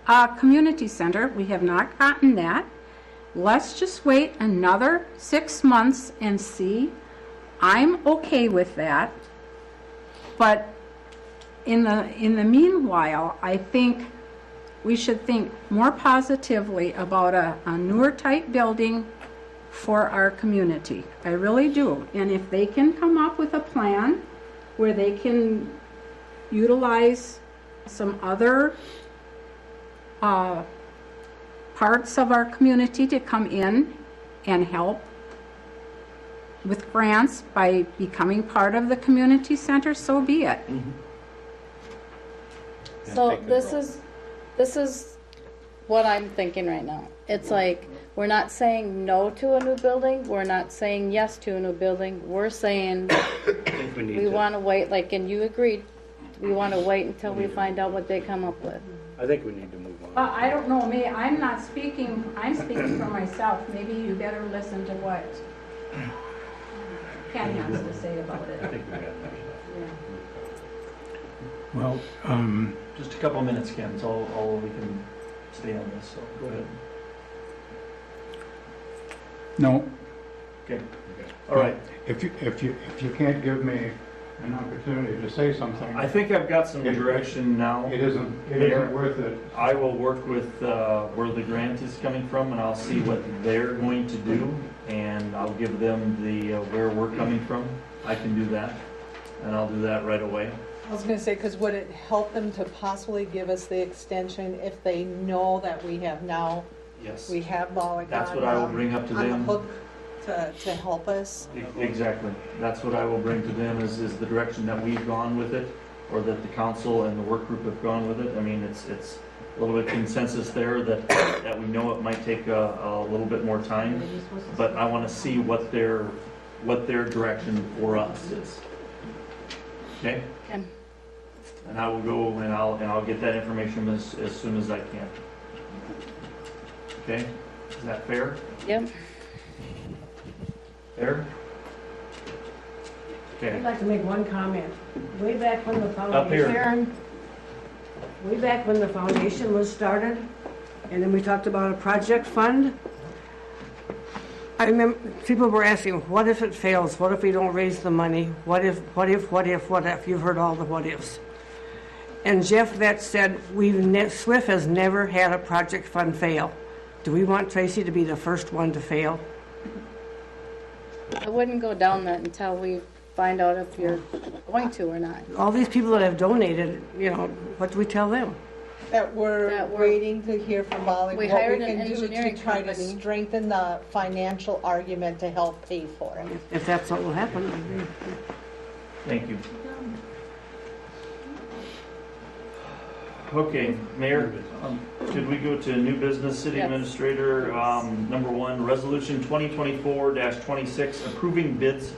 a community center. We have not gotten that. Let's just wait another 6 months and see. I'm okay with that. But in the meanwhile, I think we should think more positively about a newer type building for our community. I really do. And if they can come up with a plan where they can utilize some other parts of our community to come in and help with grants by becoming part of the community center, so be it. So this is what I'm thinking right now. It's like, we're not saying no to a new building, we're not saying yes to a new building, we're saying we want to wait, like, and you agreed, we want to wait until we find out what they come up with. I think we need to move on. I don't know, I'm not speaking, I'm speaking for myself. Maybe you better listen to what Ken has to say about it. I think we got that. Well, just a couple of minutes, Ken, it's all we can stay on this, so go ahead. No. Okay. All right. If you can't give me an opportunity to say something. I think I've got some direction now. It isn't worth it. I will work with where the grant is coming from, and I'll see what they're going to do, and I'll give them the where we're coming from. I can do that, and I'll do that right away. I was going to say, because would it help them to possibly give us the extension if they know that we have now? Yes. We have Bollig That's what I will bring up to them. on the hook to help us. Exactly. That's what I will bring to them is the direction that we've gone with it, or that the council and the work group have gone with it. I mean, it's a little bit consensus there that we know it might take a little bit more time, but I want to see what their direction for us is. Okay? Okay. And I will go and I'll get that information as soon as I can. Okay? Is that fair? Yep. Fair? Okay. I'd like to make one comment. Way back when the Up here. foundation, way back when the foundation was started, and then we talked about a project fund, I remember people were asking, what if it fails? What if we don't raise the money? What if? You've heard all the what ifs. And Jeff Vetch said, SWIFT has never had a project fund fail. Do we want Tracy to be the first one to fail? I wouldn't go down that until we find out if you're going to or not. All these people that have donated, what do we tell them? That we're waiting to hear from Molly. We what hired we an can do engineering to try to company. strengthen the financial argument to help pay for it. If that's what will happen, I agree. Thank you. Okay, Mayor, could we go to new business, city Yes. administrator, number 1, resolution 2024-26, approving bids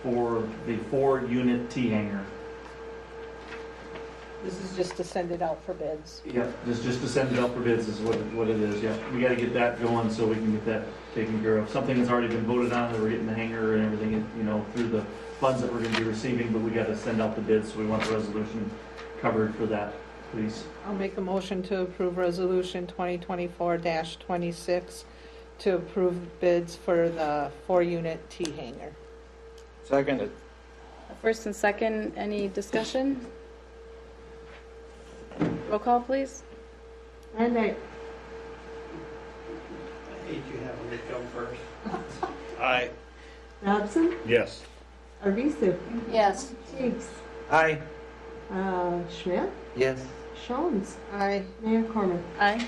for the 4-unit T-hanger. This is just to send it out for bids. Yeah, just to send it out for bids is what it is, yeah. We gotta get that going so we can get that taken care of. Something that's already been voted on, that we're getting the hanger and everything, through the funds that we're gonna be receiving, but we gotta send out the bids, so we want the resolution covered for that, please. I'll make a motion to approve resolution 2024-26 to approve bids for the 4-unit T-hanger. Seconded. First and second, any discussion? Roll call, please. Manday, I hate you having me come first. Aye. Dobson, Yes. Arvisu, Yes. Teigs, Aye. Schmidt, Yes. Jones, Aye. Mayor Corman. Aye.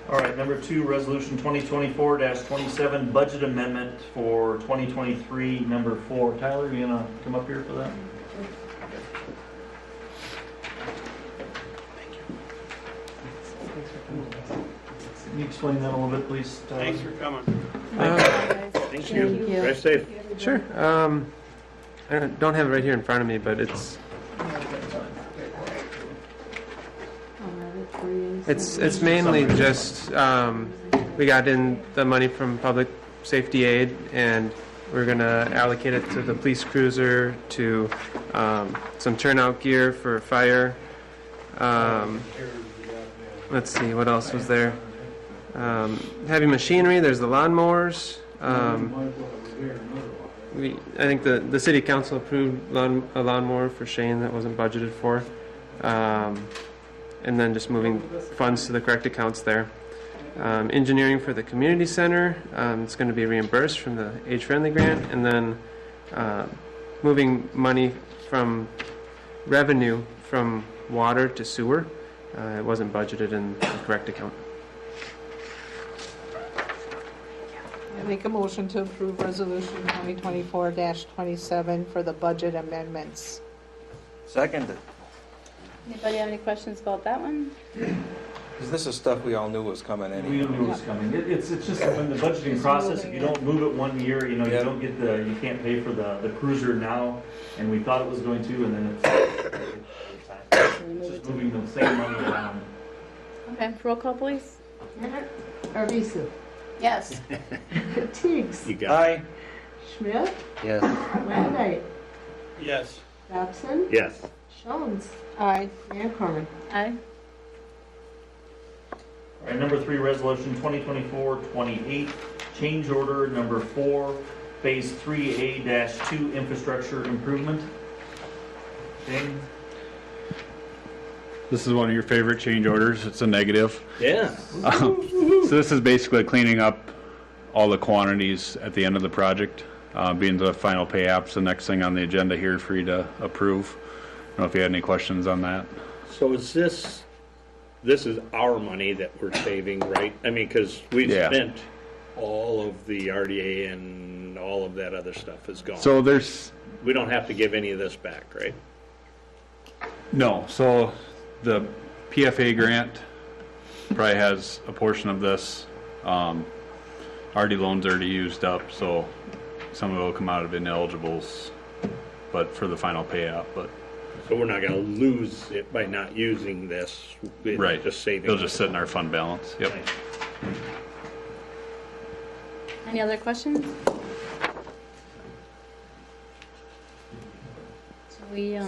All right, number 2, resolution 2024-27, budget amendment for 2023, number 4. Tyler, you gonna come up here for that? Can you explain that a little bit, please, Tyler? Thanks for coming. Thank you. Drive safe. Sure. I don't have it right here in front of me, but it's mainly just we got in the money from public safety aid, and we're gonna allocate it to the police cruiser, to some turnout gear for fire. Let's see, what else was there? Heavy machinery. There's the lawnmowers. I think the city council approved a lawnmower for Shane that wasn't budgeted for. And then just moving funds to the correct accounts there. Engineering for the community center, it's going to be reimbursed from the age-friendly grant, and then moving money from revenue from water to sewer. It wasn't budgeted in the correct account. I make a motion to approve resolution 2024-27 for the budget amendments. Seconded. Anybody have any questions about that one? Because this is stuff we all knew was coming We anyway. knew it was coming. It's just when the budgeting process, if you don't move it one year, you don't get you can't pay for the cruiser now, and we thought it was going to, and then it's just moving the same money around. Okay, roll call, please. Arvisu, Yes. Teigs, You got Aye. Schmidt, Yes. Manday, Yes. Dobson, it. Yes. Jones, Aye. Mayor Corman. Aye. All right, number 3, resolution 2024-28, change order number 4, phase 3A-2 infrastructure improvement. Dane? This is one of your favorite change orders. It's a negative. Yeah. So this is basically cleaning up all the quantities at the end of the project, being the final pay apps, the next thing on the agenda here for you to approve. I don't know if you had any questions on that. So is this is our money that we're saving, right? I mean, because we've spent all of the RDA and all of that other stuff is gone. So we don't have to give any of this back, right? No, so the PFA grant probably has a portion of this. RD loans already used up, so some of it will come out of ineligibles, but for the final payout. But so we're not going to lose it by not using this. Right, just saving. It'll just sit in our fund balance. Yep. Any other questions?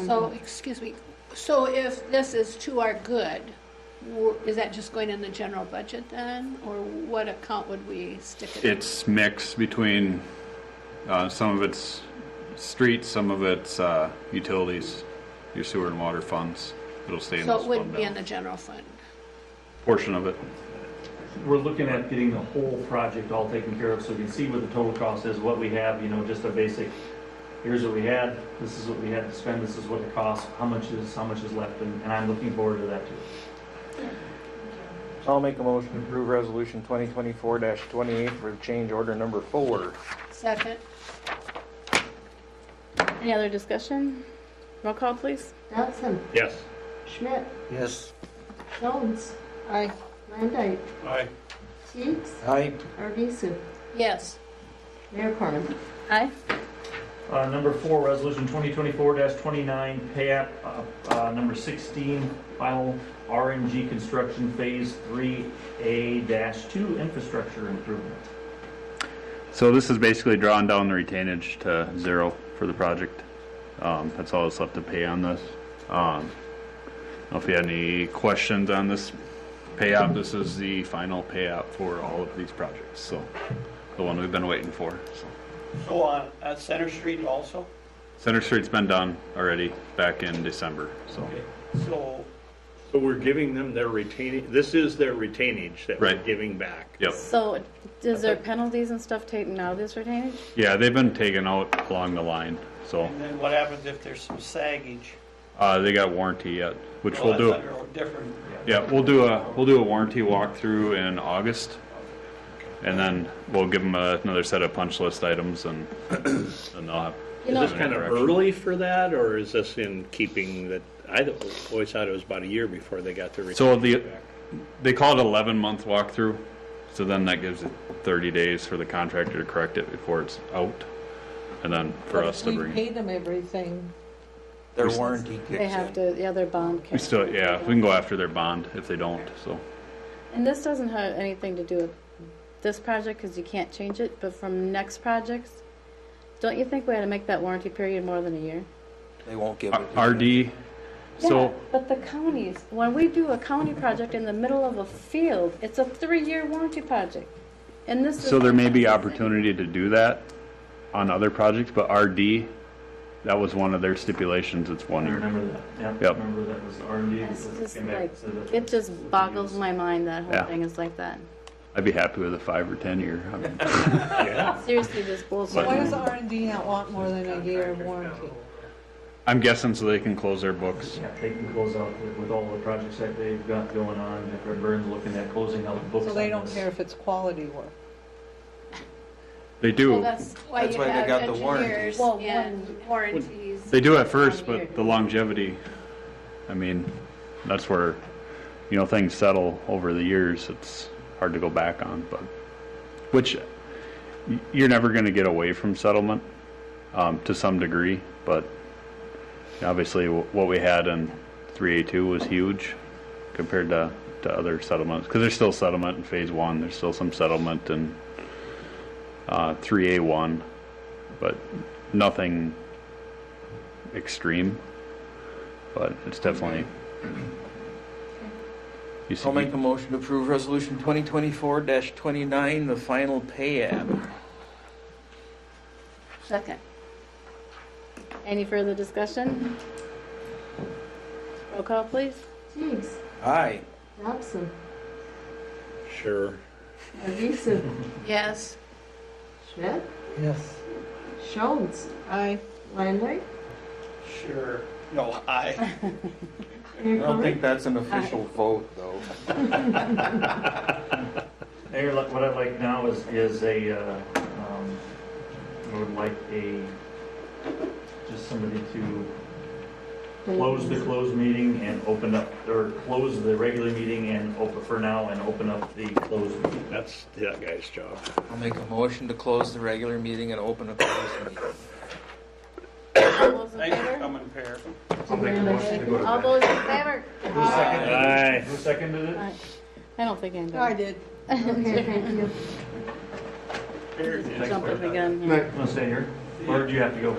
So, excuse me, so if this is to our good, is that just going in the general budget then? Or what account would we stick it in? It's mixed between some of it's streets, some of it's utilities. your sewer and water funds. It'll stay in So those it wouldn't fund be in balance. the general fund? Portion of it. We're looking at getting the whole project all taken care of, so we can see what the total cost is, what we have, just a basic, here's what we had, this is what we had to spend, this is what it costs, how much is left, and I'm looking forward to that too. I'll make a motion to approve resolution 2024-28 for change order number 4. Second. Any other discussion? Roll call, please. Dodson, Yes. Schmidt, Yes. Jones, Aye. Landine, Aye. Teagues, Aye. Arvisu, Yes. Mayor Corman. Aye. Number 4, resolution 2024-29, pay app, number 16, final RNG construction phase 3A-2 infrastructure improvement. So this is basically drawing down the retainage to 0 for the project. That's all that's left to pay on this. I don't know if you had any questions on this pay app. This is the final pay app for all of these projects. So the one we've been waiting for. So on, at Center Street also? Center Street's been done already back in December. So So So we're giving them their retaining, this is their retainage that we're Right. giving back. Yep. So is there penalties and stuff taken out of this retainage? Yeah, they've been taken out along the line. So and then what happens if there's some saggage? they got warranty yet, which Well, we'll do. that's under a different. Yeah, we'll do a warranty walkthrough in August, and then we'll give them another set of punch list items, and they'll have. Is this kind of early for that, or is this in keeping that? I always thought it was about a year before they got their retainage So back. they call it 11-month walkthrough, so then that gives it 30 days for the contractor to correct it before it's out, and then for us to We bring. paid them everything. Their warranty They kicks have in. to, yeah, their bond. We still, yeah, we can go after their bond if they don't. So And this doesn't have anything to do with this project because you can't change it, but from next projects, don't you think we ought to make that warranty period more than a year? They won't give it. RD. So Yeah, but the counties, when we do a county project in the middle of a field, it's a 3-year warranty project. And this is. So there may be opportunity to do that on other projects, but RD, that was one of their stipulations. It's 1 I year. remember that, yeah. Yep. Remember that was R&D. It's just Came back like, and said that- it just boggles my mind that whole Yeah. thing is like that. I'd be happy with a 5 or 10 year. I mean, Seriously, this blows my Why does mind. R&D not want more than a year of warranty? I'm guessing so they can close their books. Yeah, they can close out with all the projects that they've got going on. If Burn's looking at closing out the books. So they on don't this. care if it's quality work. They do. Well, that's why That's you why they have got the warranty. engineers Well, and warranties. They do at first, but the longevity, I mean, that's where, things settle over the years. It's hard to go back on, but, which you're never going to get away from settlement to some degree, but obviously what we had in 3A2 was huge compared to other settlements, because there's still settlement in phase 1, there's still some settlement in 3A1, but nothing extreme, but it's definitely. I'll make a motion to approve resolution 2024-29, the final pay app. Second. Any further discussion? Roll call, please. Teagues, Aye. Dodson, Sure. Arvisu, Yes. Schmidt, Yes. Jones, Aye. Landine, Sure. No, I. I don't think that's an official vote, though. Mayor, what I'd like now is I would like just somebody to close the closed meeting and open up, or close the regular meeting and open for now and open up the closed meeting. That's that guy's job. I'll make a motion to close the regular meeting and open a closed meeting. All those in Thanks for favor? coming, Per. I'll make a motion to go to. All those in favor? Who seconded it? Aye. Who seconded it? Aye. I don't think anybody. I did. Okay, thank you. Thanks, Jump up Bert. again. You want to stay here? Or do you have to go?